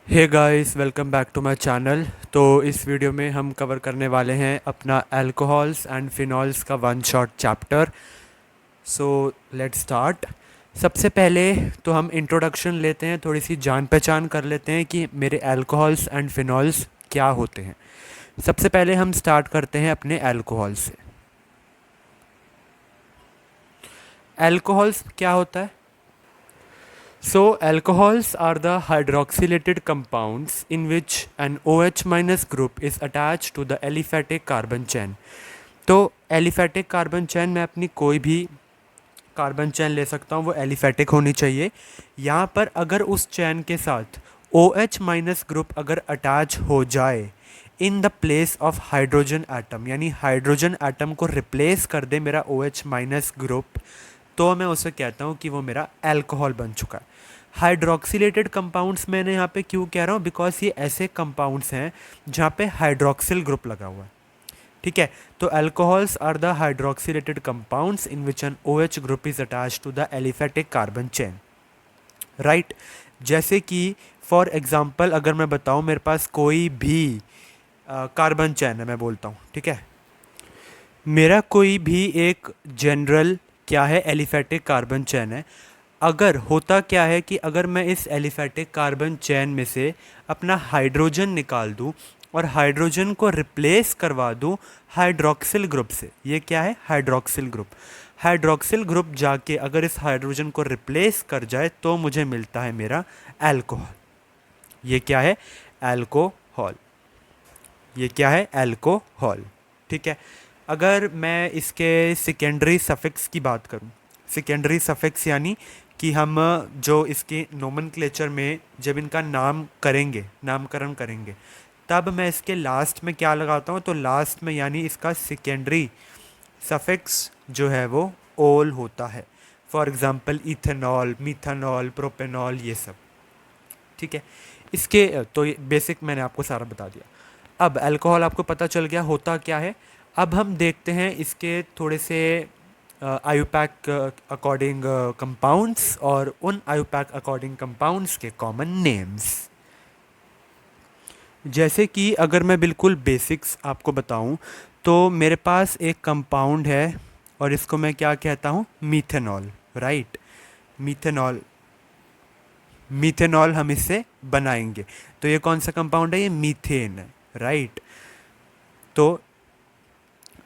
Hey guys, welcome back to my channel. तो इस video में हम कवर करने वाले हैं अपना अल्कोहल्स एंड फिनॉल्स का one shot chapter. So let's start. सबसे पहले तो हम इंट्रोडक्शन लेते हैं, थोड़ी सी जान पहचान कर लेते हैं कि मेरे अल्कोहल्स एंड फिनॉल्स क्या होते हैं। सबसे पहले हम स्टार्ट करते हैं अपने अल्कोहल से। अल्कोहल्स क्या होता है? So, alcohols are the hydroxylated compounds in which an OH minus group is attached to the aliphatic carbon chain. तो एलिफेटिक कार्बन चैन मैं अपनी कोई भी कार्बन चैन ले सकता हूँ, वो एलिफेटिक होनी चाहिए। यहाँ पर अगर उस चैन के साथ OH माइनस ग्रुप अगर अटैच हो जाए in the place of hydrogen atom, यानी हाइड्रोजन एटम को रिप्लेस कर दे मेरा OH माइनस ग्रुप, तो मैं उसे कहता हूँ कि वो मेरा अल्कोहल बन चुका है। हाइड्रोक्सिलेटेड कंपाउंड्स मैंने यहाँ पे क्यों कह रहा हूँ, बिकॉज ये ऐसे कंपाउंड्स हैं जहाँ पे हाइड्रोक्सिल ग्रुप लगा हुआ है। ठीक है, तो alcohols are the hydroxylated compounds in which an OH group is attach to the aliphatic carbon chain, right. जैसे कि फॉर एग्जांपल अगर मैं बताऊँ, मेरे पास कोई भी कार्बन चेन है, मैं बोलता हूँ, ठीक है, मेरा कोई भी एक जनरल क्या है, एलिफेटिक कार्बन चेन है। अगर होता क्या है कि अगर मैं इस एलिफेटिक कार्बन चेन में से अपना हाइड्रोजन निकाल दूं और हाइड्रोजन को रिप्लेस करवा दूं हाइड्रोक्सिल ग्रुप से, ये क्या है, हाइड्रोक्सिल ग्रुप। हाइड्रोक्सिल ग्रुप जाके अगर इस हाइड्रोजन को रिप्लेस कर जाए तो मुझे मिलता है मेरा अल्कोहल। ये क्या है, अल्कोहल। ये क्या है, अल्कोहल। ठीक है, अगर मैं इसके सेकेंडरी सफिक्स की बात करूं, सेकेंडरी सफिक्स यानी कि हम जो इसके नोमेनक्लेचर में जब इनका नाम करेंगे, नामकरण करेंगे, तब मैं इसके लास्ट में क्या लगाता हूँ, तो लास्ट में यानी इसका सेकेंडरी सफिक्स जो है वो ओल होता है। For example ethanol, methanol, propanol, ये सब। ठीक है, इसके तो बेसिक मैंने आपको सारा बता दिया। अब अल्कोहल आपको पता चल गया होता क्या है। अब हम देखते हैं इसके थोड़े से आयुपैक अकॉर्डिंग कंपाउंड्स और उन आयुपैक अकॉर्डिंग कंपाउंड्स के कॉमन नेम्स। जैसे कि अगर मैं बिल्कुल बेसिक्स आपको बताऊं, तो मेरे पास एक कंपाउंड है और इसको मैं क्या कहता हूं, मीथेनॉल, राइट। मीथेनॉल, मीथेनॉल हम इससे बनाएंगे। तो ये कौन सा कंपाउंड है, ये मीथेन है, राइट। तो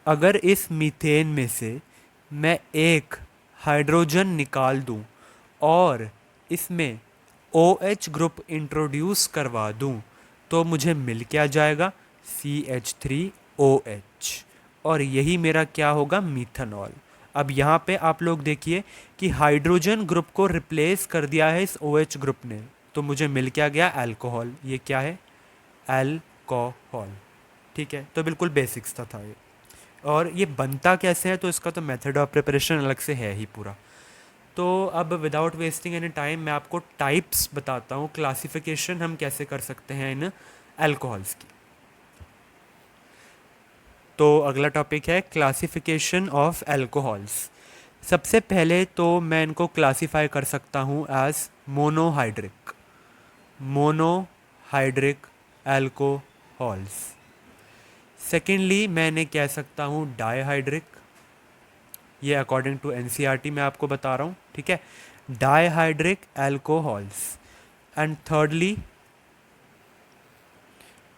अगर इस मीथेन में से मैं एक हाइड्रोजन निकाल दूं और इसमें OH ग्रुप इंट्रोड्यूस करवा दूं, तो मुझे मिल क्या जाएगा, CH3OH, और यही मेरा क्या होगा, मीथेनॉल। अब यहाँ पे आप लोग देखिए कि हाइड्रोजन ग्रुप को रिप्लेस कर दिया है इस OH ग्रुप ने, तो मुझे मिल क्या गया, अल्कोहल। ये क्या है, अल्कोहल। ठीक है, तो बिल्कुल बेसिक्स था ये। और ये बनता कैसे है, तो इसका तो मेथड ऑफ प्रिपरेशन अलग से है ही पूरा। तो अब विदाउट वेस्टिंग एनी टाइम मैं आपको टाइप्स बताता हूँ, क्लासिफिकेशन हम कैसे कर सकते हैं इन अल्कोहल्स की। तो अगला टॉपिक है क्लासिफिकेशन ऑफ अल्कोहल्स। सबसे पहले तो मैं इनको क्लासीफाई कर सकता हूँ as monohydric, monohydric alcohols. Secondly मैं इन्हें कह सकता हूँ डाईहाइड्रिक, ये अकॉर्डिंग टू NCERT मैं आपको बता रहा हूँ, ठीक है, dihydric alcohols. And thirdly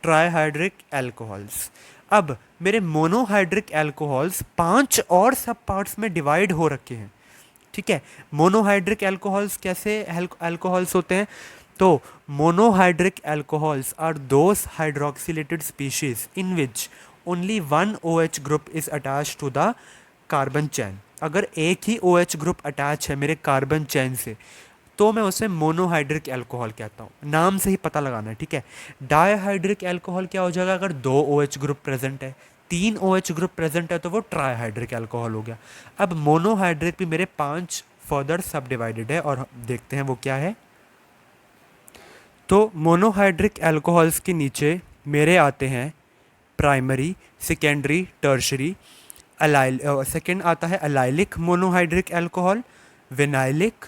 trihydric alcohols. अब मेरे मोनोहाइड्रिक अल्कोहल्स 5 और सब पार्ट्स में डिवाइड हो रखे हैं। ठीक है, मोनोहाइड्रिक अल्कोहल्स कैसे अल्कोहल्स होते हैं, तो monohydric alcohols are those hydroxylated species in which only one OH group is attach to the carbon chain. अगर एक ही OH ग्रुप अटैच है मेरे कार्बन चैन से, तो मैं उसे मोनोहाइड्रिक अल्कोहल कहता हूँ। नाम से ही पता लगाना है, ठीक है। डाईहाइड्रिक अल्कोहल क्या हो जाएगा, अगर 2 OH ग्रुप प्रेजेंट है, 3 OH ग्रुप प्रेजेंट है, तो वो ट्राईहाइड्रिक अल्कोहल हो गया। अब मोनोहाइड्रिक भी मेरे 5 फर्दर सब डिवाइडेड है और देखते हैं वो क्या है। तो मोनोहाइड्रिक अल्कोहल्स के नीचे मेरे आते हैं primary, secondary, tertiary. Allyl second आता है allylic monohydric alcohol, vinylic,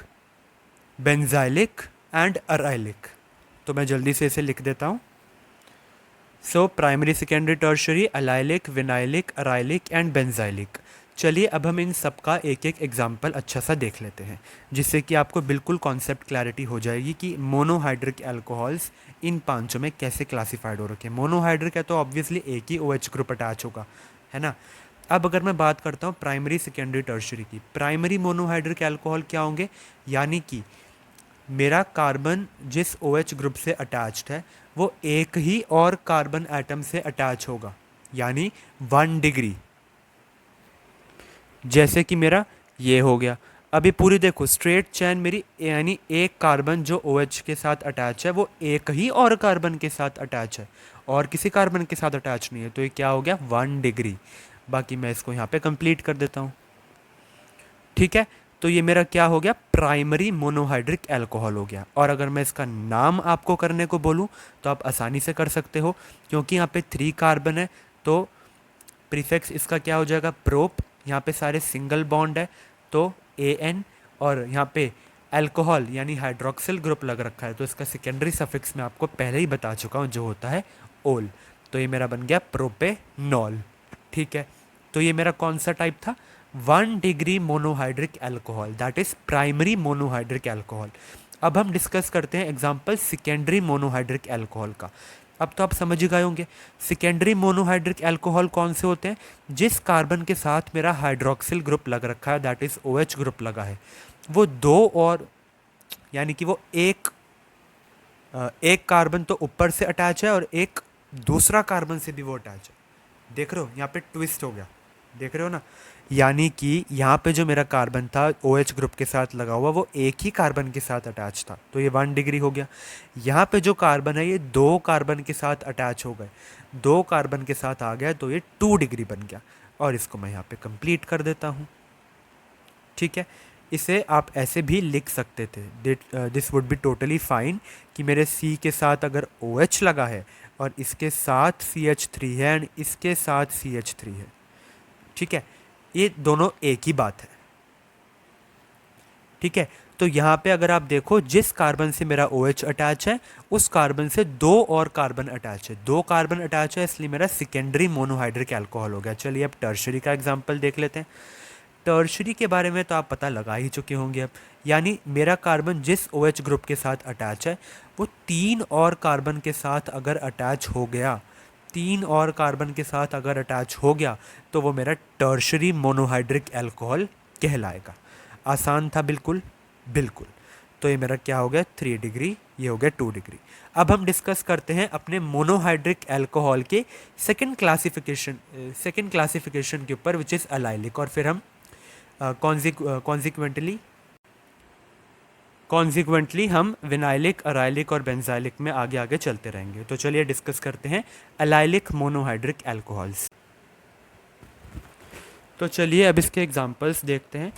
benzylic and arylic. तो मैं जल्दी से इसे लिख देता हूँ। So primary, secondary, tertiary, allylic, vinylic, arylic and benzylic. चलिए अब हम इन सब का एक एक एग्जाम्पल अच्छा सा देख लेते हैं, जिससे कि आपको बिल्कुल कॉन्सेप्ट क्लैरिटी हो जाएगी कि मोनोहाइड्रिक अल्कोहल्स इन पांचों में कैसे क्लासिफाइड हो रखे हैं। मोनोहाइड्रिक है तो ऑब्वियसली एक ही OH ग्रुप अटैच होगा, है ना। अब अगर मैं बात करता हूँ प्राइमरी, सेकेंडरी, टर्शियरी की, प्राइमरी मोनोहाइड्रिक अल्कोहल क्या होंगे, यानी कि मेरा कार्बन जिस OH ग्रुप से अटैच्ड है वो एक ही और कार्बन एटम से अटैच होगा, यानी 1 डिग्री। जैसे कि मेरा ये हो गया। अभी पूरी देखो स्ट्रेट चैन मेरी, यानी एक कार्बन जो OH के साथ अटैच है वो एक ही और कार्बन के साथ अटैच है और किसी कार्बन के साथ अटैच नहीं है, तो ये क्या हो गया 1 डिग्री। बाकी मैं इसको यहाँ पे कंप्लीट कर देता हूँ, ठीक है। तो ये मेरा क्या हो गया, प्राइमरी मोनोहाइड्रिक अल्कोहल हो गया। और अगर मैं इसका नाम आपको करने को बोलूँ तो आप आसानी से कर सकते हो, क्योंकि यहाँ पे 3 कार्बन है तो प्रीफिक्स इसका क्या हो जाएगा, प्रोप। यहाँ पे सारे सिंगल बॉन्ड है तो AN, और यहाँ पे अल्कोहल यानी हाइड्रोक्सिल ग्रुप लग रखा है तो इसका सेकेंडरी सफिक्स मैं आपको पहले ही बता चुका हूँ जो होता है ओल। तो ये मेरा बन गया प्रोपेनॉल, ठीक है। तो ये मेरा कौन सा टाइप था, 1 degree monohydric alcohol, that is primary monohydric alcohol. अब हम डिस्कस करते हैं एग्जांपल सेकेंडरी मोनोहाइड्रिक अल्कोहल का। अब तो आप समझ ही गए होंगे सेकेंडरी मोनोहाइड्रिक अल्कोहल कौन से होते हैं, जिस कार्बन के साथ मेरा हाइड्रोक्सिल ग्रुप लग रखा है, दैट इज OH ग्रुप लगा है, वो दो और, यानी कि वो एक कार्बन तो ऊपर से अटैच है और एक दूसरा कार्बन से भी वो अटैच है। देख रहे हो यहाँ पे ट्विस्ट हो गया, देख रहे हो ना। यानी कि यहाँ पे जो मेरा कार्बन था OH ग्रुप के साथ लगा हुआ वो एक ही कार्बन के साथ अटैच था, तो ये 1 डिग्री हो गया। यहाँ पे जो कार्बन है ये 2 कार्बन के साथ अटैच हो गए, 2 कार्बन के साथ आ गया तो ये 2 डिग्री बन गया। और इसको मैं यहाँ पे कंप्लीट कर देता हूँ, ठीक है। इसे आप ऐसे भी लिख सकते थे, this would be totally fine, कि मेरे C के साथ अगर OH लगा है और इसके साथ CH3 है एंड इसके साथ CH3 है, ठीक है, ये दोनों एक ही बात है, ठीक है। तो यहाँ पे अगर आप देखो जिस कार्बन से मेरा OH अटैच है उस कार्बन से 2 और कार्बन अटैच है, 2 कार्बन अटैच है, इसलिए मेरा सेकेंडरी मोनोहाइड्रिक अल्कोहल हो गया। चलिए अब टर्शरी का एग्जांपल देख लेते हैं। टर्शरी के बारे में तो आप पता लगा ही चुके होंगे अब, यानी मेरा कार्बन जिस OH ग्रुप के साथ अटैच है वो 3 और कार्बन के साथ अगर अटैच हो गया, 3 और कार्बन के साथ अगर अटैच हो गया तो वो मेरा टर्शरी मोनोहाइड्रिक अल्कोहल कहलाएगा। आसान था बिल्कुल, बिल्कुल। तो ये मेरा क्या हो गया 3 डिग्री, ये हो गया 2 डिग्री। अब हम डिस्कस करते हैं अपने मोनोहाइड्रिक अल्कोहल के सेकंड क्लासिफिकेशन के ऊपर, विच इज़ अलाइलिक, और फिर हम कॉन्सिक्वेंटली हम विनाइलिक, अराइलिक और बेंजाइलिक में आगे आगे चलते रहेंगे। तो चलिए डिस्कस करते हैं अलाइलिक मोनोहाइड्रिक अल्कोहल्स। तो चलिए अब इसके एग्जांपल्स देखते हैं।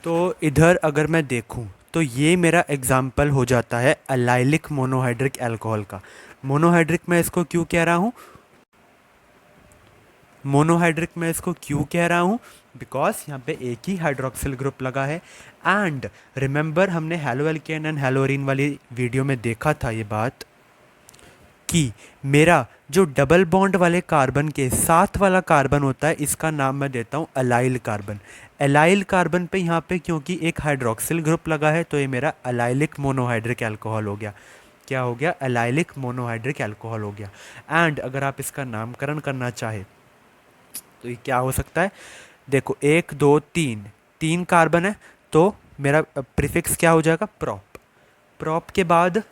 तो इधर अगर मैं देखूं तो ये मेरा एग्जाम्पल हो जाता है अलाइलिक मोनोहाइड्रिक अल्कोहल का। मोनोहाइड्रिक मैं इसको क्यों कह रहा हूँ, मोनोहाइड्रिक मैं इसको क्यों कह रहा हूँ, बिकॉज यहाँ पे एक ही हाइड्रोक्सिल ग्रुप लगा है। एंड रिमेंबर हमने हेलो एल्केन एंड हेलोरीन वाली वीडियो में देखा था ये बात कि मेरा जो डबल बॉन्ड वाले कार्बन के साथ वाला कार्बन होता है इसका नाम मैं देता हूँ अलाइल कार्बन। अलाइल कार्बन पे यहाँ पे क्योंकि एक हाइड्रोक्सिल ग्रुप लगा है तो ये मेरा अलाइलिक मोनोहाइड्रिक अल्कोहल हो गया। क्या हो गया, अलाइलिक मोनोहाइड्रिक अल्कोहल हो गया। एंड अगर आप इसका नामकरण करना चाहे तो ये क्या हो सकता है, देखो 1 2 3, 3 कार्बन है तो मेरा प्रीफिक्स क्या हो जाएगा, प्रॉप। प्रॉप के बाद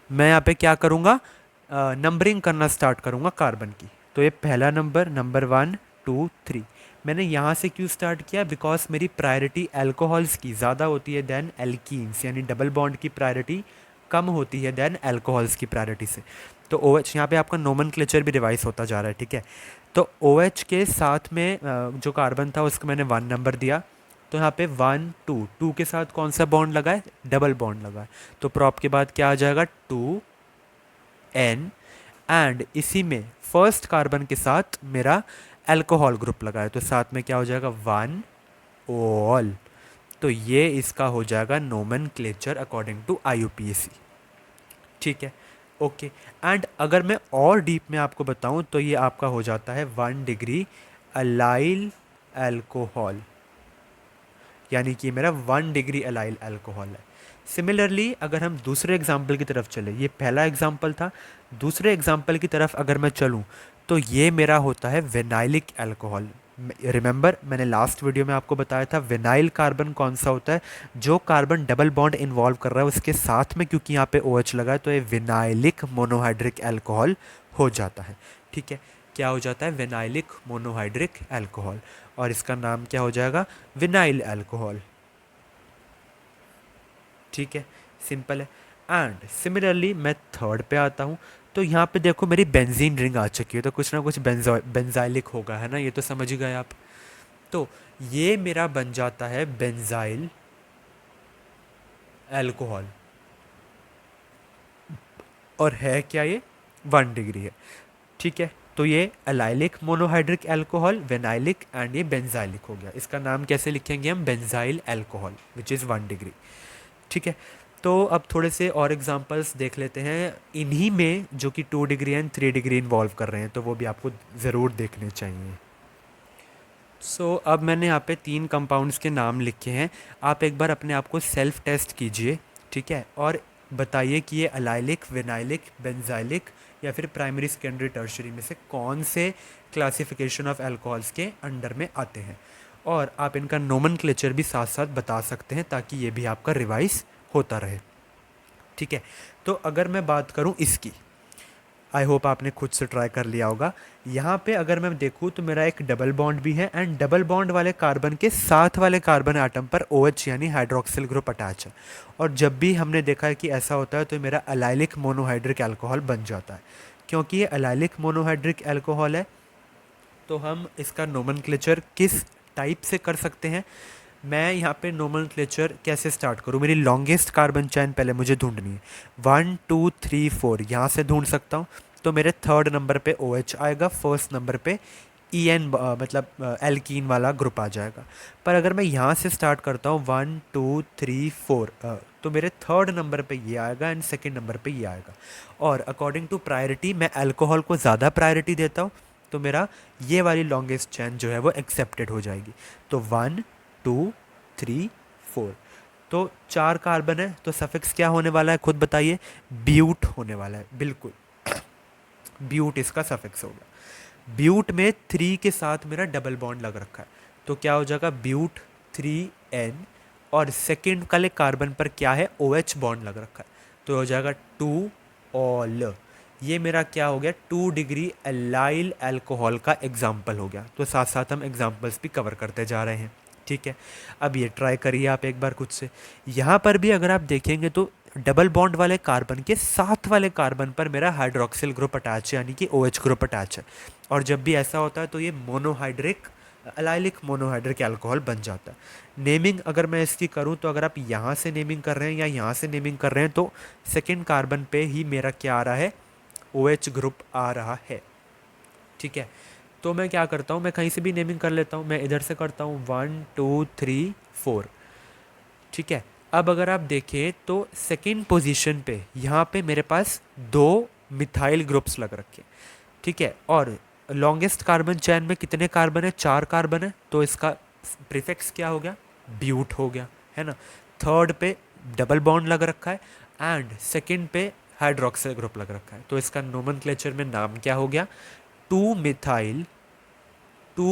मैं यहाँ पे क्या करूँगा, नंबरिंग करना स्टार्ट करूँगा कार्बन की। तो ये पहला नंबर, नंबर 1 2 3, मैंने यहाँ से क्यों स्टार्ट किया, बिकॉज मेरी प्रायोरिटी अल्कोहल्स की ज़्यादा होती है देन एल्कीन्स, यानी डबल बॉन्ड की प्रायोरिटी कम होती है देन अल्कोहल्स की प्रायोरिटी से। तो OH यहाँ पे आपका नोमेनक्लेचर भी रिवाइज होता जा रहा है, ठीक है। तो OH के साथ में जो कार्बन था उसको मैंने 1 नंबर दिया, तो यहाँ पे 1 2 2 के साथ कौन सा बॉन्ड लगा है, डबल बॉन्ड लगा है, तो प्रॉप के बाद क्या आ जाएगा 2N। एंड इसी में फर्स्ट कार्बन के साथ मेरा अल्कोहल ग्रुप लगा है तो साथ में क्या हो जाएगा 1 ऑल। तो ये इसका हो जाएगा नोमेनक्लेचर अकॉर्डिंग टू IUPAC। ठीक है, ओके। एंड अगर मैं और डीप में आपको बताऊं तो ये आपका हो जाता है 1 डिग्री अलाइल अल्कोहल, यानी कि मेरा 1 डिग्री अलाइल अल्कोहल है। सिमिलरली अगर हम दूसरे एग्जाम्पल की तरफ चले, ये पहला एग्जाम्पल था, दूसरे एग्जाम्पल की तरफ अगर मैं चलूँ तो ये मेरा होता है विनाइलिक अल्कोहल। रिमेंबर मैंने लास्ट वीडियो में आपको बताया था विनाइल कार्बन कौन सा होता है, जो कार्बन डबल बॉन्ड इन्वॉल्व कर रहा है उसके साथ में, क्योंकि यहाँ पे OH लगा है तो ये विनाइलिक मोनोहाइड्रिक अल्कोहल हो जाता है। ठीक है, क्या हो जाता है, विनाइलिक मोनोहाइड्रिक अल्कोहल, और इसका नाम क्या हो जाएगा, विनाइल अल्कोहल। ठीक है, सिंपल है। एंड सिमिलरली मैं थर्ड पे आता हूँ, तो यहाँ पे देखो मेरी बेंजीन रिंग आ चुकी है, तो कुछ ना कुछ बेंजाइलिक होगा, है ना, ये तो समझ ही गए आप। तो ये मेरा बन जाता है बेंजाइल अल्कोहल, और है क्या ये, 1 डिग्री है। ठीक है, तो ये अलाइलिक मोनोहाइड्रिक अल्कोहल, वेनाइलिक एंड ये बेंजाइलिक हो गया। इसका नाम कैसे लिखेंगे हम, benzyl alcohol which is 1 degree. ठीक है, तो अब थोड़े से और एग्जांपल्स देख लेते हैं इन्हीं में जो कि 2 डिग्री एंड 3 डिग्री इन्वॉल्व कर रहे हैं, तो वो भी आपको ज़रूर देखने चाहिए। अब मैंने यहाँ पे 3 कंपाउंड्स के नाम लिखे हैं, आप एक बार अपने आप को सेल्फ टेस्ट कीजिए। ठीक है, और बताइए कि ये अलाइलिक, विनाइलिक, बेंजाइलिक या फिर प्राइमरी, सेकेंडरी, टर्शरी में से कौन से क्लासिफिकेशन ऑफ अल्कोहल्स के अंडर में आते हैं, और आप इनका नोमेनक्लेचर भी साथ साथ बता सकते हैं ताकि ये भी आपका रिवाइज होता रहे। ठीक है, तो अगर मैं बात करूँ इसकी, आई होप आपने खुद से ट्राई कर लिया होगा। यहाँ पे अगर मैं देखूँ तो मेरा एक डबल बॉन्ड भी है, एंड डबल बॉन्ड वाले कार्बन के साथ वाले कार्बन आटम पर OH यानी हाइड्रोक्सिल ग्रुप अटैच है, और जब भी हमने देखा है कि ऐसा होता है तो मेरा अलाइलिक मोनोहाइड्रिक अल्कोहल बन जाता है। क्योंकि ये अलाइलिक मोनोहाइड्रिक अल्कोहल है तो हम इसका नोमेनक्लेचर किस टाइप से कर सकते हैं, मैं यहाँ पे नोमेनक्लेचर कैसे स्टार्ट करूँ, मेरी लॉन्गेस्ट कार्बन चैन पहले मुझे ढूंढनी है, 1 2 3 4 यहाँ से ढूंढ सकता हूँ। तो मेरे थर्ड नंबर पे OH आएगा, फर्स्ट नंबर पे मतलब एल्कीन वाला ग्रुप आ जाएगा। पर अगर मैं यहाँ से स्टार्ट करता हूँ 1 2 3 4, तो मेरे थर्ड नंबर पे ये आएगा एंड सेकंड नंबर पे ये आएगा, और अकॉर्डिंग टू प्रायोरिटी मैं अल्कोहल को ज़्यादा प्रायोरिटी देता हूँ, तो मेरा ये वाली लॉन्गेस्ट चैन जो है वो एक्सेप्टेड हो जाएगी। तो 1 2 3 4, तो 4 कार्बन है, तो सफिक्स क्या होने वाला है खुद बताइए, ब्यूट होने वाला है, बिल्कुल ब्यूट इसका सफिक्स होगा। ब्यूट में 3 के साथ मेरा डबल बॉन्ड लग रखा है, तो क्या हो जाएगा, ब्यूट 3N, और सेकेंड वाले कार्बन पर क्या है, OH बॉन्ड लग रखा है, तो हो जाएगा 2 ऑल। ये मेरा क्या हो गया, 2 डिग्री अलाइल अल्कोहल का एग्जाम्पल हो गया। तो साथ साथ हम एग्जाम्पल्स भी कवर करते जा रहे हैं। ठीक है, अब ये ट्राई करिए आप एक बार खुद से। यहाँ पर भी अगर आप देखेंगे तो डबल बॉन्ड वाले कार्बन के साथ वाले कार्बन पर मेरा हाइड्रोक्सिल ग्रुप अटैच है, यानी कि OH ग्रुप अटैच है, और जब भी ऐसा होता है तो ये मोनोहाइड्रिक अलाइलिक मोनोहाइड्रिक अल्कोहल बन जाता है। नेमिंग अगर मैं इसकी करूं तो अगर आप यहाँ से नेमिंग कर रहे हैं या यहाँ से नेमिंग कर रहे हैं तो सेकेंड कार्बन पे ही मेरा क्या आ रहा है, OH ग्रुप आ रहा है। ठीक है, तो मैं क्या करता हूँ, मैं कहीं से भी नेमिंग कर लेता हूँ, मैं इधर से करता हूँ 1 2 3 4। ठीक है, अब अगर आप देखें तो सेकेंड पोजीशन पे यहाँ पे मेरे पास 2 मिथाइल ग्रुप्स लग रखे हैं। ठीक है, और लॉन्गेस्ट कार्बन चैन में कितने कार्बन है, 4 कार्बन है, तो इसका प्रीफिक्स क्या हो गया, ब्यूट हो गया, है ना। थर्ड पे डबल बॉन्ड लग रखा है एंड सेकंड पे हाइड्रोक्सिल ग्रुप लग रखा है, तो इसका नोमेनक्लेचर में नाम क्या हो गया, 2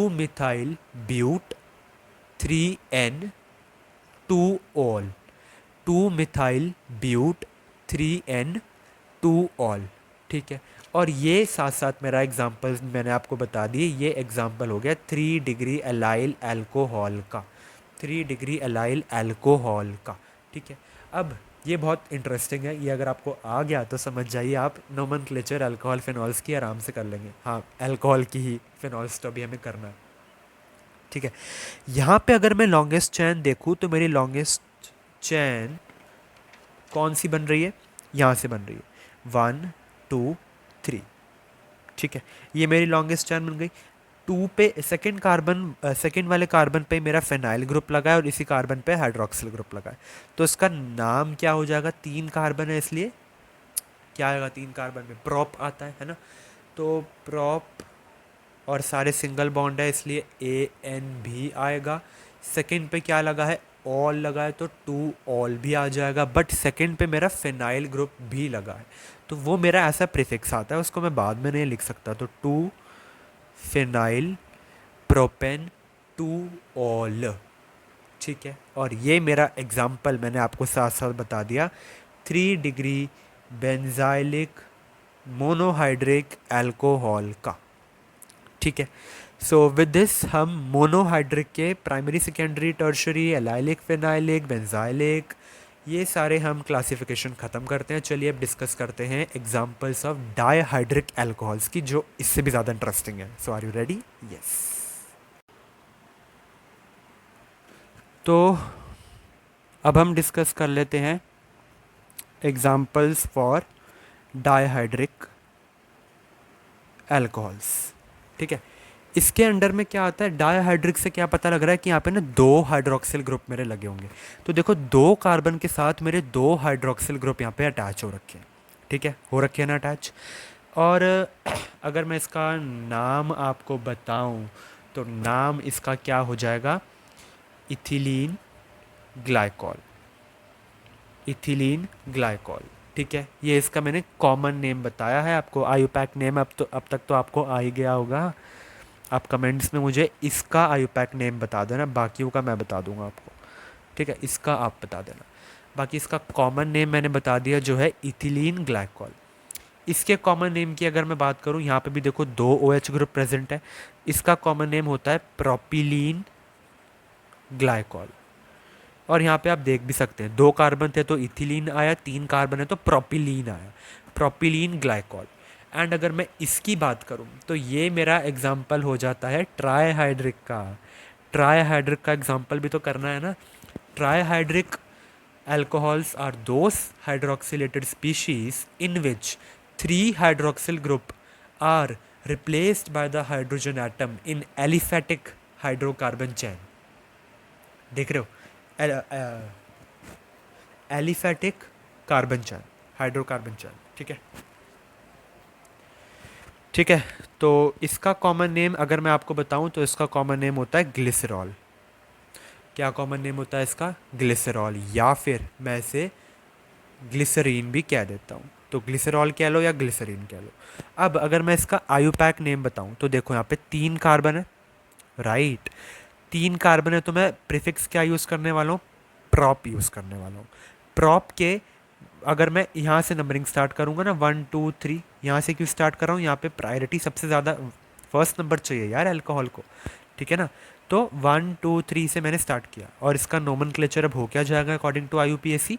methyl but 3N 2 ol, 2 methyl but 3N 2 ol. ठीक है, और ये साथ साथ मेरा एग्जाम्पल मैंने आपको बता दिए, ये एग्जाम्पल हो गया 3 डिग्री अलाइल अल्कोहल का, 3 डिग्री अलाइल अल्कोहल का। ठीक है, अब ये बहुत इंटरेस्टिंग है, ये अगर आपको आ गया तो समझ जाइए आप नोमेनक्लेचर अल्कोहल फिनॉल्स की आराम से कर लेंगे। हाँ, अल्कोहल की ही, फिनॉल्स तो अभी हमें करना है। ठीक है, यहाँ पे अगर मैं लॉन्गेस्ट चैन देखूँ तो मेरी लॉन्गेस्ट चैन कौन सी बन रही है, यहाँ से बन रही है 1 2 3। ठीक है, ये मेरी लॉन्गेस्ट चैन बन गई। 2 पे सेकंड वाले कार्बन पे मेरा फेनाइल ग्रुप लगा है और इसी कार्बन पे हाइड्रोक्सिल ग्रुप लगा है। तो इसका नाम क्या हो जाएगा, 3 कार्बन है इसलिए क्या आएगा, 3 कार्बन में प्रॉप आता है ना। तो प्रॉप और सारे सिंगल बॉन्ड है इसलिए AN भी आएगा। सेकंड पे क्या लगा है, ऑल लगा है तो 2 ऑल भी आ जाएगा, बट सेकंड पे मेरा फिनाइल ग्रुप भी लगा है तो वो मेरा ऐसा प्रीफिक्स आता है, उसको मैं बाद में नहीं लिख सकता। तो 2 फिनाइल प्रोपेन 2 ऑल, ठीक है। और ये मेरा एग्जाम्पल मैंने आपको साथ साथ बता दिया 3 डिग्री बेंजाइलिक मोनोहाइड्रिक अल्कोहल का, ठीक है। सो विद दिस हम मोनोहाइड्रिक के primary secondary tertiary allylic phenylic benzylic ये सारे हम क्लासिफिकेशन ख़त्म करते हैं। चलिए अब डिस्कस करते हैं एग्जांपल्स ऑफ डाईहाइड्रिक अल्कोहल्स की, जो इससे भी ज़्यादा इंटरेस्टिंग है। सो आर यू रेडी? यस। तो अब हम डिस्कस कर लेते हैं एग्जांपल्स फॉर डाईहाइड्रिक अल्कोहल्स, ठीक है। इसके अंडर में क्या आता है, डाईहाइड्रिक से क्या पता लग रहा है कि यहाँ पे ना 2 हाइड्रोक्सिल ग्रुप मेरे लगे होंगे। तो देखो 2 कार्बन के साथ मेरे 2 हाइड्रोक्सिल ग्रुप यहाँ पे अटैच हो रखे हैं, ठीक है, हो रखे हैं ना अटैच। और अगर मैं इसका नाम आपको बताऊं तो नाम इसका क्या हो जाएगा, इथिलीन ग्लाइकॉल, इथिलीन ग्लाइकॉल, ठीक है। ये इसका मैंने कॉमन नेम बताया है आपको, आयुपैक नेम अब तक तो आपको आ ही गया होगा। आप कमेंट्स में मुझे इसका आयुपैक नेम बता देना, बाकियों का मैं बता दूंगा आपको, ठीक है। इसका आप बता देना, बाकी इसका कॉमन नेम मैंने बता दिया जो है इथिलीन ग्लाइकॉल। इसके कॉमन नेम की अगर मैं बात करूं, यहाँ पे भी देखो 2 OH ग्रुप प्रेजेंट है, इसका कॉमन नेम होता है प्रोपिलीन ग्लाइकॉल। और यहाँ पे आप देख भी सकते हैं 2 कार्बन थे तो इथिलीन आया, 3 कार्बन है तो प्रोपिलीन आया, प्रोपिलीन ग्लाइकॉल। एंड अगर मैं इसकी बात करूँ तो ये मेरा एग्जाम्पल हो जाता है ट्राईहाइड्रिक का। ट्राईहाइड्रिक का एग्जाम्पल भी तो करना है ना। Trihydric alcohols are those hydroxylated species in which 3 hydroxyl group are replaced by the hydrogen atom in aliphatic hydrocarbon chain। देख रहे हो, एलिफेटिक कार्बन चैन, हाइड्रोकार्बन चैन, ठीक है, ठीक है। तो इसका कॉमन नेम अगर मैं आपको बताऊं तो इसका कॉमन नेम होता है ग्लिसरॉल। क्या कॉमन नेम होता है इसका, ग्लिसरॉल, या फिर मैं इसे ग्लिसरीन भी कह देता हूँ। तो ग्लिसरॉल कह लो या ग्लिसरीन कह लो। अब अगर मैं इसका आयुपैक नेम बताऊँ तो देखो यहाँ पे 3 कार्बन है, राइट, 3 कार्बन है तो मैं प्रीफिक्स क्या यूज़ करने वाला हूँ, प्रॉप यूज़ करने वाला हूँ। प्रॉप के अगर मैं यहाँ से नंबरिंग स्टार्ट करूँगा ना 1 2 3, यहाँ से क्यों स्टार्ट कर रहा हूँ, यहाँ पे प्रायोरिटी सबसे ज़्यादा फर्स्ट नंबर चाहिए यार अल्कोहल को, ठीक है ना। तो 1 2 3 से मैंने स्टार्ट किया और इसका नोमेनक्लेचर अब हो क्या जाएगा अकॉर्डिंग टू IUPAC,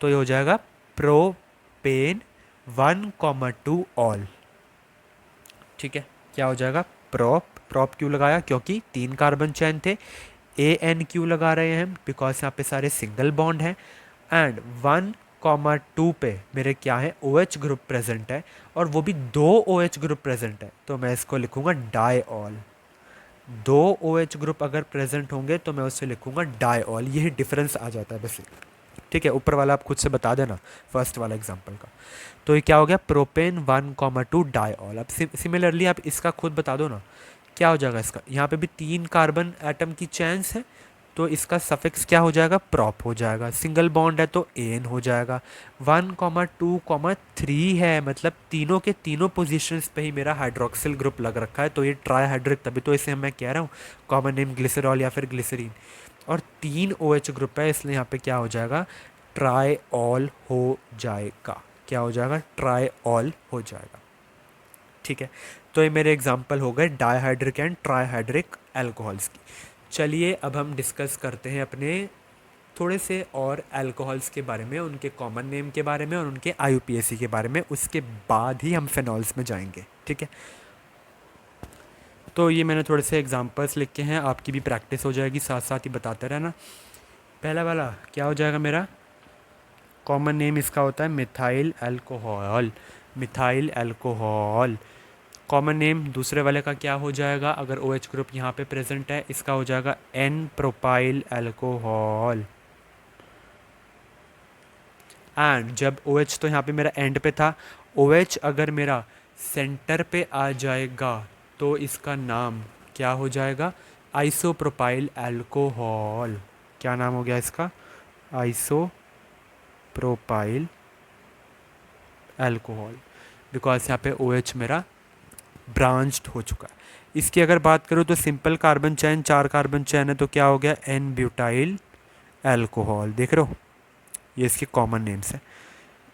तो ये हो जाएगा प्रोपेन 1,2 ऑल, ठीक है। क्या हो जाएगा, प्रॉप, प्रॉप क्यों लगाया, क्योंकि 3 कार्बन चैन थे। AN क्यों लगा रहे हैं, बिकॉज यहाँ पे सारे सिंगल बॉन्ड हैं। एंड 1,2 पे मेरे क्या है, OH ग्रुप प्रेजेंट है, और वो भी 2 OH ग्रुप प्रेजेंट है, तो मैं इसको लिखूंगा डाईऑल। 2 OH ग्रुप अगर प्रेजेंट होंगे तो मैं उससे लिखूंगा डाईऑल, यही डिफरेंस आ जाता है बस, ठीक है। ऊपर वाला आप खुद से बता देना फर्स्ट वाला एग्जांपल का। तो ये क्या हो गया, प्रोपेन 1,2 डाईऑल। अब सिमिलरली आप इसका खुद बता दो ना, क्या हो जाएगा इसका, यहाँ पे भी 3 कार्बन एटम की चैन्स है तो इसका सफिक्स क्या हो जाएगा, प्रॉप हो जाएगा। सिंगल बॉन्ड है तो एन हो जाएगा। 1,2,3 है, मतलब तीनों के तीनों पोजीशंस पे ही मेरा हाइड्रोक्सिल ग्रुप लग रखा है, तो ये ट्राईहाइड्रिक, तभी तो इसे मैं कह रहा हूँ कॉमन नेम ग्लिसरॉल या फिर ग्लिसरीन। और 3 OH ग्रुप है इसलिए यहाँ पे क्या हो जाएगा, ट्राईऑल हो जाएगा। क्या हो जाएगा, ट्राईऑल हो जाएगा, ठीक है। तो ये मेरे एग्जाम्पल हो गए डाईहाइड्रिक एंड ट्राईहाइड्रिक अल्कोहल्स की। चलिए अब हम डिस्कस करते हैं अपने थोड़े से और अल्कोहल्स के बारे में, उनके कॉमन नेम के बारे में और उनके IUPAC के बारे में, उसके बाद ही हम फिनॉल्स में जाएंगे, ठीक है। तो ये मैंने थोड़े से एग्जांपल्स लिख के हैं, आपकी भी प्रैक्टिस हो जाएगी, साथ साथ ही बताते रहना। पहला वाला क्या हो जाएगा मेरा, कॉमन नेम इसका होता है methyl alcohol, methyl alcohol. Common name दूसरे वाले का क्या हो जाएगा, अगर ओ एच ग्रुप यहाँ पे प्रेजेंट है, इसका हो जाएगा एन प्रोपाइल अल्कोहल। एंड जब ओ एच तो यहाँ पे मेरा एंड पे था, ओ एच अगर मेरा सेंटर पे आ जाएगा तो इसका नाम क्या हो जाएगा, आइसोप्रोपाइल अल्कोहल। क्या नाम हो गया इसका, आइसोप्रोपाइल अल्कोहल, बिकॉज यहाँ पे ओ एच मेरा ब्रांच्ड हो चुका है। इसकी अगर बात करूँ तो सिंपल कार्बन चैन, 4 कार्बन चैन है, तो क्या हो गया, एन ब्यूटाइल अल्कोहल। देख रहे हो, ये इसके कॉमन नेम्स हैं।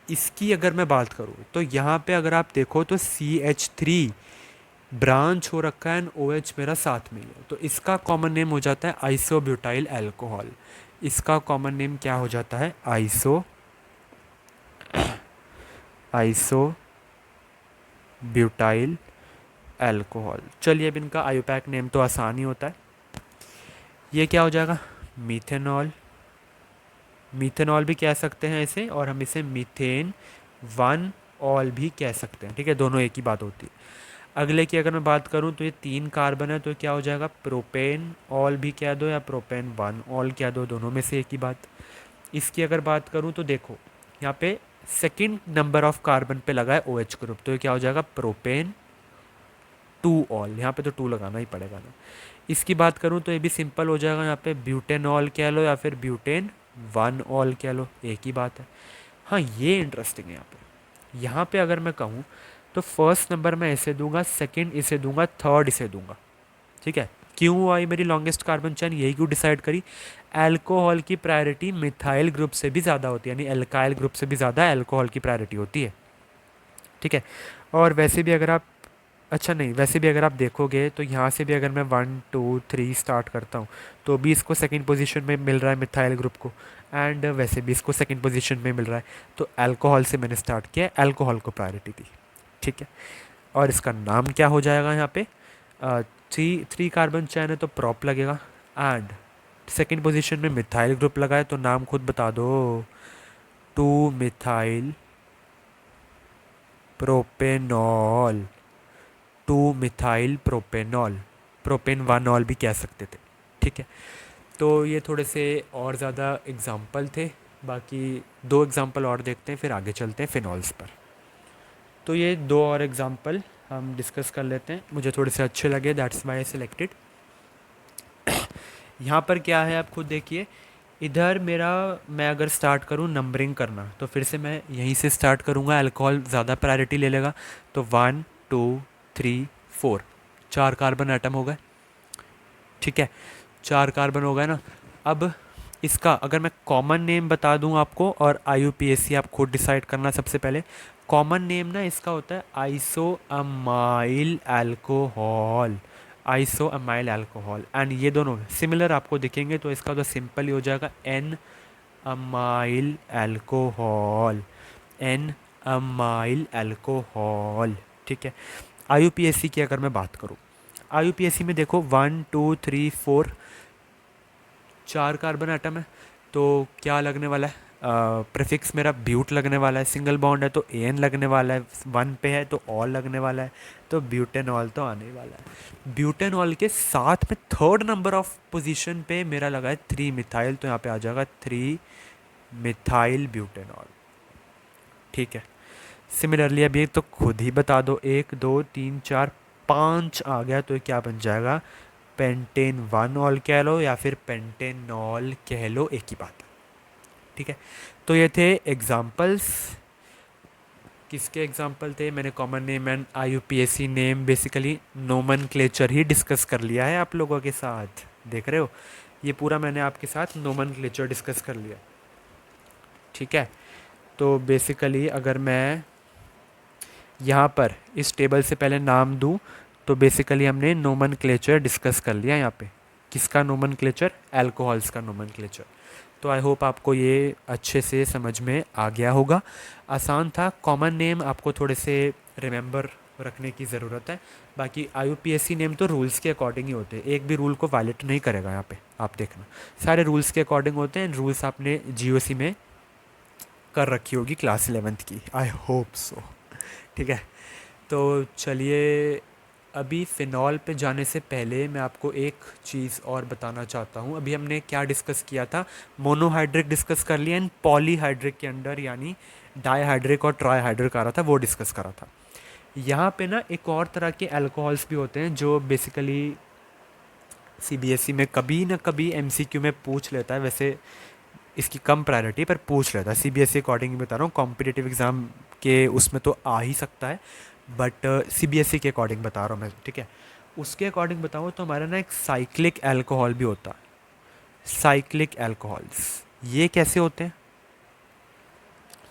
इसकी अगर मैं बात करूँ तो यहाँ पे अगर आप देखो तो CH3 ब्रांच हो रखा है एंड OH मेरा साथ में ही है, तो इसका कॉमन नेम हो जाता है आइसोब्यूटाइल अल्कोहल। इसका कॉमन नेम क्या हो जाता है, आइसोब्यूटाइल अल्कोहल। चलिए अब इनका आयुपैक नेम तो आसान ही होता है। ये क्या हो जाएगा, मीथेनॉल। मीथेनॉल भी कह सकते हैं इसे, और हम इसे मीथेन 1 ऑल भी कह सकते हैं, ठीक है, दोनों एक ही बात होती है। अगले की अगर मैं बात करूं तो ये 3 कार्बन है, तो क्या हो जाएगा, प्रोपेन ऑल भी कह दो या प्रोपेन 1 ऑल कह दो, दोनों में से एक ही बात। इसकी अगर बात करूं तो देखो यहाँ पे सेकंड नंबर ऑफ कार्बन पे लगा है OH ग्रुप, तो ये क्या हो जाएगा, प्रोपेन 2 ऑल। यहाँ पे तो 2 लगाना ही पड़ेगा ना। इसकी बात करूँ तो ये भी सिंपल हो जाएगा, यहाँ पे ब्यूटेनॉल कह लो या फिर ब्यूटेन 1 ऑल कह लो, एक ही बात है। हाँ ये इंटरेस्टिंग है, यहाँ पे अगर मैं कहूँ तो फर्स्ट नंबर मैं इसे दूंगा, सेकंड इसे दूंगा, थर्ड इसे दूंगा, ठीक है। क्यों आई मेरी लॉन्गेस्ट कार्बन चेन, यही क्यों डिसाइड करी, अल्कोहल की प्रायोरिटी मिथाइल ग्रुप से भी ज़्यादा होती है, यानी एल्काइल ग्रुप से भी ज़्यादा अल्कोहल की प्रायोरिटी होती है, ठीक है। और वैसे भी अगर आप, अच्छा नहीं, वैसे भी अगर आप देखोगे तो यहाँ से भी अगर मैं 1 2 3 स्टार्ट करता हूँ तो भी इसको सेकंड पोजीशन में मिल रहा है मिथाइल ग्रुप को, एंड वैसे भी इसको सेकंड पोजीशन में मिल रहा है, तो अल्कोहल से मैंने स्टार्ट किया, अल्कोहल को प्रायोरिटी दी, ठीक है। और इसका नाम क्या हो जाएगा, यहाँ पे 3 कार्बन चैन है तो प्रॉप लगेगा, एंड सेकंड पोजीशन में मिथाइल ग्रुप लगा है, तो नाम खुद बता दो, 2 methyl propanol, 2 methyl propanol, propane 1 all भी कह सकते थे, ठीक है। तो ये थोड़े से और ज़्यादा एग्जाम्पल थे, बाकी 2 एग्जाम्पल और देखते हैं, फिर आगे चलते हैं फिनॉल्स पर। तो ये 2 और एग्जाम्पल हम डिस्कस कर लेते हैं, मुझे थोड़े से अच्छे लगे, दैट्स वाई आई सिलेक्टेड। यहाँ पर क्या है आप खुद देखिए, इधर मेरा, मैं अगर स्टार्ट करूँ नंबरिंग करना तो फिर से मैं यहीं से स्टार्ट करूँगा, अल्कोहल ज़्यादा प्रायोरिटी ले लेगा, तो 1 2 3 4, 4 कार्बन एटम हो गए, ठीक है, 4 कार्बन हो गए ना। अब इसका अगर मैं कॉमन नेम बता दूं आपको, और IUPAC आप खुद डिसाइड करना, सबसे पहले कॉमन नेम ना इसका होता है आइसोअमाइल अल्कोहल, आइसोअमाइल अल्कोहल, एंड ये दोनों सिमिलर आपको दिखेंगे, तो इसका तो सिंपल ही हो जाएगा n amyl alcohol, n amyl alcohol, ठीक है। IUPAC की अगर मैं बात करूँ, IUPAC में देखो 1 2 3 4, 4 कार्बन एटम है, तो क्या लगने वाला है, प्रीफिक्स मेरा ब्यूट लगने वाला है, सिंगल बॉन्ड है तो AN लगने वाला है, 1 पे है तो ऑल लगने वाला है, तो ब्यूटेनॉल तो आने वाला है। ब्यूटेनॉल के साथ में थर्ड नंबर ऑफ पोजीशन पे मेरा लगा है 3 मिथाइल, तो यहाँ पे आ जाएगा 3 मिथाइल ब्यूटेनॉल, ठीक है। सिमिलरली अब ये तो खुद ही बता दो, 1 2 3 4 5 आ गया, तो ये क्या बन जाएगा, पेंटेन 1 ऑल कह लो या फिर पेंटेनॉल कह लो, एक ही बात है, ठीक है। तो ये थे एग्जाम्पल्स, किसके एग्जाम्पल थे, मैंने common name and IUPAC name, basically nomenclature he discuss कर लिया है आप लोगों के साथ, देख रहे हो, ये पूरा मैंने आपके साथ नोमेनक्लेचर डिस्कस कर लिया, ठीक है। तो बेसिकली अगर मैं यहाँ पर इस टेबल से पहले नाम दूँ, तो बेसिकली हमने नोमेनक्लेचर डिस्कस कर लिया यहाँ पे, किसका नोमेनक्लेचर, अल्कोहल्स का नोमेनक्लेचर। तो आई होप आपको ये अच्छे से समझ में आ गया होगा, आसान था। कॉमन नेम आपको थोड़े से रिमेंबर रखने की ज़रूरत है, बाकी IUPAC नेम तो रूल्स के अकॉर्डिंग ही होते हैं, एक भी रूल को वायलेट नहीं करेगा यहाँ पे, आप देखना सारे रूल्स के अकॉर्डिंग होते हैं, रूल्स आपने GOC में कर रखी होगी क्लास 11th की, आई होप सो, ठीक है। तो चलिए अभी फ़िनॉल पे जाने से पहले मैं आपको एक चीज़ और बताना चाहता हूँ। अभी हमने क्या डिस्कस किया था, मोनोहाइड्रिक डिस्कस कर लिया एंड पॉलीहाइड्रिक के अंदर यानी डाईहाइड्रिक और ट्राईहाइड्रिक आ रहा था, वो डिस्कस करा था। यहाँ पे ना एक और तरह के अल्कोहल्स भी होते हैं जो बेसिकली सीबीएसई में कभी ना कभी एमसीक्यू में पूछ लेता है। वैसे इसकी कम प्रायोरिटी पर पूछ लेता है, सीबीएसई अकॉर्डिंग बता रहा हूँ, कॉम्पिटिटिव एग्ज़ाम के उसमें तो आ ही सकता है, बट सीबीएसई के अकॉर्डिंग बता रहा हूँ मैं, ठीक है। उसके अकॉर्डिंग बताऊँ तो हमारा ना एक साइक्लिक अल्कोहल भी होता है। साइक्लिक अल्कोहल्स ये कैसे होते हैं?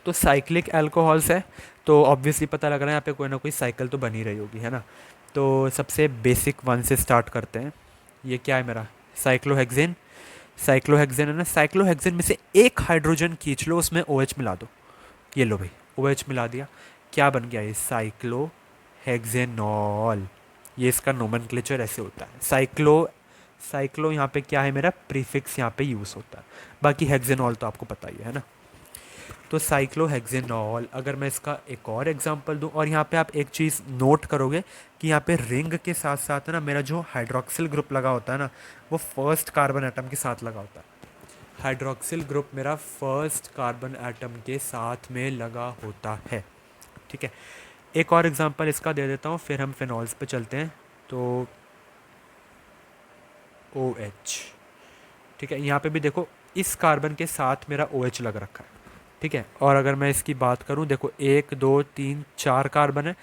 तो साइक्लिक अल्कोहल्स है तो ऑब्वियसली पता लग रहा है यहाँ पे कोई ना कोई साइकिल तो बनी रही होगी, है ना। तो सबसे बेसिक वन से स्टार्ट करते हैं। ये क्या है मेरा? साइक्लोहेक्सेन। साइक्लोहेक्सेन है ना, साइक्लोहेक्सेन में से एक हाइड्रोजन खींच लो, उसमें ओ OH मिला दो। ये लो भाई, ओ OH मिला दिया, क्या बन गया? ये साइक्लोहेक्सेनॉल। ये इसका नोमेनक्लेचर ऐसे होता है। साइक्लो यहाँ पे क्या है मेरा? प्रीफिक्स यहाँ पे यूज़ होता है। बाकी हेक्सेनॉल तो आपको पता ही है ना। तो साइक्लोहेक्सेनॉल, अगर मैं इसका एक और एग्जांपल दूं, और यहाँ पे आप एक चीज़ नोट करोगे कि यहाँ पे रिंग के साथ साथ ना मेरा जो हाइड्रोक्सिल ग्रुप लगा होता है ना, वो फर्स्ट कार्बन एटम के साथ लगा होता है। हाइड्रोक्सिल ग्रुप मेरा फर्स्ट कार्बन एटम के साथ में लगा होता है, ठीक है। एक और एग्जांपल इसका दे देता हूँ, फिर हम फिनॉल्स पे चलते हैं। तो ओ OH, ठीक है। यहाँ पे भी देखो, इस कार्बन के साथ मेरा ओ OH लग रखा है, ठीक है। और अगर मैं इसकी बात करूँ, देखो 1 2 3 4 कार्बन है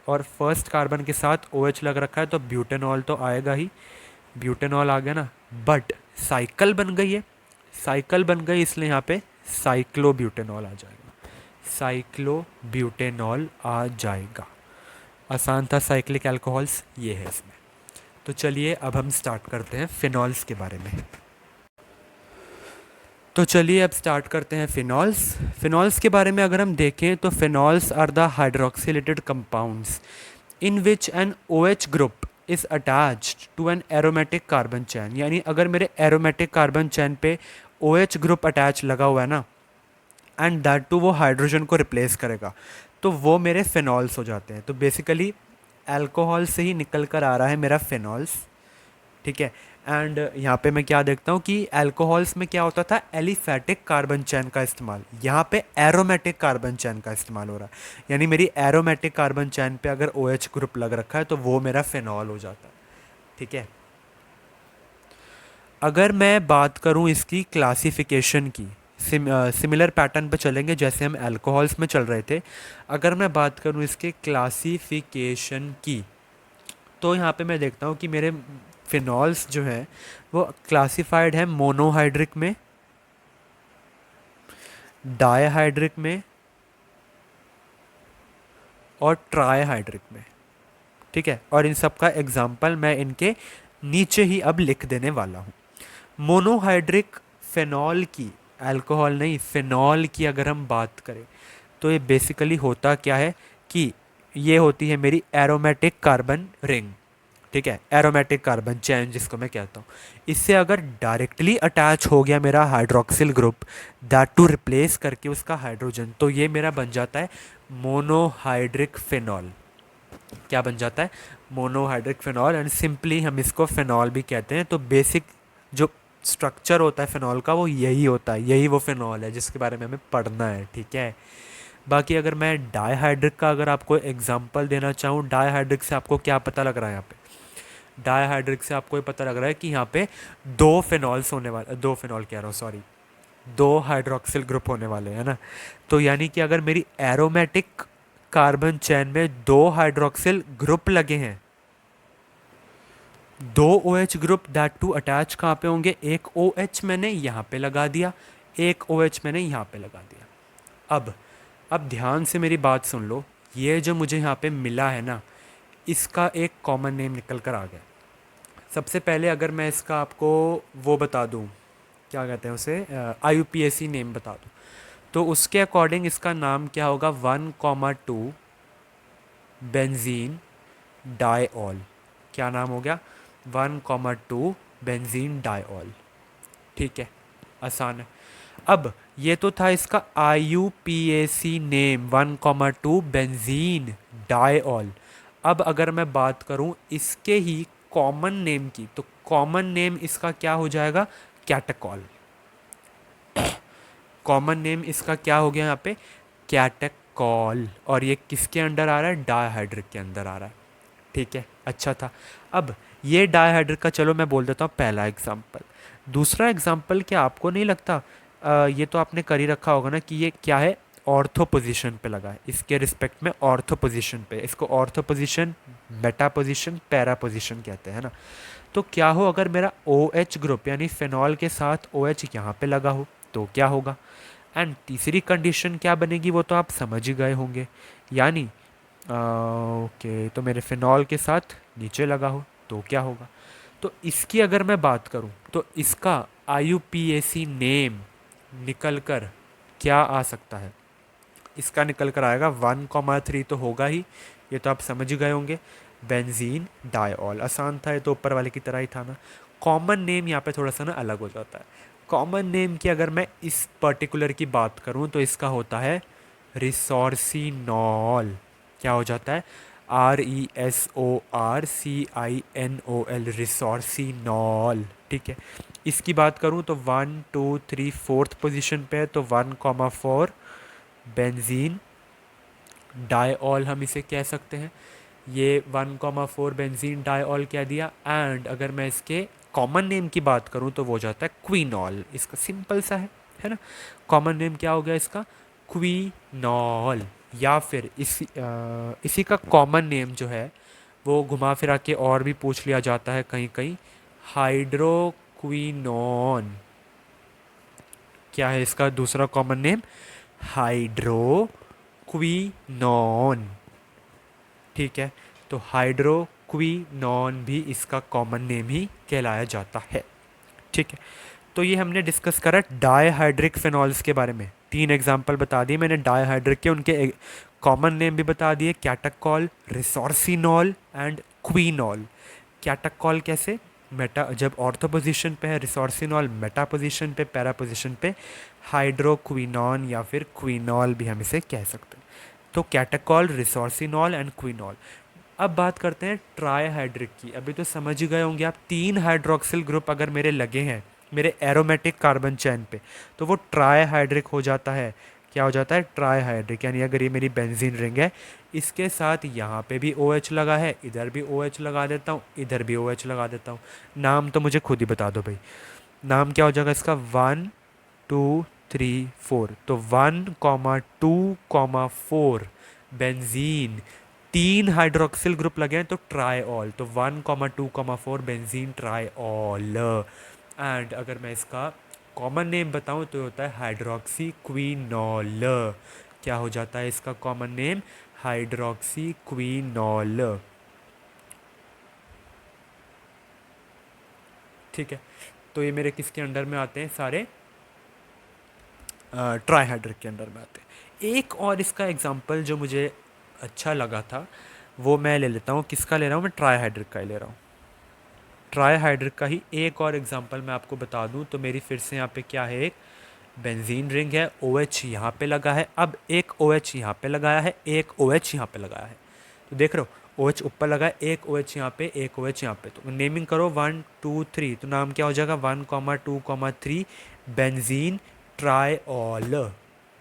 और फर्स्ट कार्बन के साथ ओ OH लग रखा है, तो ब्यूटेनॉल तो आएगा ही। ब्यूटेनॉल आ गया ना, बट साइकिल बन गई है। साइकिल बन गई इसलिए यहाँ पे साइक्लोब्यूटेनॉल आ जाएगा। साइक्लोब्यूटेनॉल आ जाएगा। आसान था, साइक्लिक अल्कोहल्स ये है इसमें। तो चलिए अब हम स्टार्ट करते हैं फिनॉल्स के बारे में। तो चलिए अब स्टार्ट करते हैं फिनॉल्स। फिनॉल्स के बारे में अगर हम देखें तो phenols are the hydroxylated compounds in which an OH group is attached to an aromatic carbon chain. यानी अगर मेरे एरोमेटिक कार्बन चैन पे OH ग्रुप अटैच लगा हुआ है ना, एंड दैट टू वो हाइड्रोजन को रिप्लेस करेगा, तो वो मेरे फिनॉल्स हो जाते हैं। तो बेसिकली अल्कोहल से ही निकल कर आ रहा है मेरा फिनॉल्स, ठीक है। एंड यहाँ पे मैं क्या देखता हूँ कि अल्कोहल्स में क्या होता था, एलिफैटिक कार्बन चैन का इस्तेमाल, यहाँ पे एरोमेटिक कार्बन चैन का इस्तेमाल हो रहा है। यानी मेरी एरोमेटिक कार्बन चैन पे अगर OH ग्रुप लग रखा है तो वो मेरा फिनॉल हो जाता है, ठीक है। अगर मैं बात करूँ इसकी क्लासिफिकेशन की, सिमिलर पैटर्न पे चलेंगे जैसे हम अल्कोहल्स में चल रहे थे। अगर मैं बात करूँ इसके क्लासिफिकेशन की, तो यहाँ पे मैं देखता हूँ कि मेरे फिनॉल्स जो हैं वो क्लासिफाइड है मोनोहाइड्रिक में, डाईहाइड्रिक में और ट्राईहाइड्रिक में, ठीक है। और इन सब का एग्जाम्पल मैं इनके नीचे ही अब लिख देने वाला हूँ। मोनोहाइड्रिक फिनॉल की, अल्कोहल नहीं फिनॉल की अगर हम बात करें, तो ये बेसिकली होता क्या है कि ये होती है मेरी एरोमेटिक कार्बन रिंग, ठीक है। एरोमेटिक कार्बन चैन जिसको मैं कहता हूँ, इससे अगर डायरेक्टली अटैच हो गया मेरा hydroxyl group, that to replace करके उसका हाइड्रोजन, तो ये मेरा बन जाता है मोनोहाइड्रिक फिनॉल। क्या बन जाता है? Monohydric phenol. एंड सिंपली हम इसको फिनॉल भी कहते हैं। तो बेसिक जो स्ट्रक्चर होता है फिनॉल का वो यही होता है, यही वो फिनॉल है जिसके बारे में हमें पढ़ना है, ठीक है। बाकी अगर मैं डाईहाइड्रिक का अगर आपको एग्जांपल देना चाहूँ, डाईहाइड्रिक से आपको क्या पता लग रहा है? यहाँ पे डाईहाइड्रिक से आपको ये पता लग रहा है कि यहाँ पे दो फिनॉल्स होने वाले, दो फिनॉल कह रहा हूँ सॉरी, दो हाइड्रोक्सिल ग्रुप होने वाले हैं ना। तो यानी कि अगर मेरी एरोमेटिक कार्बन चैन में दो हाइड्रोक्सिल ग्रुप लगे हैं, दो OH group, that to attach कहाँ पे होंगे? एक OH मैंने यहाँ पे लगा दिया, एक OH मैंने यहाँ पे लगा दिया। अब ध्यान से मेरी बात सुन लो, ये जो मुझे यहाँ पे मिला है ना, इसका एक कॉमन नेम निकल कर आ गया। सबसे पहले अगर मैं इसका आपको वो बता दूँ, क्या कहते हैं उसे, IUPAC नेम बता दूँ, तो उसके अकॉर्डिंग इसका नाम क्या होगा? 1,2 बेंजीन डाइऑल। क्या नाम हो गया? 1,2 बेंजीन डाइऑल, ठीक है। आसान है। अब ये तो था इसका IUPAC नेम 1,2 बेंजीन डाइऑल। अब अगर मैं बात करूं इसके ही कॉमन नेम की, तो कॉमन नेम इसका क्या हो जाएगा, कैटकॉल। कॉमन नेम इसका क्या हो गया यहाँ पे, कैटकॉल। और ये किसके अंडर आ रहा है, डायहाइड्रिक के अंदर आ रहा है। ठीक है, अच्छा था। अब ये डायहाइड्रिक का चलो मैं बोल देता हूँ पहला एग्जाम्पल। दूसरा एग्जाम्पल क्या आपको नहीं लगता ये तो आपने कर ही रखा होगा ना कि ये क्या है, ऑर्थो पोजीशन पे लगा है, इसके रिस्पेक्ट में ऑर्थो पोजीशन पे। इसको ortho position, Meta position, para position कहते हैं ना। तो क्या हो अगर मेरा ओ एच ग्रुप यानी फिनॉल के साथ ओ एच यहाँ पे लगा हो तो क्या होगा। एंड तीसरी कंडीशन क्या बनेगी वो तो आप समझ ही गए होंगे, यानी ओके तो मेरे फिनॉल के साथ नीचे लगा हो तो क्या होगा। तो इसकी अगर मैं बात करूं तो इसका IUPAC नेम निकल कर क्या आ सकता है, इसका निकल कर आएगा 1,3 तो होगा ही, ये तो आप समझ ही गए होंगे, बेंजीन डायऑल। आसान था ये तो, ऊपर वाले की तरह ही था ना। कॉमन नेम यहाँ पे थोड़ा सा ना अलग हो जाता है। कॉमन नेम की अगर मैं इस पर्टिकुलर की बात करूँ तो इसका होता है रिसोर्सिनॉल। क्या हो जाता है, RESORCINOL, रिसोर्सिनॉल। ठीक है, इसकी बात करूँ तो 1 2 3 4th पोजीशन पे है, तो 1,4 बेंजीन डायऑल हम इसे कह सकते हैं। ये 1,4 बेंजीन डायऑल कह दिया। एंड अगर मैं इसके कॉमन नेम की बात करूं तो वो हो जाता है क्विनॉल। इसका सिंपल सा है ना। कॉमन नेम क्या हो गया इसका, क्विनॉल। या फिर इसी का कॉमन नेम जो है वो घुमा फिरा के और भी पूछ लिया जाता है कहीं कहीं, हाइड्रोक्विनोन। क्या है इसका दूसरा कॉमन नेम, हाइड्रोक्विनोन। ठीक है, तो हाइड्रोक्विनोन भी इसका कॉमन नेम ही कहलाया जाता है। ठीक है, तो ये हमने डिस्कस करा डायहाइड्रिक फिनॉल्स के बारे में। 3 एग्जांपल बता दिए मैंने डायहाइड्रिक के, उनके कॉमन नेम भी बता दिए, कैटकॉल, रिसोर्सिनॉल एंड क्विनॉल। कैटकॉल कैसे, मेटा जब ऑर्थो पोजीशन पे है, रिसोर्सिनॉल मेटा पोजीशन पे, पैरा पोजीशन पे, हाइड्रोक्विनॉन या फिर क्विनॉल भी हम इसे कह सकते हैं। तो कैटकॉल, रिसोर्सिनॉल एंड क्विनॉल। अब बात करते हैं ट्राईहाइड्रिक की। अभी तो समझ ही गए होंगे आप, 3 हाइड्रोक्सिल ग्रुप अगर मेरे लगे हैं मेरे एरोमेटिक कार्बन चैन पे तो वो ट्राईहाइड्रिक हो जाता है। क्या हो जाता है, ट्राईहाइड्रिक। यानी अगर ये मेरी बेंजीन रिंग है, इसके साथ यहाँ पे भी OH लगा है, इधर भी OH लगा देता हूँ, इधर भी OH लगा देता हूँ। नाम तो मुझे खुद ही बता दो भाई, नाम क्या हो जाएगा इसका, 1 2 3 4। तो 1,2,4 बेंजीन, 3 हाइड्रोक्सिल ग्रुप लगे हैं तो ट्राईऑल, तो 1,2,4 बेंजीन ट्राईऑल। एंड अगर मैं इसका कॉमन नेम बताऊं तो होता है हाइड्रोक्सी क्विनॉल। क्या हो जाता है इसका कॉमन नेम, हाइड्रोक्सी क्विनॉल। ठीक है, तो ये मेरे किसके अंडर में आते हैं, सारे ट्राईहाइड्रिक के अंडर में आते हैं। एक और इसका एग्जांपल जो मुझे अच्छा लगा था वो मैं ले लेता हूँ, किसका ले रहा हूँ मैं, ट्राईहाइड्रिक का ही ले रहा हूँ। ट्राईहाइड्रिक का ही एक और एग्जांपल मैं आपको बता दूं तो मेरी फिर से यहाँ पे क्या है, एक बेंजीन रिंग है, OH यहाँ पे लगा है। अब एक OH यहाँ पे लगाया है, एक OH यहाँ पे लगाया है, तो देख रहे हो OH ऊपर लगा है, एक OH यहाँ पे, एक OH यहाँ पे। तो नेमिंग करो 1 2 3, तो नाम क्या हो जाएगा, 1,2,3 बेंजीन ट्राईऑल।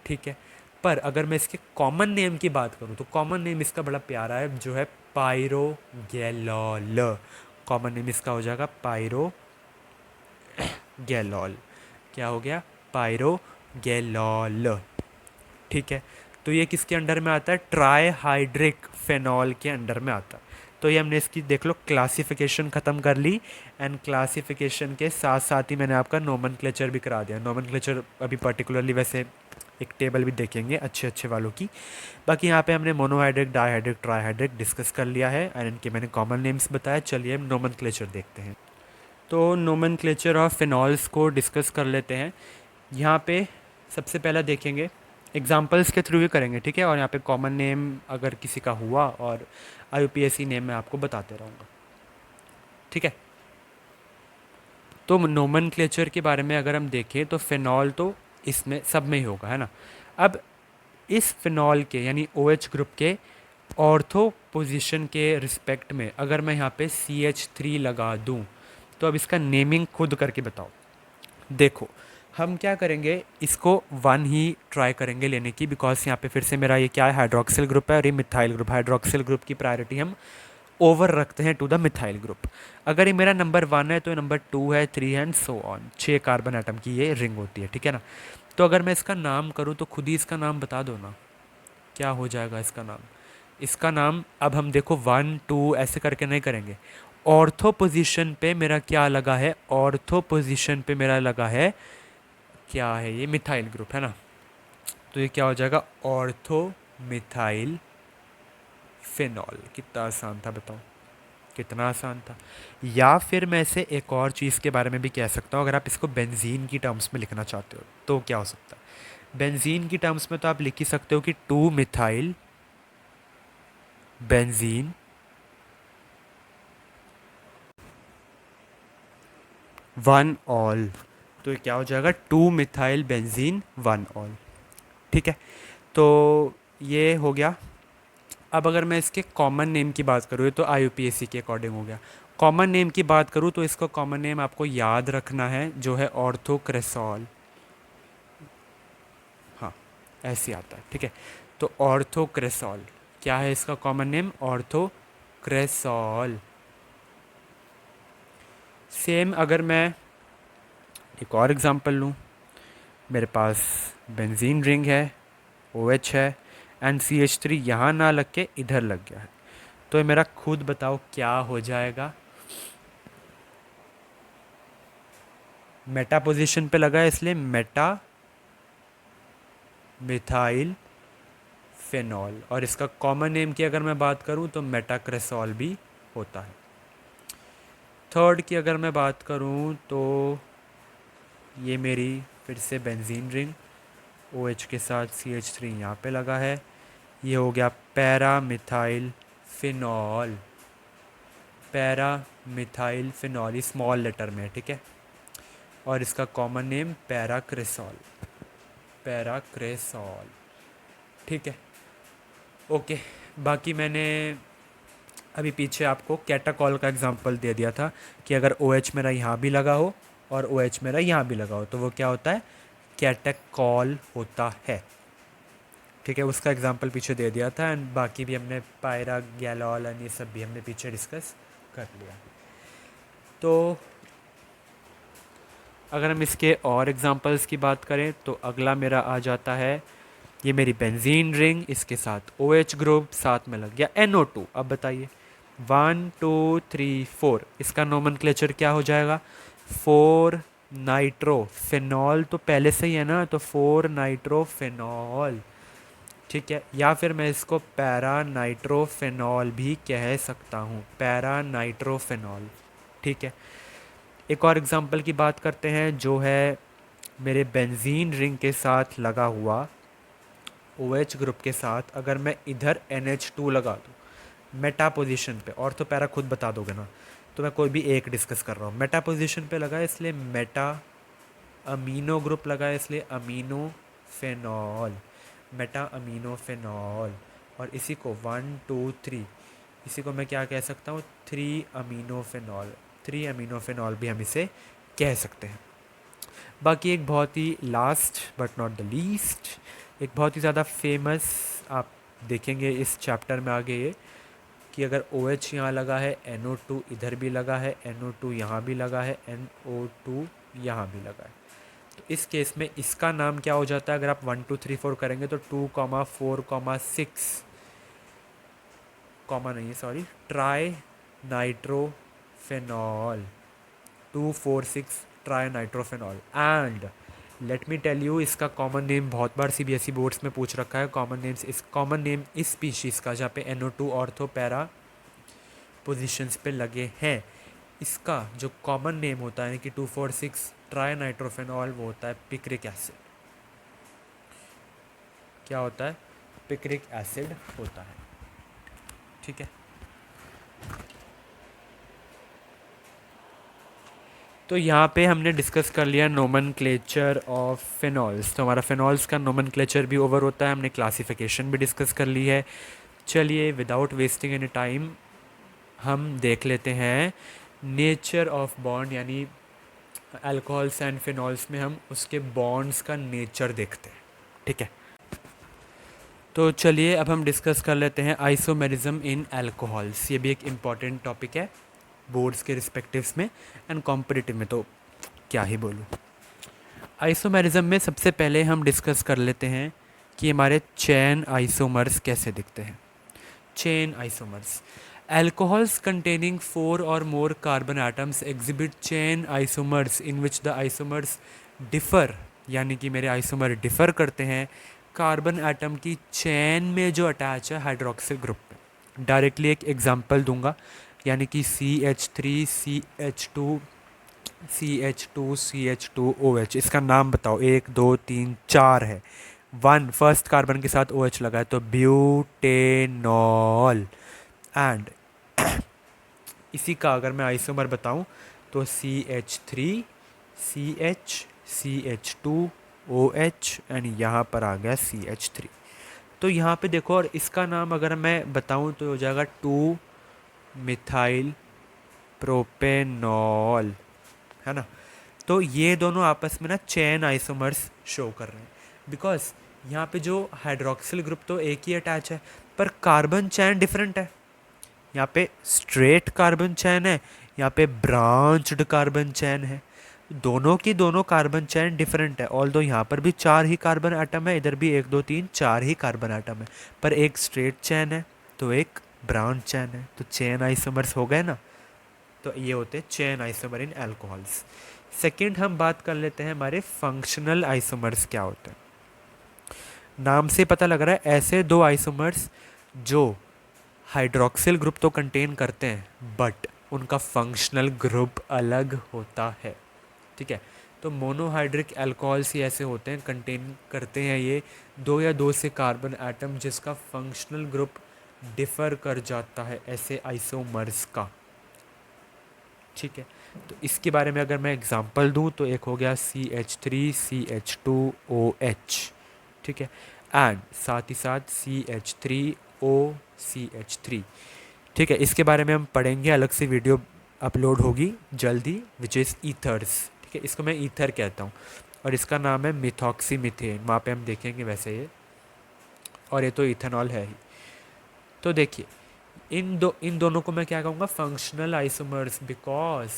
ठीक है, पर अगर मैं इसके कॉमन नेम की बात करूँ तो कॉमन नेम इसका बड़ा प्यारा है जो है पायरोगैलॉल। कॉमन नेम इसका हो जाएगा पायरोगैलॉल। क्या हो गया, पायरोगैलॉल। ठीक है, तो ये किसके अंडर में आता है, ट्राईहाइड्रिक फेनॉल के अंडर में आता है। तो ये हमने इसकी देख लो क्लासिफिकेशन ख़त्म कर ली। एंड क्लासिफिकेशन के साथ साथ ही मैंने आपका नोमेनक्लेचर भी करा दिया। नोमेनक्लेचर अभी पर्टिकुलरली वैसे एक टेबल भी देखेंगे अच्छे अच्छे वालों की। बाकी यहाँ पे हमने मोनोहाइड्रिक, डाईहाइड्रिक, ट्राईहाइड्रिक डिस्कस कर लिया है एंड इनके मैंने कॉमन नेम्स बताया। चलिए हम नोमेनक्लेचर देखते हैं। तो नोमेनक्लेचर ऑफ फिनॉल्स को डिस्कस कर लेते हैं। यहाँ पे सबसे पहला देखेंगे, एग्जाम्पल्स के थ्रू ही करेंगे, ठीक है। और यहाँ पे कॉमन नेम अगर किसी का हुआ और IUPAC नेम मैं आपको बताते रहूँगा, ठीक है। तो नोमेनक्लेचर के बारे में अगर हम देखें तो फिनॉल तो इसमें सब में ही होगा, है ना। अब इस फिनॉल के यानी OH ग्रुप के ऑर्थो पोजीशन के रिस्पेक्ट में अगर मैं यहाँ पे CH3 लगा दूँ तो अब इसका नेमिंग खुद करके बताओ। देखो हम क्या करेंगे, इसको 1 ही ट्राई करेंगे लेने की, बिकॉज यहाँ पे फिर से मेरा ये क्या है, हाइड्रोक्सिल ग्रुप है और ये मिथाइल ग्रुप। हाइड्रोक्सिल ग्रुप की प्रायोरिटी हम ओवर रखते हैं टू द मिथाइल ग्रुप। अगर ये मेरा नंबर 1 है तो ये नंबर 2 है, 3 है and so on. 6 carbon atom की ये रिंग होती है, ठीक है ना। तो अगर मैं इसका नाम करूँ तो खुद ही इसका नाम बता दो ना, क्या हो जाएगा इसका नाम। इसका नाम अब हम देखो 1 2 ऐसे करके नहीं करेंगे। ऑर्थो पोजीशन पे मेरा क्या लगा है, ऑर्थो पोजीशन पे मेरा लगा है क्या है, ये मिथाइल ग्रुप है ना। तो ये क्या हो जाएगा, ऑर्थो मिथाइल फिनॉल। कितना आसान था बताओ, कितना आसान था। या फिर मैं इसे एक और चीज़ के बारे में भी कह सकता हूँ, अगर आप इसको बेंजीन की टर्म्स में लिखना चाहते हो तो क्या हो सकता है। बेंजीन की टर्म्स में तो आप लिख ही सकते हो कि 2 मिथाइल बेंजीन 1 ऑल। तो ये क्या हो जाएगा, 2 मिथाइल बेंजीन 1 ऑल, ठीक है। तो ये हो गया। अब अगर मैं इसके कॉमन नेम की बात करूँ तो IUPAC के अकॉर्डिंग हो गया। कॉमन नेम की बात करूँ तो इसका कॉमन नेम आपको याद रखना है जो है ऑर्थोक्रेसॉल। हाँ ऐसे आता है, ठीक है। तो ऑर्थोक्रेसॉल क्या है इसका कॉमन नेम, ऑर्थोक्रेसॉल। सेम अगर मैं एक और एग्जांपल लूँ, मेरे पास बेंजीन रिंग है, OH है एंड CH3 यहाँ ना लग के इधर लग गया है, तो ये मेरा खुद बताओ क्या हो जाएगा। मेटा पोजीशन पे लगा है इसलिए मेटा मिथाइल फिनॉल, और इसका कॉमन नेम की अगर मैं बात करूँ तो मेटाक्रेसॉल भी होता है। थर्ड की अगर मैं बात करूँ तो ये मेरी फिर से बेंजीन रिंग, OH के साथ CH3 यहाँ पे लगा है, ये हो गया para methyl phenol. Para methyl phenol ये स्मॉल लेटर में है, ठीक है। और इसका कॉमन नेम पैराक्रेसॉल, पैराक्रेसॉल, ठीक है। ओके, बाकी मैंने अभी पीछे आपको कैटाकॉल का एग्जांपल दे दिया था कि अगर OH मेरा यहाँ भी लगा हो और OH मेरा यहाँ भी लगा हो तो वो क्या होता है, कैटाकॉल होता है, ठीक है। उसका एग्जांपल पीछे दे दिया था एंड बाकी भी हमने पायरा गैलॉल एंड ये सब भी हमने पीछे डिस्कस कर लिया। तो अगर हम इसके और एग्जांपल्स की बात करें तो अगला मेरा आ जाता है, ये मेरी बेंजीन रिंग, इसके साथ OH ग्रुप साथ में लग गया NO2। अब बताइए 1 2 3 4 इसका नोमेनक्लेचर क्या हो जाएगा, 4 नाइट्रोफिनॉल। तो पहले से ही है ना, तो 4 नाइट्रोफिनॉल, ठीक है। या फिर मैं इसको पैरा नाइट्रोफिनॉल भी कह सकता हूँ, पैरा नाइट्रोफिनॉल, ठीक है। एक और एग्जांपल की बात करते हैं जो है मेरे बेंजीन रिंग के साथ लगा हुआ OH ग्रुप के साथ अगर मैं इधर NH2 लगा दूँ मेटा पोजीशन पे, और तो पैरा खुद बता दोगे ना, तो मैं कोई भी एक डिस्कस कर रहा हूँ। मेटा पोजीशन पे लगा है इसलिए मेटा अमीनो ग्रुप लगा है इसलिए amino phenol, Meta amino phenol. और इसी को 1 2 3 इसी को मैं क्या कह सकता हूँ, 3 अमीनो फेनॉल, 3 अमीनो फेनॉल भी हम इसे कह सकते हैं। बाकी एक बहुत ही last but not the least, एक बहुत ही ज़्यादा फेमस आप देखेंगे इस चैप्टर में आगे ये, कि अगर OH यहाँ लगा है, NO2 इधर भी लगा है, NO2 यहाँ भी लगा है, NO2 यहाँ भी लगा है, तो इस केस में इसका नाम क्या हो जाता है। अगर आप 1 2 3 4 करेंगे तो 2 4 6 कॉमा नहीं है sorry, tri nitrophenol, 2 4 6 tri nitrophenol. And let me tell you, इसका कॉमन नेम बहुत बार CBSE बोर्ड्स में पूछ रखा है। कॉमन नेम इस स्पीशीज़ का जहाँ पे NO2 ऑर्थो पैरा पोजिशंस पे लगे हैं, इसका जो कॉमन नेम होता है कि 2 4 6 ट्राई नाइट्रोफेनॉल, वो होता है पिक्रिक एसिड। क्या होता है, पिक्रिक एसिड होता है, ठीक है। तो यहाँ पे हमने डिस्कस कर लिया नोमेनक्लेचर ऑफ फिनॉल्स। तो हमारा फिनॉल्स का नोमेनक्लेचर भी ओवर होता है, हमने क्लासिफिकेशन भी डिस्कस कर ली है। चलिए विदाउट वेस्टिंग एनी टाइम हम देख लेते हैं नेचर ऑफ बॉन्ड, यानी अल्कोहल्स एंड फिनॉल्स में हम उसके बॉन्ड्स का नेचर देखते हैं। ठीक है, तो चलिए अब हम डिस्कस कर लेते हैं आइसोमेरिज्म इन अल्कोहल्स। ये भी एक इम्पॉर्टेंट टॉपिक है बोर्ड्स के रिस्पेक्टिव्स में एंड कॉम्पिटिटिव में, तो क्या ही बोलूँ। आइसोमेरिज्म में सबसे पहले हम डिस्कस कर लेते हैं कि हमारे चेन आइसोमर्स कैसे दिखते हैं। Chain isomers, alcohols containing 4 or more carbon atoms exhibit chain isomers in which the isomers differ, यानी कि मेरे आइसोमर डिफ़र करते हैं कार्बन एटम की चेन में जो अटैच है हाइड्रोक्सिल ग्रुप में। डायरेक्टली एक एग्जांपल दूंगा, यानी कि CH3 CH2 CH2 CH2 OH, इसका नाम बताओ, 1 2 3 4 है, 1 फर्स्ट कार्बन के साथ OH लगा है तो ब्यूटेनॉल। एंड इसी का अगर मैं आइसोमर बताऊं तो CH3 CH CH2 OH and यहाँ पर आ गया CH3। तो यहाँ पे देखो, और इसका नाम अगर मैं बताऊं तो हो जाएगा 2 मिथाइल प्रोपेनॉल, है ना। तो ये दोनों आपस में ना चेन आइसोमर्स शो कर रहे हैं, बिकॉज यहाँ पे जो हाइड्रोक्सिल ग्रुप तो एक ही अटैच है पर कार्बन चेन डिफरेंट है। यहाँ पे स्ट्रेट कार्बन चेन है, यहाँ पे ब्रांच्ड कार्बन चेन है, दोनों की दोनों कार्बन चेन डिफरेंट है। ऑल्दो यहाँ पर भी 4 ही कार्बन एटम है, इधर भी 1 2 3 4 ही कार्बन एटम है, पर एक स्ट्रेट चेन है तो एक ब्रांच चेन है, तो चेन आइसोमर्स हो गए ना। तो ये होते हैं चेन आइसोमर इन अल्कोहल्स। सेकेंड हम बात कर लेते हैं हमारे फंक्शनल आइसोमर्स क्या होते हैं। नाम से पता लग रहा है ऐसे दो आइसोमर्स जो हाइड्रोक्सिल ग्रुप तो कंटेन करते हैं बट उनका फंक्शनल ग्रुप अलग होता है। ठीक है, तो मोनोहाइड्रिक अल्कोहल्स ही ऐसे होते हैं, कंटेन करते हैं ये 2 या 2 से कार्बन एटम जिसका फंक्शनल ग्रुप डिफ़र कर जाता है ऐसे आइसोमर्स का। ठीक है, तो इसके बारे में अगर मैं एग्जांपल दूं तो एक हो गया CH3 CH2OH। ठीक है, एंड साथ ही साथ CH3OCH3। ठीक है, इसके बारे में हम पढ़ेंगे, अलग से वीडियो अपलोड होगी जल्दी, विच इज़ ईथर्स। ठीक है, इसको मैं ईथर कहता हूँ और इसका नाम है मिथॉक्सीमिथेन, वहाँ पे हम देखेंगे वैसे ये, और ये तो इथेनॉल है ही। तो देखिए इन दोनों को मैं क्या कहूँगा, फंक्शनल आइसोमर्स, बिकॉज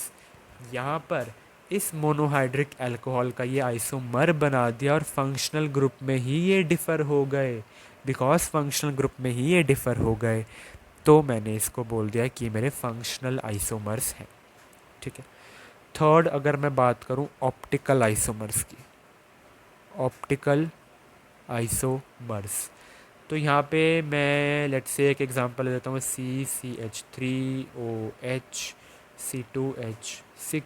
यहाँ पर इस मोनोहाइड्रिक अल्कोहल का ये आइसोमर बना दिया और फंक्शनल ग्रुप में ही ये डिफ़र हो गए, बिकॉज फंक्शनल ग्रुप में ही ये डिफ़र हो गए, तो मैंने इसको बोल दिया कि मेरे फंक्शनल आइसोमर्स हैं। ठीक है, थर्ड अगर मैं बात करूँ ऑप्टिकल आइसोमर्स की, ऑप्टिकल आइसोमर्स, तो यहाँ पे मैं लेट्स से एक एग्जांपल देता हूँ, CH3OH C2H6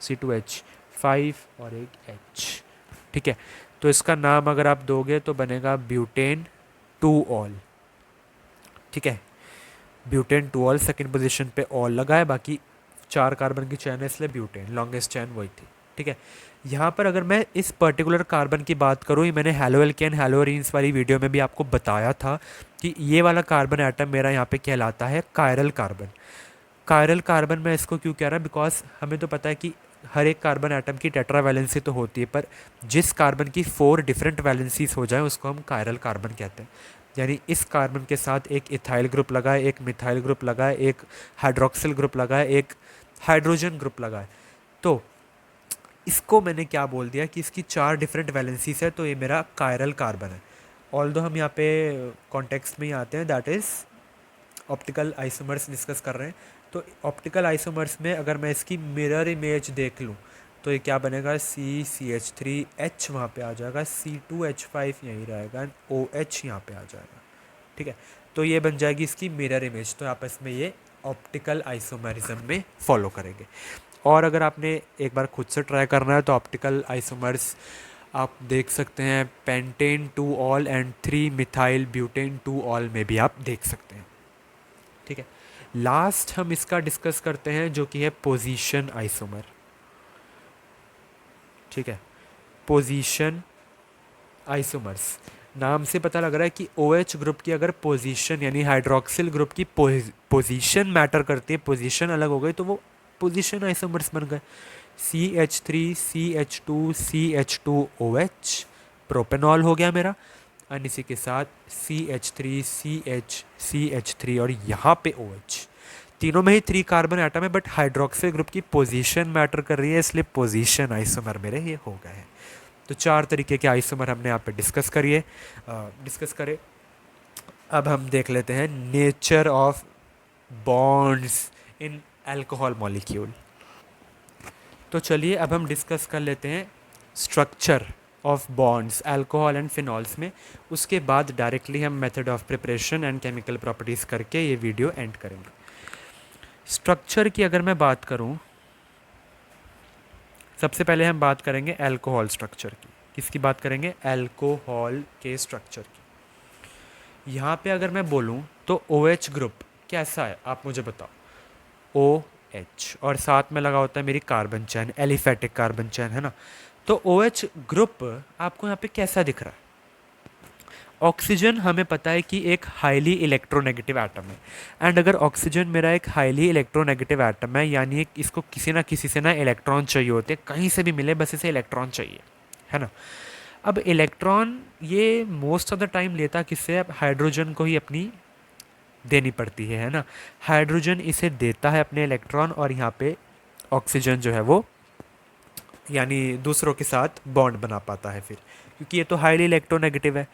C2H5 और एक H। ठीक है, तो इसका नाम अगर आप दोगे तो बनेगा ब्यूटेन 2ऑल। ठीक है, ब्यूटेन 2ऑल सेकेंड पोजीशन पे ऑल लगा है, बाकी 4 कार्बन की चैन है इसलिए ब्यूटेन, लॉन्गेस्ट चैन वही थी। ठीक है, यहाँ पर अगर मैं इस पर्टिकुलर कार्बन की बात करूँ, ये मैंने हैलोएल्केन हैलोअरीन्स वाली वीडियो में भी आपको बताया था कि ये वाला कार्बन एटम मेरा यहाँ पे कहलाता है कायरल कार्बन। कायरल कार्बन मैं इसको क्यों कह रहा, बिकॉज हमें तो पता है कि हर एक कार्बन एटम की टेट्रा वैलेंसी तो होती है, पर जिस कार्बन की 4 डिफरेंट वैलेंसीज हो जाए उसको हम कायरल कार्बन कहते हैं। यानी इस कार्बन के साथ एक इथाइल ग्रुप लगा है, एक मिथाइल ग्रुप लगा है, एक हाइड्रोक्सिल ग्रुप लगा है, एक हाइड्रोजन ग्रुप लगा है, तो इसको मैंने क्या बोल दिया कि इसकी 4 डिफरेंट वैलेंसीज है, तो ये मेरा कायरल कार्बन है। ऑल्दो हम यहाँ पे कॉन्टेक्स्ट में ही आते हैं, that is optical isomers discuss कर रहे हैं। तो ऑप्टिकल आइसोमर्स में अगर मैं इसकी मिरर इमेज देख लूँ तो ये क्या बनेगा, CH3H वहाँ पे आ जाएगा, C2H5 यहीं रहेगा, OH यहाँ पे आ जाएगा। ठीक है, तो ये बन जाएगी इसकी मिरर इमेज, तो आपस में ये ऑप्टिकल आइसोमरिज्म में फॉलो करेंगे। और अगर आपने एक बार खुद से ट्राई करना है तो ऑप्टिकल आइसोमर्स आप देख सकते हैं पेंटेन 2ऑल एंड 3 मिथाइल ब्यूटेन 2ऑल में भी आप देख सकते हैं। ठीक है, लास्ट हम इसका डिस्कस करते हैं जो कि है पोजीशन आइसोमर। ठीक है, पोजीशन आइसोमर्स, नाम से पता लग रहा है कि OH ग्रुप की अगर पोजीशन यानी हाइड्रोक्सिल ग्रुप की पोजीशन मैटर करती है, पोजीशन अलग हो गई तो वो पोजीशन आइसोमर्स बन गए। CH3 CH2 CH2OH प्रोपेनॉल हो गया मेरा, और इसी के साथ CH3 CH CH3 और यहाँ पे OH। तीनों में ही 3 कार्बन एटम है, बट हाइड्रोक्सिल ग्रुप की पोजीशन मैटर कर रही है, इसलिए पोजीशन आइसोमर मेरे ये हो गए हैं। तो 4 तरीके के आइसोमर हमने यहाँ पे डिस्कस करे। अब हम देख लेते हैं nature of bonds in alcohol molecule. तो चलिए अब हम डिस्कस कर लेते हैं structure of bonds alcohol and phenols में। उसके बाद डायरेक्टली हम method of preparation and chemical properties करके ये वीडियो एंड करेंगे। स्ट्रक्चर की अगर मैं बात करूँ, सबसे पहले हम बात करेंगे अल्कोहल स्ट्रक्चर की। किसकी बात करेंगे? अल्कोहल के स्ट्रक्चर की। यहाँ पे अगर मैं बोलूँ तो OH ग्रुप कैसा है आप मुझे बताओ। OH और साथ में लगा होता है मेरी कार्बन चैन, एलिफेटिक कार्बन चैन है ना। तो OH ग्रुप आपको यहाँ पे कैसा दिख रहा है? ऑक्सीजन हमें पता है कि एक हाईली इलेक्ट्रोनेगेटिव एटम है, एंड अगर ऑक्सीजन मेरा एक हाईली इलेक्ट्रोनेगेटिव एटम है यानी एक इसको किसी ना किसी से ना इलेक्ट्रॉन चाहिए होते हैं, कहीं से भी मिले बस इसे इलेक्ट्रॉन चाहिए, है ना। अब इलेक्ट्रॉन ये मोस्ट ऑफ द टाइम लेता किससे? अब हाइड्रोजन को ही अपनी देनी पड़ती है ना। हाइड्रोजन इसे देता है अपने इलेक्ट्रॉन, और यहाँ पे ऑक्सीजन जो है वो यानी दूसरों के साथ बॉन्ड बना पाता है फिर, क्योंकि ये तो हाईली इलेक्ट्रोनेगेटिव है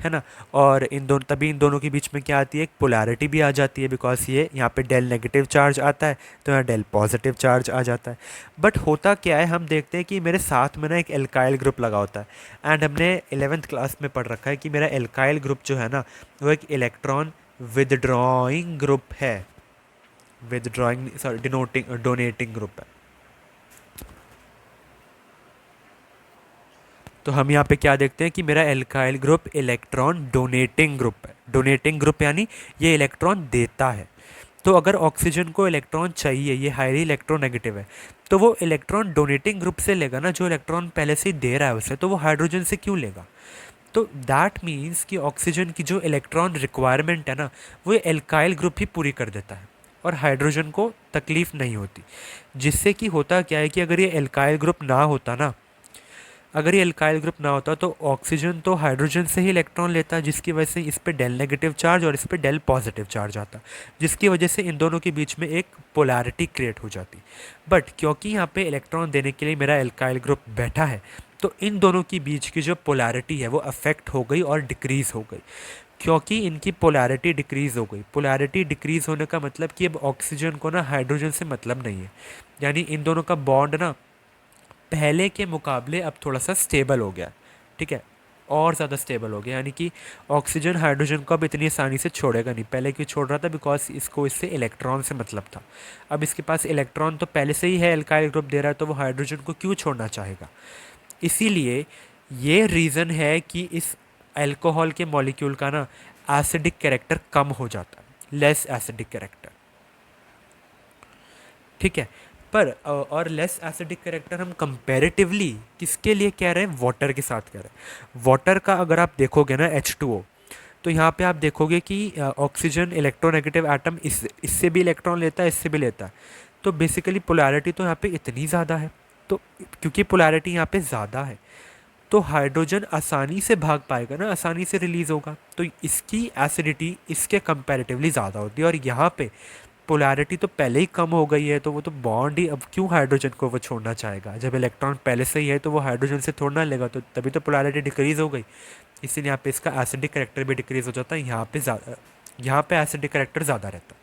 ना। और इन दोनों के बीच में क्या आती है? एक पोलैरिटी भी आ जाती है, बिकॉज ये यहाँ पे डेल नेगेटिव चार्ज आता है तो यहाँ डेल पॉजिटिव चार्ज आ जाता है। बट होता क्या है, हम देखते हैं कि मेरे साथ में ना एक एल्काइल ग्रुप लगा होता है, एंड हमने 11th क्लास में पढ़ रखा है कि मेरा एल्काइल ग्रुप जो है ना वो एक इलेक्ट्रॉन विदड्रॉइंग ग्रुप है, withdrawing sorry denoting donating group है। तो हम यहाँ पे क्या देखते हैं कि मेरा alkyl group electron donating group है। डोनेटिंग ग्रुप यानी ये इलेक्ट्रॉन देता है। तो अगर ऑक्सीजन को इलेक्ट्रॉन चाहिए, ये हाईली इलेक्ट्रोनेगेटिव है, तो वो इलेक्ट्रॉन डोनेटिंग ग्रुप से लेगा ना, जो इलेक्ट्रॉन पहले से ही दे रहा है उसे, तो वो हाइड्रोजन से क्यों लेगा? तो दैट मीन्स कि ऑक्सीजन की जो इलेक्ट्रॉन रिक्वायरमेंट है ना वो एल्काइल ग्रुप ही पूरी कर देता है, और हाइड्रोजन को तकलीफ नहीं होती। जिससे कि होता क्या है कि अगर ये एल्काइल ग्रुप ना होता ना, अगर ये एल्काइल ग्रुप ना होता तो ऑक्सीजन तो हाइड्रोजन से ही इलेक्ट्रॉन लेता है, जिसकी वजह से इस पे डेल नेगेटिव चार्ज और इस पे डेल पॉजिटिव चार्ज आता, जिसकी वजह से इन दोनों के बीच में एक पोलैरिटी क्रिएट हो जाती। बट क्योंकि यहाँ पे इलेक्ट्रॉन देने के लिए मेरा एल्काइल ग्रुप बैठा है, तो इन दोनों के बीच की जो पोलैरिटी है वो अफेक्ट हो गई और डिक्रीज़ हो गई। क्योंकि इनकी पोलैरिटी डिक्रीज़ हो गई, पोलैरिटी डिक्रीज़ होने का मतलब कि अब ऑक्सीजन को ना हाइड्रोजन से मतलब नहीं है, यानी इन दोनों का बॉन्ड ना पहले के मुकाबले अब थोड़ा सा स्टेबल हो गया, ठीक है, और ज़्यादा स्टेबल हो गया। यानी कि ऑक्सीजन हाइड्रोजन को अब इतनी आसानी से छोड़ेगा नहीं। पहले क्यों छोड़ रहा था? बिकॉज इसको इससे इलेक्ट्रॉन से मतलब था। अब इसके पास इलेक्ट्रॉन तो पहले से ही है, एल्काइल ग्रुप दे रहा है, तो वो हाइड्रोजन को क्यों छोड़ना चाहेगा? इसीलिए ये रीज़न है कि इस अल्कोहल के मॉलिक्यूल का ना एसिडिक कैरेक्टर कम हो जाता है, लेस एसिडिक कैरेक्टर, ठीक है। पर और लेस एसिडिक कैरेक्टर हम कंपैरेटिवली किसके लिए कह रहे हैं? वाटर के साथ कह रहे हैं। वाटर का अगर आप देखोगे ना H2O, तो यहाँ पे आप देखोगे कि ऑक्सीजन इलेक्ट्रोनेगेटिव एटम इससे भी इलेक्ट्रॉन लेता है, इससे भी लेता है। तो बेसिकली पोलैरिटी तो यहाँ पे इतनी ज़्यादा है, तो क्योंकि पोलैरिटी यहाँ पे ज़्यादा है तो हाइड्रोजन आसानी से भाग पाएगा ना, आसानी से रिलीज़ होगा, तो इसकी एसिडिटी इसके कंपैरेटिवली ज़्यादा होती है। और यहाँ पे पोलैरिटी तो पहले ही कम हो गई है, तो वो तो बॉन्ड ही अब क्यों हाइड्रोजन को वो छोड़ना चाहेगा? जब इलेक्ट्रॉन पहले से ही है तो वो हाइड्रोजन से थोड़ा लेगा, तो तभी तो पोलैरिटी डिक्रीज़ हो गई। इसीलिए यहाँ पे इसका एसिडिक करेक्टर भी डिक्रीज़ हो जाता है। यहाँ पे एसिडिक करेक्टर ज़्यादा रहता है,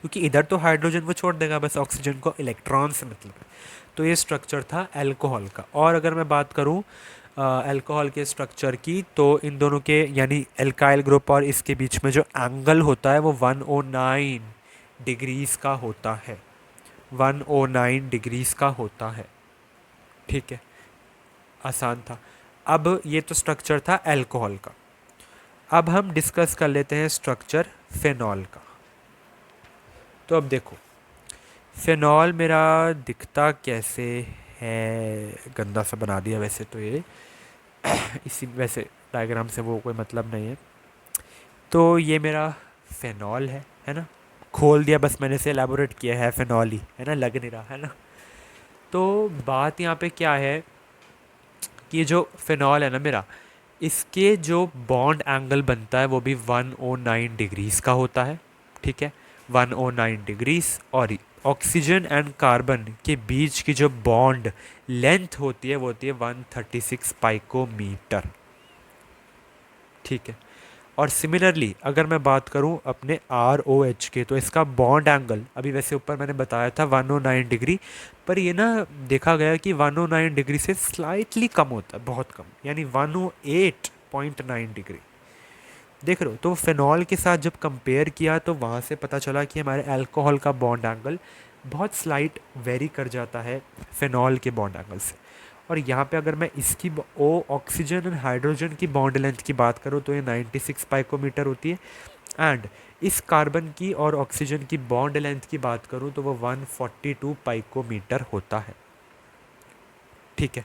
क्योंकि इधर तो हाइड्रोजन वो छोड़ देगा, बस ऑक्सीजन को इलेक्ट्रॉन से मतलब है। तो ये स्ट्रक्चर था अल्कोहल का। और अगर मैं बात करूँ अल्कोहल के स्ट्रक्चर की, तो इन दोनों के यानी एल्काइल ग्रुप और इसके बीच में जो एंगल होता है वो 109 डिग्रीज़ का होता है, 109 डिग्रीज़ का होता है, ठीक है। आसान था। अब ये तो स्ट्रक्चर था अल्कोहल का। अब हम डिस्कस कर लेते हैं स्ट्रक्चर फिनॉल का। तो अब देखो फिनॉल मेरा दिखता कैसे है, गंदा सा बना दिया वैसे तो ये इसी वैसे डायग्राम से वो कोई मतलब नहीं है। तो ये मेरा फेनॉल है ना, खोल दिया बस मैंने, से एलेबोरेट किया है, फेनॉल ही है ना, लग नहीं रहा है ना। तो बात यहाँ पे क्या है कि जो फेनॉल है ना मेरा, इसके जो बॉन्ड एंगल बनता है वो भी 109 डिग्रीज का होता है, ठीक है, 109 डिग्रीज। और ऑक्सीजन एंड कार्बन के बीच की जो बॉन्ड लेंथ होती है वो होती है 136 पाइकोमीटर, ठीक है। और सिमिलरली अगर मैं बात करूं अपने आर ओ एच के, तो इसका बॉन्ड एंगल अभी वैसे ऊपर मैंने बताया था 109 डिग्री, पर ये ना देखा गया कि 109 डिग्री से स्लाइटली कम होता है, बहुत कम, यानी 108.9 डिग्री। देख रहे हो, तो फेनॉल के साथ जब कंपेयर किया तो वहाँ से पता चला कि हमारे अल्कोहल का बॉन्ड एंगल बहुत स्लाइट वेरी कर जाता है फेनॉल के बॉन्ड एंगल से। और यहाँ पे अगर मैं इसकी ओ ऑक्सीजन एंड हाइड्रोजन की बॉन्ड लेंथ की बात करूँ तो ये 96 पाइकोमीटर होती है। एंड इस कार्बन की और ऑक्सीजन की बॉन्ड लेंथ की बात करूँ तो वो 142 पाइकोमीटर होता है, ठीक है।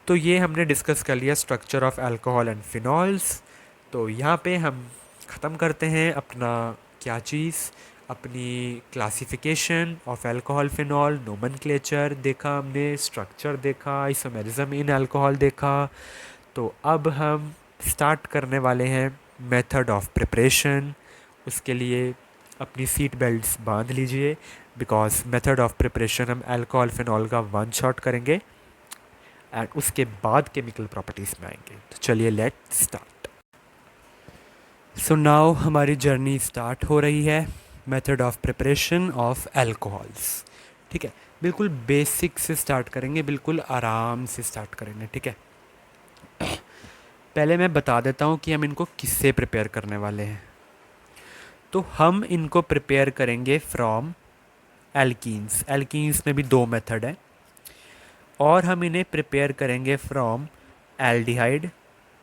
तो ये हमने डिस्कस कर लिया structure of alcohol and phenols. तो यहाँ पे हम ख़त्म करते हैं अपना क्या चीज़, अपनी classification of alcohol phenol, nomenclature देखा हमने, स्ट्रक्चर देखा, आइसोमेरिज्म इन अल्कोहल देखा। तो अब हम स्टार्ट करने वाले हैं मेथड ऑफ प्रिपरेशन। उसके लिए अपनी सीट बेल्ट्स बांध लीजिए, बिकॉज मेथड ऑफ प्रिपरेशन हम अल्कोहल फिनॉल का वन शॉट करेंगे एंड उसके बाद केमिकल प्रॉपर्टीज़ में आएंगे। तो चलिए लेट स्टार्ट। सो नाउ हमारी जर्नी स्टार्ट हो रही है method of preparation of alcohols, ठीक है। बिल्कुल बेसिक से स्टार्ट करेंगे, बिल्कुल आराम से स्टार्ट करेंगे, ठीक है। पहले मैं बता देता हूँ कि हम इनको किससे प्रिपेयर करने वाले हैं। तो हम इनको प्रिपेयर करेंगे फ्रॉम एल्कीन्स। एल्कीन्स में भी दो मेथड है, और हम इन्हें प्रिपेयर करेंगे from aldehyde,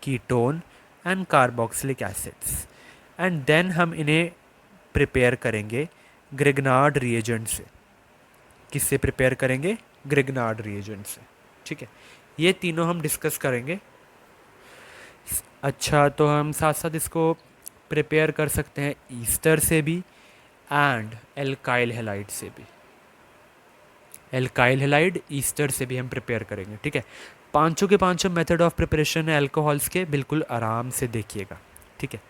ketone and carboxylic acids. And then हम इन्हें प्रिपेयर करेंगे ग्रिग्नार्ड रिएजेंट से। किससे प्रिपेयर करेंगे? ग्रिग्नार्ड रिएजेंट से, ठीक है। ये तीनों हम डिस्कस करेंगे। अच्छा, तो हम साथ साथ इसको प्रिपेयर कर सकते हैं ईस्टर से भी एंड एल्काइल हेलाइड से भी। एल्काइल हेलाइड ईस्टर से भी हम प्रिपेयर करेंगे, ठीक है। पांचों के पांचों मेथड ऑफ प्रिपरेशन है अल्कोहल्स के, बिल्कुल आराम से देखिएगा, ठीक है।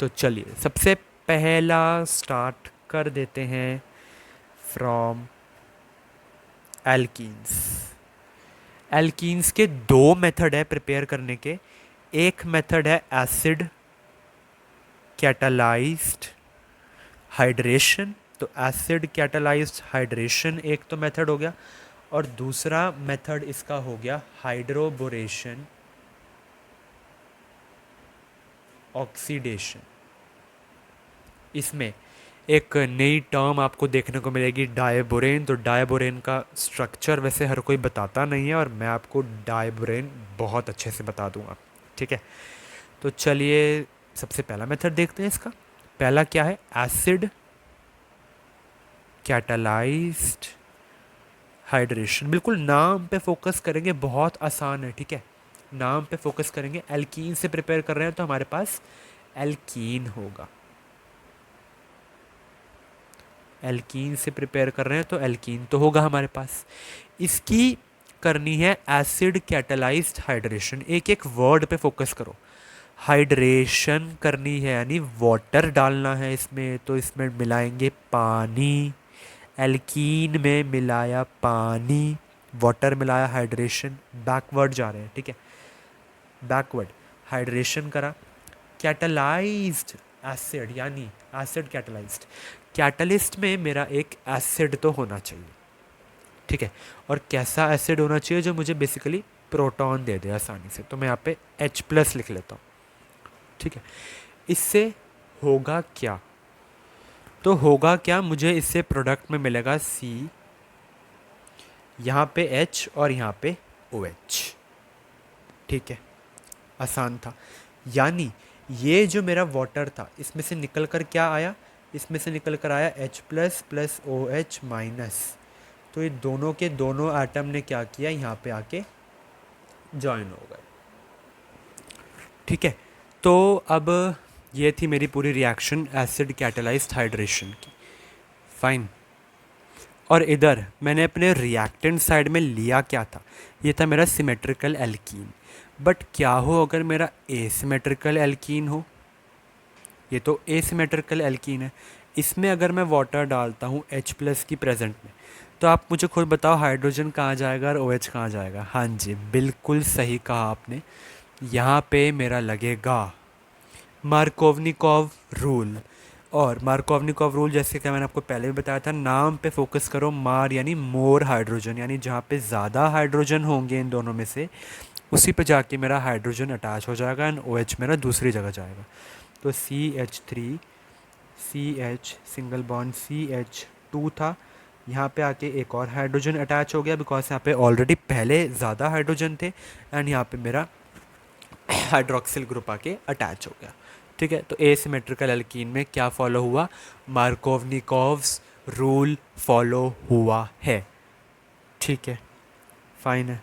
तो चलिए सबसे पहला स्टार्ट कर देते हैं फ्रॉम एल्कीन्स। एल्कीन्स के दो मेथड है प्रिपेयर करने के। एक मेथड है एसिड कैटालाइज्ड हाइड्रेशन, तो एसिड कैटालाइज्ड हाइड्रेशन एक तो मेथड हो गया, और दूसरा मेथड इसका हो गया हाइड्रोबोरेशन ऑक्सीडेशन। इसमें एक नई टर्म आपको देखने को मिलेगी, डायबोरेन। तो डायबोरेन का स्ट्रक्चर वैसे हर कोई बताता नहीं है, और मैं आपको डायबोरेन बहुत अच्छे से बता दूंगा, ठीक है। तो चलिए सबसे पहला मेथड देखते हैं इसका। पहला क्या है? Acid catalysed hydration. बिल्कुल नाम पे फोकस करेंगे, बहुत आसान है, ठीक है। नाम पे फोकस करेंगे। एल्कीन से प्रिपेयर कर रहे हैं तो हमारे पास एल्कीन होगा। एल्कीन से प्रिपेयर कर रहे हैं तो एल्कीन तो होगा हमारे पास। इसकी करनी है एसिड कैटालाइज्ड हाइड्रेशन। एक एक वर्ड पे फोकस करो। हाइड्रेशन करनी है यानी वाटर डालना है इसमें, तो इसमें मिलाएंगे पानी। एल्कीन में मिलाया पानी, वाटर मिलाया, हाइड्रेशन। बैकवर्ड जा रहे हैं, ठीक है, बैकवर्ड। हाइड्रेशन करा, कैटालाइज्ड एसिड यानी एसिड कैटालाइज्ड। कैटलिस्ट में मेरा एक एसिड तो होना चाहिए, ठीक है। और कैसा एसिड होना चाहिए? जो मुझे बेसिकली प्रोटॉन दे दे आसानी से। तो मैं यहाँ पे H+ लिख लेता हूँ, ठीक है। इससे होगा क्या? तो होगा क्या, मुझे इससे प्रोडक्ट में मिलेगा C, यहाँ पे H और यहाँ पे OH, ठीक है। आसान था। यानी ये जो मेरा वाटर था इसमें से निकल कर क्या आया? इसमें से निकल कर आया H+ + OH-। तो ये दोनों के दोनों एटम ने क्या किया? यहाँ पे आके जॉइन हो गए। ठीक है, तो अब ये थी मेरी पूरी रिएक्शन एसिड कैटेलाइज्ड हाइड्रेशन की। फाइन। और इधर मैंने अपने रिएक्टेंट साइड में लिया क्या था, ये था मेरा सिमेट्रिकल एल्कीन। बट क्या हो अगर मेरा एसिमेट्रिकल एल्कीन हो, ये तो एसिमेट्रिकल एल्कीन है। इसमें अगर मैं वाटर डालता हूँ H प्लस की प्रेजेंट में, तो आप मुझे खुद बताओ हाइड्रोजन कहाँ जाएगा और OH कहाँ जाएगा। हाँ जी, बिल्कुल सही कहा आपने। यहाँ पे मेरा लगेगा मार्कोवनिकॉव रूल। और मार्कोवनिकॉव रूल जैसे कि मैंने आपको पहले भी बताया था, नाम पे फोकस करो, मार यानी मोर हाइड्रोजन, यानी जहाँ पे ज़्यादा हाइड्रोजन होंगे इन दोनों में से उसी पे जाके मेरा हाइड्रोजन अटैच हो जाएगा एंड OH मेरा दूसरी जगह जाएगा। तो CH3 CH single bond CH2 था, यहाँ पे आके एक और हाइड्रोजन अटैच हो गया बिकॉज यहाँ पे ऑलरेडी पहले ज़्यादा हाइड्रोजन थे एंड यहाँ पे मेरा हाइड्रोक्सिल ग्रुप आके अटैच हो गया। ठीक है, तो एसिमेट्रिकल एल्कीन में क्या फॉलो हुआ, मार्कोवनिकॉव्स रूल फॉलो हुआ है। ठीक है, फाइन है।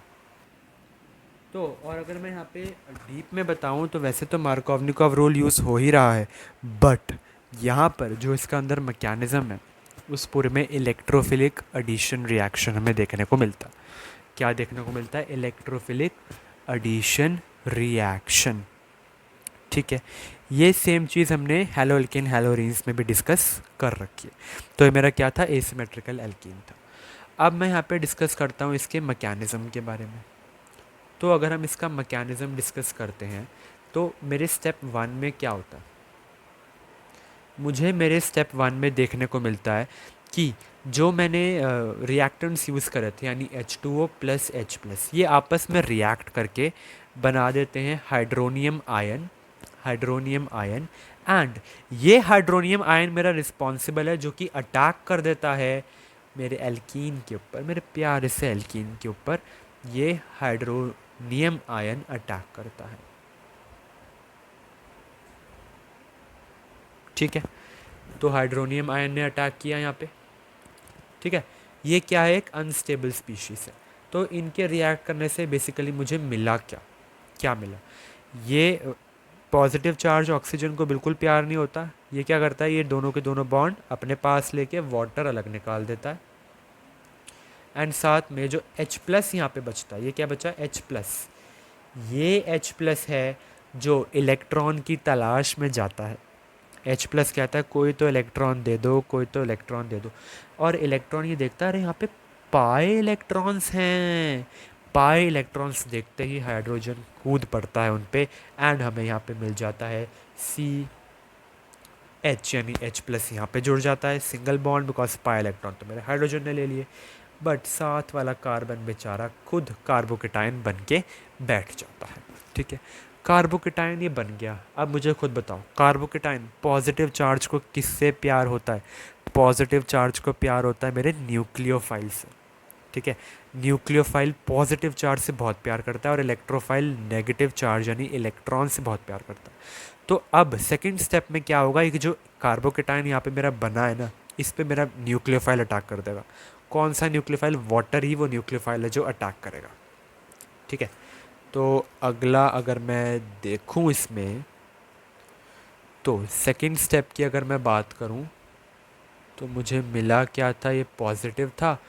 तो और अगर मैं यहाँ पे डीप में बताऊँ तो वैसे तो मार्कोवनिकॉव रूल यूज़ हो ही रहा है, बट यहाँ पर जो इसका अंदर मैकेनिज़्म है उस पूरे में इलेक्ट्रोफिलिक एडिशन रिएक्शन हमें देखने को मिलता है। क्या देखने को मिलता है, इलेक्ट्रोफिलिक एडिशन रिएक्शन। ठीक है, ये सेम चीज़ हमने हेलो एल्केन हेलोरीन्स में भी डिस्कस कर रखी है। तो ये मेरा क्या था, एसिमेट्रिकल एल्कीन था। अब मैं यहाँ पे डिस्कस करता हूँ इसके मैकेनिज़्म के बारे में। तो अगर हम इसका मैकेनिज़्म डिस्कस करते हैं तो मेरे स्टेप 1 में क्या होता है, मुझे मेरे स्टेप 1 में देखने को मिलता है कि जो मैंने रिएक्टेंट्स यूज़ करे थे यानी H2O प्लस H प्लस, ये आपस में रिएक्ट करके बना देते हैं hydronium ion. Hydronium ion and ये हाइड्रोनियम आयन मेरा रिस्पॉन्सिबल है जो कि अटैक कर देता है मेरे एल्कीन के ऊपर, मेरे प्यारे से एल्कीन के ऊपर ये हाइड्रोनियम आयन अटैक करता है। ठीक है, तो हाइड्रोनियम आयन ने अटैक किया यहाँ पे। ठीक है, ये क्या है, एक अनस्टेबल स्पीशीज़ है। तो इनके रिएक्ट करने से बेसिकली मुझे मिला क्या, क्या मिला, ये पॉजिटिव चार्ज ऑक्सीजन को बिल्कुल प्यार नहीं होता, ये क्या करता है, ये दोनों के दोनों बॉन्ड अपने पास लेके वाटर अलग निकाल देता है। एंड साथ में जो H प्लस यहाँ पे बचता है, ये क्या बचा, H प्लस, ये H प्लस है जो इलेक्ट्रॉन की तलाश में जाता है। H प्लस कहता है कोई तो इलेक्ट्रॉन दे दो, कोई तो इलेक्ट्रॉन दे दो, और इलेक्ट्रॉन ये देखता है अरे यहाँ पे पाए इलेक्ट्रॉन्स हैं। पाए इलेक्ट्रॉन्स देखते ही हाइड्रोजन कूद पड़ता है उन पे एंड हमें यहाँ पे मिल जाता है CH यानी H प्लस यहाँ पे जुड़ जाता है, सिंगल बॉन्ड बिकॉज पाए इलेक्ट्रॉन तो मेरे हाइड्रोजन ने ले लिए, बट साथ वाला कार्बन बेचारा खुद कार्बोकेटायन बन के बैठ जाता है। ठीक है, कार्बोकेटायन ये बन गया। अब मुझे खुद बताओ, कार्बोकेटायन पॉजिटिव चार्ज को किससे प्यार होता है, पॉजिटिव चार्ज को प्यार होता है मेरे न्यूक्लियोफाइल से। ठीक है, न्यूक्लियोफाइल पॉजिटिव चार्ज से बहुत प्यार करता है और इलेक्ट्रोफाइल नेगेटिव चार्ज यानी इलेक्ट्रॉन से बहुत प्यार करता है। तो अब सेकंड स्टेप में क्या होगा, ये जो कार्बोकेटायन यहाँ पे मेरा बना है ना, इस पे मेरा न्यूक्लियोफाइल अटैक कर देगा। कौन सा न्यूक्लियोफाइल, वाटर ही वो न्यूक्लियोफाइल है जो अटैक करेगा। ठीक है, तो अगला अगर मैं देखूं इसमें, तो सेकंड स्टेप की अगर मैं बात करूं तो मुझे मिला क्या था, ये पॉजिटिव था,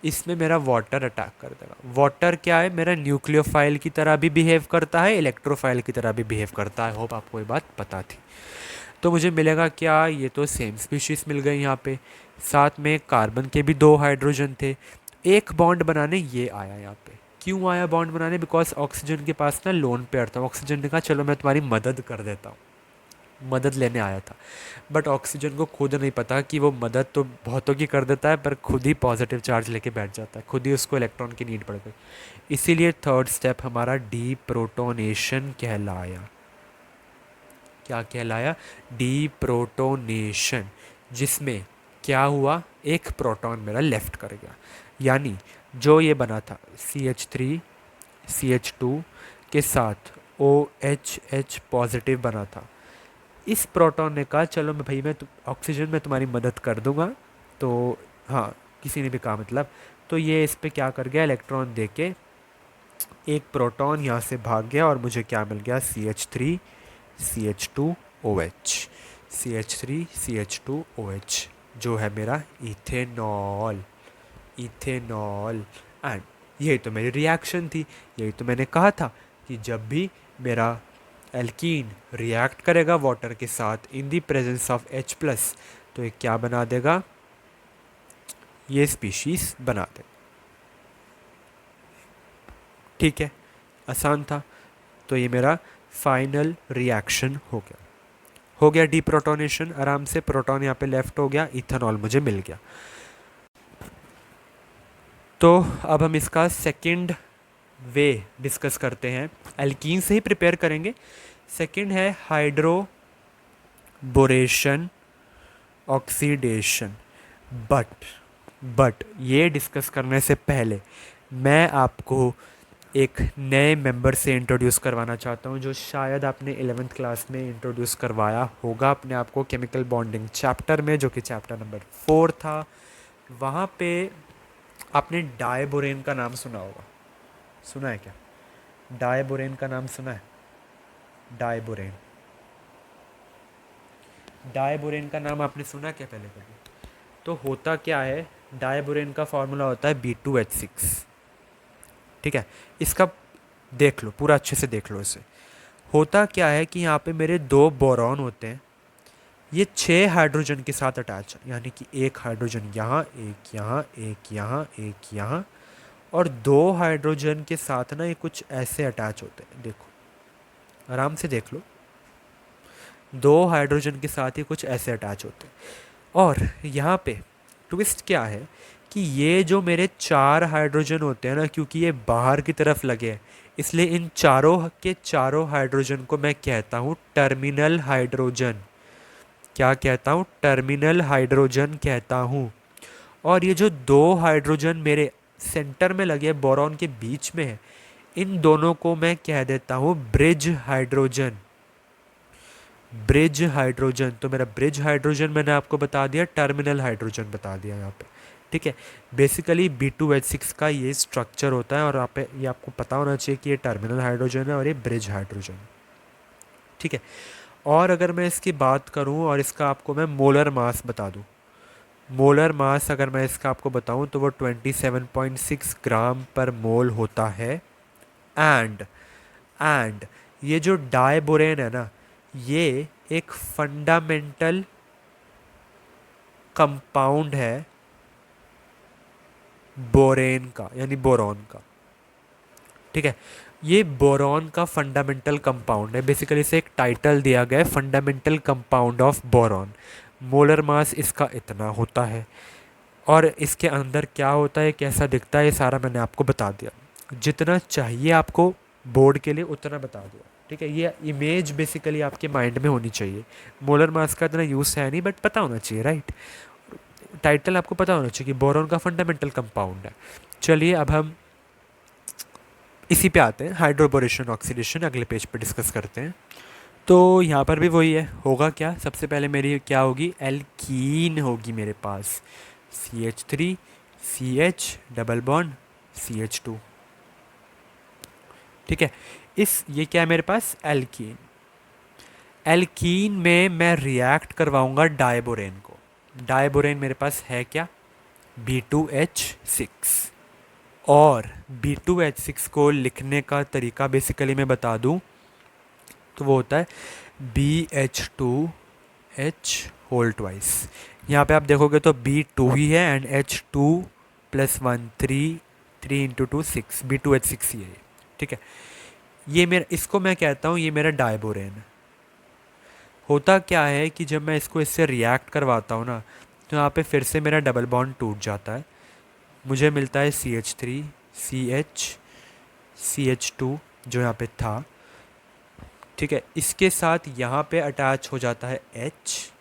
इसमें मेरा वाटर अटैक कर देगा। वाटर क्या है, मेरा न्यूक्लियोफाइल की तरह भी बिहेव करता है, इलेक्ट्रोफाइल की तरह भी बिहेव करता है। होप आपको ये बात पता थी। तो मुझे मिलेगा क्या, ये तो सेम स्पीशीज़ मिल गई यहाँ पे, साथ में कार्बन के भी 2 हाइड्रोजन थे, एक बॉन्ड बनाने ये आया यहाँ पे। क्यों आया बॉन्ड बनाने, बिकॉज ऑक्सीजन के पास ना लोन पेयर था, ऑक्सीजन ने कहा चलो मैं तुम्हारी मदद कर देता हूँ, मदद लेने आया था। बट ऑक्सीजन को खुद नहीं पता कि वो मदद तो बहुतों की कर देता है पर खुद ही पॉजिटिव चार्ज लेके बैठ जाता है, खुद ही उसको इलेक्ट्रॉन की नीड पड़ गई। इसीलिए थर्ड स्टेप हमारा डी प्रोटोनेशन कहलाया। क्या कहलाया, डी प्रोटोनेशन, जिसमें क्या हुआ, एक प्रोटॉन मेरा लेफ्ट कर गया। यानी जो ये बना था CH3 CH2 के साथ OH पॉजिटिव बना था, इस प्रोटॉन ने कहा चलो मैं भाई मैं ऑक्सीजन में तुम्हारी मदद कर दूंगा। तो हाँ, किसी ने भी कहा मतलब, तो ये इस पे क्या कर गया, इलेक्ट्रॉन दे के एक प्रोटॉन यहाँ से भाग गया और मुझे क्या मिल गया, CH3 CH2OH, CH3 CH2OH, जो है मेरा इथेनॉल, इथेनॉल। एंड यही तो मेरी रिएक्शन थी, यही तो मैंने कहा था कि जब भी मेरा एल्कीन रिएक्ट करेगा वाटर के साथ in the presence of H+, तो ये क्या बना देगा, ये स्पीशीज बना देगा। ठीक है, आसान था। तो ये मेरा फाइनल रिएक्शन हो गया डीप्रोटोनेशन, आराम से प्रोटॉन यहाँ पे लेफ्ट हो गया, इथेनॉल मुझे मिल गया। तो अब हम इसका सेकंड वे डिस्कस करते हैं, एल्कीन से ही प्रिपेयर करेंगे। सेकंड है हाइड्रोबोरेशन ऑक्सीडेशन। बट ये डिस्कस करने से पहले मैं आपको एक नए मेंबर से इंट्रोड्यूस करवाना चाहता हूँ, जो शायद आपने 11th क्लास में इंट्रोड्यूस करवाया होगा अपने आप को केमिकल बॉन्डिंग चैप्टर में, जो कि चैप्टर नंबर 4 था। वहाँ पे आपने डायबोरेन का नाम सुना होगा, सुना है क्या? डायबोरेन का नाम सुना है? डायबोरेन, डायबोरेन का नाम आपने सुना क्या पहले कभी? तो होता क्या है, डायबोरेन का फॉर्मूला होता है B2H6। ठीक है, इसका देख लो, पूरा अच्छे से देख लो इसे। होता क्या है कि यहाँ पे मेरे 2 बोरॉन होते हैं, ये 6 हाइड्रोजन के साथ अटैच है, यानी कि एक हाइड्रोजन यहाँ, एक यहाँ, एक यहाँ, एक यहाँ, और 2 हाइड्रोजन के साथ ना ये कुछ ऐसे अटैच होते हैं। देखो, आराम से देख लो, 2 हाइड्रोजन के साथ ही कुछ ऐसे अटैच होते हैं। और यहाँ पे ट्विस्ट क्या है कि ये जो मेरे 4 हाइड्रोजन होते हैं ना, क्योंकि ये बाहर की तरफ लगे हैं, इसलिए इन चारों के चारों हाइड्रोजन को मैं कहता हूँ टर्मिनल हाइड्रोजन। क्या कहता हूँ? टर्मिनल हाइड्रोजन कहता हूँ। और ये जो 2 हाइड्रोजन मेरे सेंटर में लगे बोरॉन के बीच में है, इन दोनों को मैं कह देता हूँ ब्रिज हाइड्रोजन। ब्रिज हाइड्रोजन, तो मेरा ब्रिज हाइड्रोजन मैंने आपको बता दिया, टर्मिनल हाइड्रोजन बता दिया यहाँ पे। ठीक है, बेसिकली B2H6 का ये स्ट्रक्चर होता है, और यहाँ पे ये आपको पता होना चाहिए कि ये टर्मिनल हाइड्रोजन है और ये ब्रिज हाइड्रोजन। ठीक है, और अगर मैं इसकी बात करूँ और इसका आपको मैं मोलर मास बता दूँ, मोलर मास अगर मैं इसका आपको बताऊँ तो वो 27.6 ग्राम पर मोल होता है। एंड ये जो डायबोरेन है ना, ये एक फंडामेंटल कंपाउंड है बोरेन का, यानी बोरॉन का। ठीक है, ये बोरॉन का फंडामेंटल कंपाउंड है, बेसिकली इसे एक टाइटल दिया गया है, fundamental compound of boron. Molar mass इसका इतना होता है, और इसके अंदर क्या होता है, कैसा दिखता है, ये सारा मैंने आपको बता दिया। जितना चाहिए आपको बोर्ड के लिए उतना बता दिया। ठीक है, ये इमेज बेसिकली आपके माइंड में होनी चाहिए। मोलर मास का इतना यूज़ है नहीं, बट पता होना चाहिए, राइट? टाइटल आपको पता होना चाहिए कि बोरॉन का फंडामेंटल कंपाउंड है। चलिए अब हम इसी पे आते हैं, हाइड्रोबोरेशन ऑक्सीडेशन अगले पेज पे डिस्कस करते हैं। तो यहाँ पर भी वही है, होगा क्या, सबसे पहले मेरी क्या होगी, एल्कीन होगी मेरे पास, CH3 CH double bond CH2। ठीक है, ये क्या है मेरे पास, एल्कीन। एल्कीन में मैं रिएक्ट करवाऊंगा डायबोरेन को। डायबोरेन मेरे पास है क्या, B2H6। और B2H6 को लिखने का तरीका बेसिकली मैं बता दूं तो वो होता है BH2H होल ट्वाइस। यहाँ पे आप देखोगे तो B2 ही है, एंड H2 + 1 3 3 × 2 6, B2H6 ही है। ठीक है, ये मेरा, इसको मैं कहता हूँ ये मेरा डायबोरेन है। होता क्या है कि जब मैं इसको इससे रिएक्ट करवाता हूँ ना, तो यहाँ पे फिर से मेरा डबल बॉन्ड टूट जाता है, मुझे मिलता है CH3 CH CH2 जो यहाँ पे था। ठीक है, इसके साथ यहाँ पे अटैच हो जाता है H,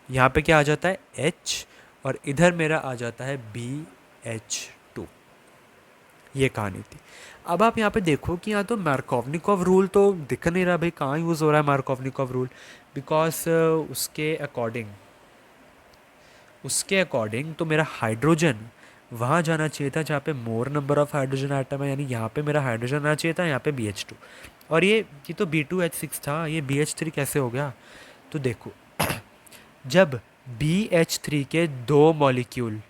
यहाँ पे क्या आ जाता है H, और इधर मेरा आ जाता है BH2। ये कहानी थी। अब आप यहाँ पे देखो कि यहाँ तो मार्कोवनिकॉव रूल तो दिख नहीं रहा भाई, कहाँ यूज़ हो रहा है मार्कोवनिकॉव रूल, बिकॉज उसके अकॉर्डिंग तो मेरा हाइड्रोजन वहाँ जाना चाहिए था जहाँ पे मोर नंबर ऑफ हाइड्रोजन आइटम है, यानी यहाँ पे मेरा हाइड्रोजन आना चाहिए था, यहाँ पे BH2। और ये तो B2H6 था, ये BH3 कैसे हो गया? तो देखो, जब BH3 के दो मॉलिक्यूल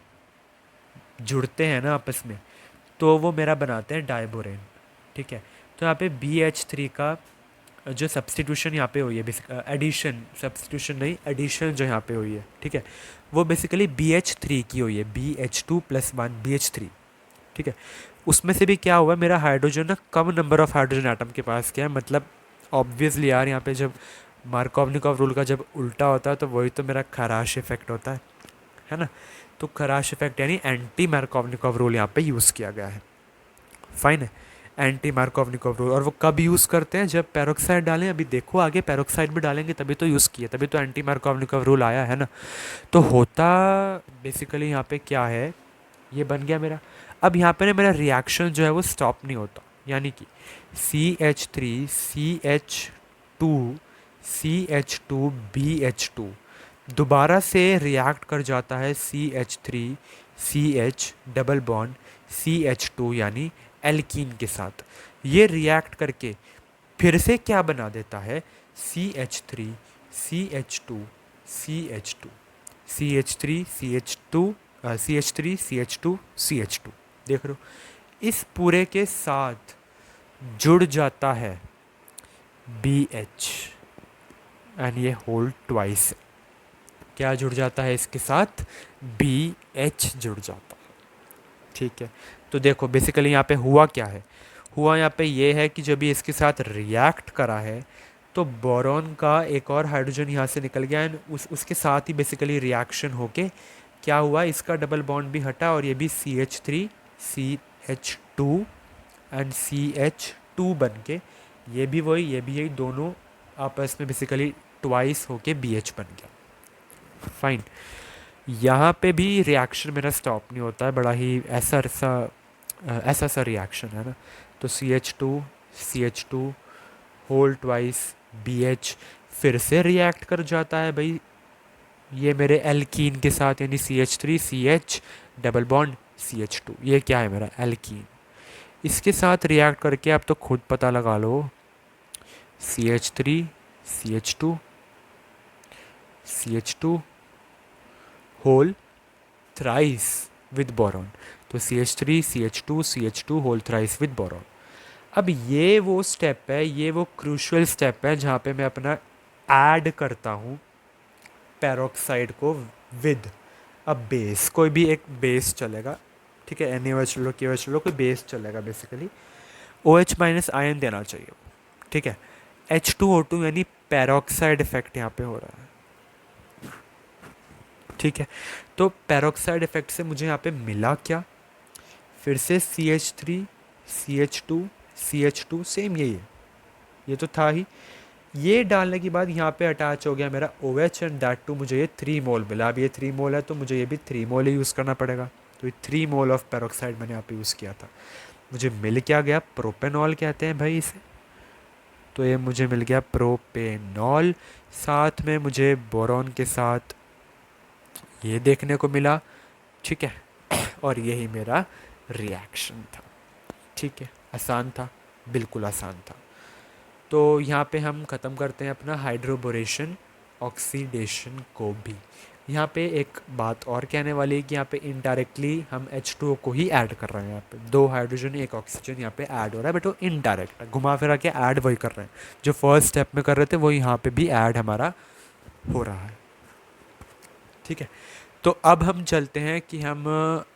जुड़ते हैं ना आपस में, तो वो मेरा बनाते हैं डाइबोरेन। ठीक है, तो यहाँ पे BH3 का जो सब्सटीट्यूशन यहाँ पे हुई है, एडिशन, सब्सटीट्यूशन नहीं, एडिशन जो यहाँ पे हुई है, ठीक है, वो बेसिकली BH3 की हुई है, BH2+1 BH3। ठीक है, उसमें से भी क्या हुआ, मेरा हाइड्रोजन ना कम नंबर ऑफ हाइड्रोजन एटम के पास क्या है, मतलब ऑब्वियसली यार यहाँ पे जब मार्कोवनिकॉव रूल का जब उल्टा होता है तो वही तो मेरा खराश इफेक्ट होता है ना। तो खराश इफेक्ट यानी एंटी मार्कोवनिकॉव रूल यहाँ पे यूज़ किया गया है। फाइन है, एंटी मार्कोवनिकॉव रूल। और वो कब यूज़ करते हैं, जब पेरोक्साइड डालें, अभी देखो आगे पेरोक्साइड भी डालेंगे तभी तो यूज़ किया, तभी तो एंटी मार्कोवनिकॉव रूल आया है ना। तो होता बेसिकली यहाँ पे क्या है, ये बन गया मेरा। अब यहाँ पे ना मेरा रिएक्शन जो है वो स्टॉप नहीं होता, यानी कि CH3CH2 दोबारा से रिएक्ट कर जाता है CH3CH डबल बॉन्ड CH2 यानी एल्कीन के साथ। ये रिएक्ट करके फिर से क्या बना देता है, CH3CH2CH2 CH3CH2 देख रहे हो, इस पूरे के साथ जुड़ जाता है BH, एंड ये होल्ड ट्वाइस। क्या जुड़ जाता है इसके साथ, BH जुड़ जाता है। ठीक है, तो देखो बेसिकली यहाँ पे हुआ क्या है, हुआ यहाँ पे ये है कि जब ये इसके साथ रिएक्ट करा है तो बोरॉन का एक और हाइड्रोजन यहाँ से निकल गया, एंड उसके साथ ही बेसिकली रिएक्शन होके क्या हुआ, इसका डबल बॉन्ड भी हटा और ये भी CH3CH2 एंड CH2 बन के ये भी वही, ये भी यही, दोनों आपस में बेसिकली ट्वाइस होके BH बन गया। फाइन, यहाँ पे भी रिएक्शन मेरा स्टॉप नहीं होता है, बड़ा ही ऐसा सा रिएक्शन है ना। तो CH2 होल ट्वाइस BH फिर से रिएक्ट कर जाता है भाई ये मेरे एल्कीन के साथ, यानी CH3CH डबल बॉन्ड CH2, ये क्या है मेरा एल्कीन। इसके साथ रिएक्ट करके आप तो खुद पता लगा लो, CH3CH2 whole thrice with boron. तो CH3CH2 whole thrice with boron. अब ये वो स्टेप है, ये वो क्रूशियल स्टेप है जहाँ पे मैं अपना ऐड करता हूँ पेरोक्साइड को विद अ बेस, कोई भी एक बेस चलेगा। ठीक है, NaOH लो, KOH लो, कोई बेस चलेगा बेसिकली। OH माइनस आयन देना चाहिए। ठीक है, H2O2 यानी पेरोक्साइड इफेक्ट यहाँ पे हो रहा है। ठीक है, तो पेरोक्साइड इफेक्ट से मुझे यहाँ पे मिला क्या, फिर से CH3CH2 सेम यही है, ये तो था ही। ये डालने के बाद यहाँ पे अटैच हो गया मेरा OH एंड दैट टू मुझे ये 3 मोल मिला। अब ये 3 मोल है तो मुझे ये भी 3 मोल ही यूज़ करना पड़ेगा। तो ये 3 मोल ऑफ पेरोक्साइड मैंने यहाँ पे यूज़ किया था। मुझे मिल क्या गया, प्रोपेनॉल कहते हैं भाई इसे। तो ये मुझे मिल गया प्रोपेनॉल, साथ में मुझे बोरॉन के साथ ये देखने को मिला। ठीक है, और यही मेरा रिएक्शन था। ठीक है, आसान था, बिल्कुल आसान था। तो यहाँ पे हम ख़त्म करते हैं अपना हाइड्रोबोरेशन ऑक्सीडेशन को भी। यहाँ पे एक बात और कहने वाली है कि यहाँ पे इनडायरेक्टली हम H2O को ही ऐड कर रहे हैं। यहाँ पे 2 हाइड्रोजन 1 ऑक्सीजन यहाँ पे ऐड हो रहा है, बट वो इनडायरेक्ट है, घुमा फिरा के ऐड वही कर रहे हैं जो फर्स्ट स्टेप में कर रहे थे, वो यहाँ पे भी ऐड हमारा हो रहा है। ठीक है, तो अब हम चलते हैं कि हम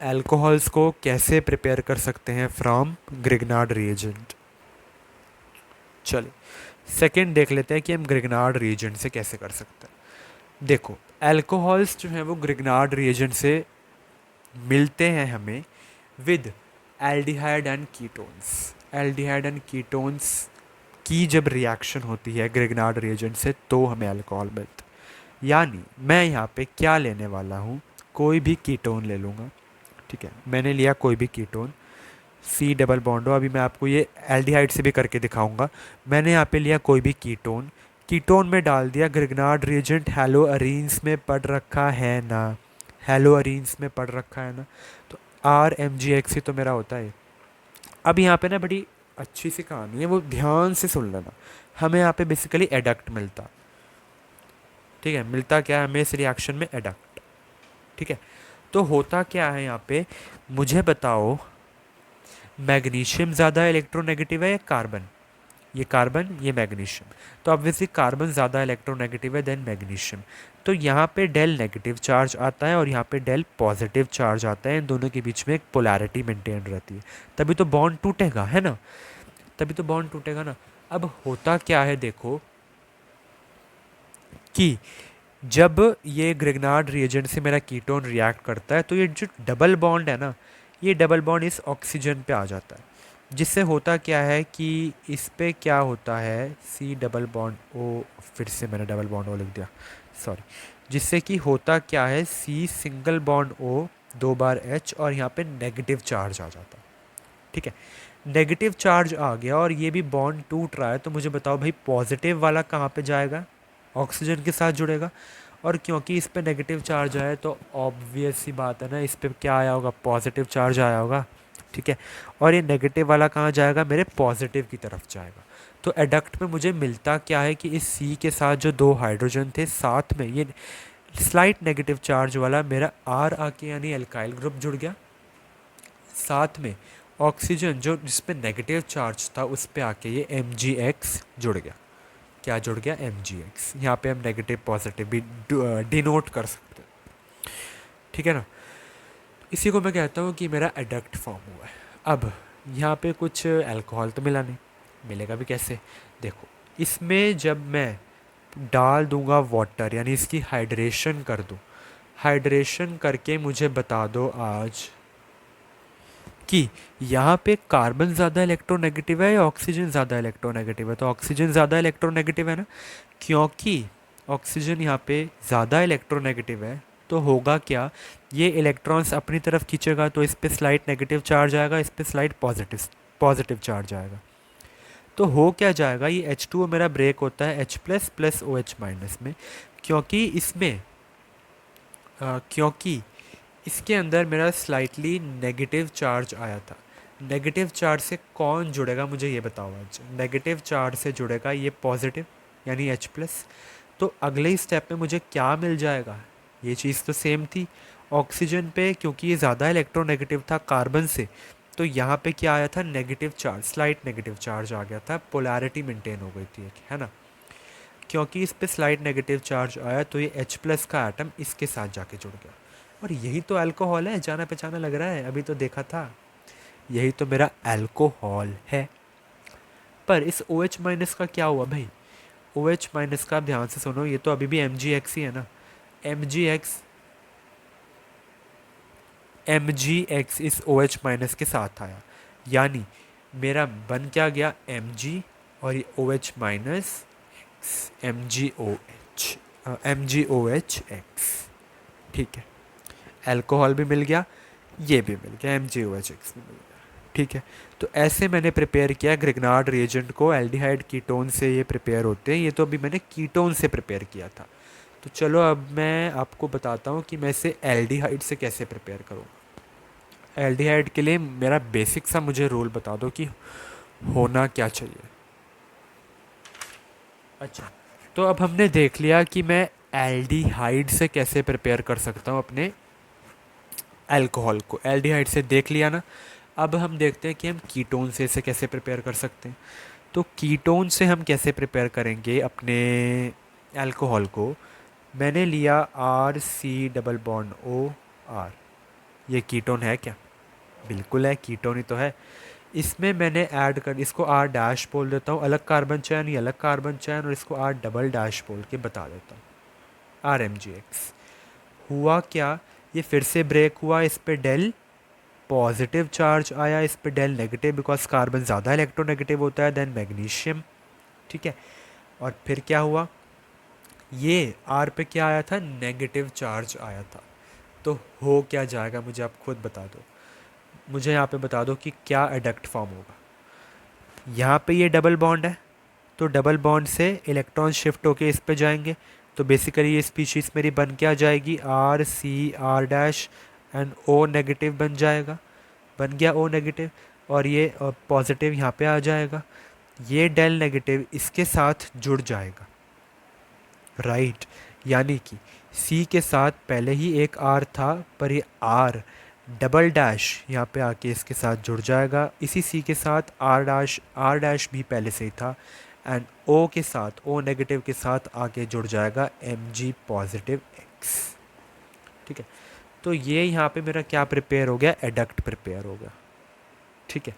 अल्कोहल्स को कैसे प्रिपेयर कर सकते हैं फ्रॉम ग्रिग्नार्ड रिएजेंट। चलिए सेकंड देख लेते हैं कि हम ग्रिग्नार्ड रिएजेंट से कैसे कर सकते हैं। देखो, अल्कोहल्स जो हैं वो ग्रिग्नार्ड रिएजेंट से मिलते हैं हमें with aldehyde and ketones. Aldehyde and ketones की जब रिएक्शन होती है ग्रिग्नार्ड रिएजेंट से तो हमें अल्कोहल मिलता है। यानी मैं यहाँ पे क्या लेने वाला हूँ, कोई भी कीटोन ले लूँगा। ठीक है, मैंने लिया कोई भी कीटोन, C डबल बॉन्ड हो, अभी मैं आपको ये एल्डिहाइड से भी करके दिखाऊंगा। मैंने यहाँ पे लिया कोई भी कीटोन, कीटोन में डाल दिया ग्रिग्नार्ड रिएजेंट, हेलो अरीन्स में पढ़ रखा है ना, हेलो अरीन्स में पढ़ रखा है ना। तो RMgx ही तो मेरा होता है। अब यहाँ पे ना बड़ी अच्छी सी कहानी है, वो ध्यान से सुन लेना। हमें यहाँ पे बेसिकली एडक्ट मिलता, ठीक है, मिलता क्या है हमें इस रिएक्शन में, एडक्ट, ठीक है। तो होता क्या है यहाँ पे, मुझे बताओ मैग्नीशियम ज़्यादा इलेक्ट्रोनेगेटिव है या कार्बन? ये कार्बन, ये मैग्नीशियम। तो ऑब्वियसली कार्बन ज़्यादा इलेक्ट्रोनेगेटिव है देन मैग्नीशियम। तो यहाँ पे डेल नेगेटिव चार्ज आता है और यहाँ पे डेल पॉजिटिव चार्ज आता है। इन दोनों के बीच में एक पोलैरिटी मेंटेन रहती है, तभी तो बॉन्ड टूटेगा, है ना, तभी तो बॉन्ड टूटेगा ना। अब होता क्या है देखो कि जब ये ग्रिग्नार्ड रिएजेंट से मेरा कीटोन रिएक्ट करता है तो ये जो डबल बॉन्ड है ना, ये डबल बॉन्ड इस ऑक्सीजन पे आ जाता है, जिससे होता क्या है कि इस पे क्या होता है, सी डबल बॉन्ड ओ, फिर से मैंने डबल बॉन्ड ओ लिख दिया, सॉरी। जिससे कि होता क्या है, सी सिंगल बॉन्ड ओ, दो बार एच, और यहाँ पे नेगेटिव चार्ज आ जाता है, ठीक है। नेगेटिव चार्ज आ गया और ये भी बॉन्ड टूट रहा है, तो मुझे बताओ भाई पॉजिटिव वाला कहाँ पे जाएगा, ऑक्सीजन के साथ जुड़ेगा। और क्योंकि इस पे नेगेटिव चार्ज आया तो ऑब्वियस सी बात है ना, इस पे क्या आया होगा, पॉजिटिव चार्ज आया होगा, ठीक है। और ये नेगेटिव वाला कहाँ जाएगा, मेरे पॉजिटिव की तरफ जाएगा। तो एडक्ट में मुझे मिलता क्या है कि इस सी के साथ जो दो हाइड्रोजन थे साथ में ये स्लाइट नेगेटिव चार्ज वाला मेरा आर आके यानी एल्काइल ग्रुप जुड़ गया, साथ में ऑक्सीजन जो जिसपे नेगेटिव चार्ज था उस पे आके ये MgX जुड़ गया। क्या जुड़ गया, MgX। यहाँ पे हम नेगेटिव पॉजिटिव भी डिनोट कर सकते हैं, ठीक है ना। इसी को मैं कहता हूँ कि मेरा एडक्ट फॉर्म हुआ है। अब यहाँ पे कुछ अल्कोहल तो मिला नहीं, मिलेगा भी कैसे, देखो इसमें जब मैं डाल दूंगा वाटर यानी इसकी हाइड्रेशन कर दूँ, हाइड्रेशन करके मुझे बता दो आज कि यहाँ पे कार्बन ज़्यादा इलेक्ट्रोनेगेटिव है या ऑक्सीजन ज़्यादा इलेक्ट्रोनेगेटिव है। तो ऑक्सीजन ज़्यादा इलेक्ट्रोनेगेटिव है ना, क्योंकि ऑक्सीजन यहाँ पे ज़्यादा इलेक्ट्रोनेगेटिव है। तो होगा क्या, ये इलेक्ट्रॉन्स अपनी तरफ खींचेगा तो इस पे स्लाइट नेगेटिव चार्ज आएगा, इस पे स्लाइट पॉजिटिव पॉजिटिव चार्ज आएगा। तो हो क्या जाएगा, ये H2O मेरा ब्रेक होता है H plus plus OH minus में, क्योंकि इसमें क्योंकि इसके अंदर मेरा स्लाइटली नेगेटिव चार्ज आया था। नेगेटिव चार्ज से कौन जुड़ेगा मुझे ये बताओ आज, नेगेटिव चार्ज से जुड़ेगा ये पॉजिटिव यानी H प्लस। तो अगले ही स्टेप में मुझे क्या मिल जाएगा, ये चीज़ तो सेम थी ऑक्सीजन पे, क्योंकि ये ज़्यादा इलेक्ट्रोनेगेटिव था कार्बन से, तो यहाँ पे क्या आया था, negative charge, slight negative charge आ गया था, पोलैरिटी मेंटेन हो गई थी एक, है ना। क्योंकि इस पे स्लाइट नेगेटिव चार्ज आया तो ये H प्लस का एटम इसके साथ जाके जुड़ गया। और यही तो अल्कोहल है, जाना पहचाना लग रहा है, अभी तो देखा था, यही तो मेरा अल्कोहल है। पर इस OH माइनस का क्या हुआ भाई, OH माइनस का ध्यान से सुनो, ये तो अभी भी MgX ही है ना। MgX MgX इस OH माइनस के साथ आया, यानी मेरा बन क्या गया, Mg और ये OH माइनस MgOH ठीक है। अल्कोहल भी मिल गया, ये भी मिल गया, MgOH भी मिल गया, ठीक है। तो ऐसे मैंने प्रिपेयर किया ग्रिग्नार्ड रिएजेंट को। एल्डिहाइड कीटोन से ये प्रिपेयर होते हैं, ये तो अभी मैंने कीटोन से प्रिपेयर किया था। तो चलो अब मैं आपको बताता हूँ कि मैं इसे एल्डिहाइड से कैसे प्रिपेयर करूँ। एल्डिहाइड के लिए मेरा बेसिक सा मुझे रूल बता दो कि होना क्या चाहिए। अच्छा, तो अब हमने देख लिया कि मैं एल्डिहाइड से कैसे प्रिपेयर कर सकता हूँ अपने अल्कोहल को, एल्डिहाइड से देख लिया ना। अब हम देखते हैं कि हम कीटोन से इसे कैसे प्रिपेयर कर सकते हैं। तो कीटोन से हम कैसे प्रिपेयर करेंगे अपने अल्कोहल को, मैंने लिया RC डबल बॉन्ड OR। ये कीटोन है क्या, बिल्कुल है, कीटोन ही तो है। इसमें मैंने ऐड कर, इसको R डैश बोल देता हूँ, अलग कार्बन चैन, ये अलग कार्बन चैन, और इसको R डबल डैश बोल के बता देता हूँ, RMgX। हुआ क्या, ये फिर से ब्रेक हुआ, इस पे डेल पॉजिटिव चार्ज आया, इस पे डेल नेगेटिव, बिकॉज कार्बन ज़्यादा इलेक्ट्रोनेगेटिव होता है देन मैग्नीशियम, ठीक है। और फिर क्या हुआ, ये R पे क्या आया था, नेगेटिव चार्ज आया था। तो हो क्या जाएगा मुझे आप खुद बता दो, मुझे यहाँ पे बता दो कि क्या एडक्ट फॉर्म होगा। यहाँ पे ये डबल बॉन्ड है, तो डबल बॉन्ड से इलेक्ट्रॉन शिफ्ट होके इस पे जाएंगे, तो बेसिकली ये स्पीशीज़ मेरी बन के आ जाएगी RC R dash and O negative बन जाएगा, बन गया ओ नेगेटिव, और ये पॉजिटिव यहाँ पे आ जाएगा। ये डेल नेगेटिव इसके साथ जुड़ जाएगा, राइट। यानी कि सी के साथ पहले ही एक आर था, पर ये आर डबल डैश यहाँ पे आके इसके साथ जुड़ जाएगा। इसी सी के साथ आर डैश भी पहले से ही था, एंड ओ के साथ, ओ नेगेटिव के साथ आके जुड़ जाएगा एम जी पॉजिटिव एक्स। ठीक है, तो ये यहाँ पे मेरा क्या प्रिपेयर हो गया, एडक्ट प्रिपेयर हो गया। ठीक है,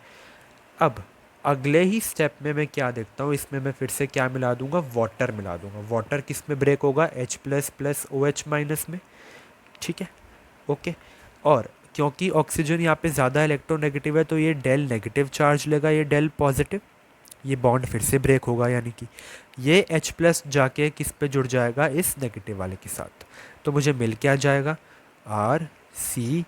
अब अगले ही स्टेप में मैं क्या देखता हूँ, इसमें मैं फिर से क्या मिला दूंगा, वाटर मिला दूंगा। वाटर किस में ब्रेक होगा, H plus plus O H minus में। ठीक है, ओके। और क्योंकि ऑक्सीजन यहाँ पे ज़्यादा इलेक्ट्रोनेगेटिव है तो ये डेल नेगेटिव चार्ज लेगा, ये डेल पॉजिटिव, ये बॉन्ड फिर से ब्रेक होगा, यानी कि ये H प्लस जाके किस पे जुड़ जाएगा, इस नेगेटिव वाले के साथ। तो मुझे मिल क्या जाएगा, R C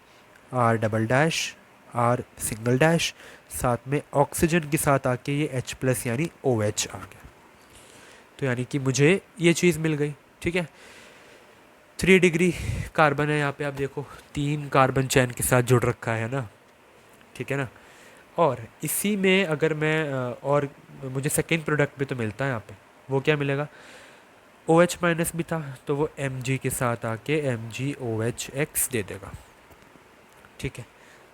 R double dash R single dash, साथ में ऑक्सीजन के साथ आके ये H प्लस यानी OH आ गया। तो यानी कि मुझे ये चीज़ मिल गई। ठीक है, 3 डिग्री कार्बन है यहाँ पे, आप देखो 3 कार्बन चैन के साथ जुड़ रखा है ना। ठीक है ना, और इसी में अगर मैं और मुझे सेकेंड प्रोडक्ट भी तो मिलता है यहाँ पे, वो क्या मिलेगा, OH माइनस भी था तो वो Mg के साथ आके MgOH दे देगा। ठीक है,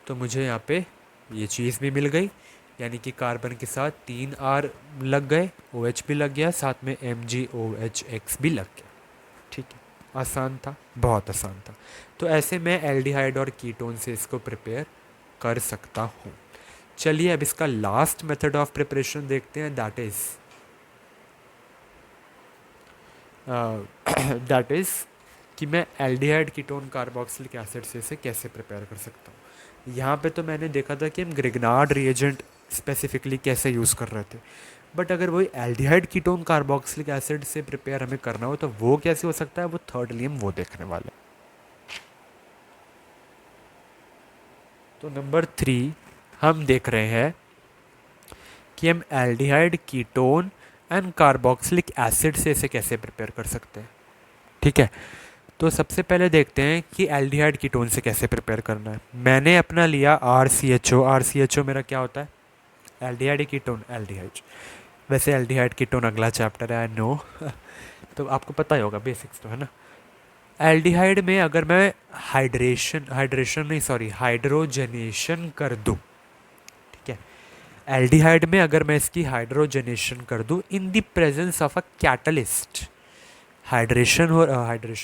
तो मुझे यहाँ पे ये चीज़ भी मिल गई, यानी कि कार्बन के साथ 3 आर लग गए, OH भी लग गया, साथ में MgOH भी लग गया। ठीक है, आसान था, बहुत आसान था। तो ऐसे मैं एल्डिहाइड और कीटोन से इसको प्रिपेयर कर सकता हूँ। चलिए अब इसका लास्ट मेथड ऑफ प्रिपरेशन देखते हैं, दैट इज़ कि मैं एल्डिहाइड कीटोन कार्बोक्सिलिक एसिड से इसे कैसे प्रिपेयर कर सकता हूँ। यहाँ पे तो मैंने देखा था कि हम ग्रिग्नार्ड रिएजेंट स्पेसिफिकली कैसे यूज़ कर रहे थे, बट अगर वही एल्डिहाइड कीटोन कार्बोक्सिलिक एसिड से प्रिपेयर हमें करना हो तो वो कैसे हो सकता है, वो थर्डली हम वो देखने वाले हैं। तो नंबर 3 हम देख रहे हैं कि हम aldehyde ketone and carboxylic acid से इसे कैसे प्रिपेयर कर सकते हैं। ठीक है, तो सबसे पहले देखते हैं कि एल्डिहाइड कीटोन से कैसे प्रिपेयर करना है। मैंने अपना लिया आर सी एच ओ मेरा क्या होता है, एल्डिहाइड कीटोन, एल्डिहाइड। वैसे एल्डिहाइड कीटोन अगला चैप्टर है, आई नो तो आपको पता ही होगा, बेसिक्स तो है ना। एल्डिहाइड में अगर मैं हाइड्रोजनेशन कर दूँ, ठीक है, एल्डिहाइड में अगर मैं इसकी हाइड्रोजनेशन कर दूँ in the presence of a catalyst, hydration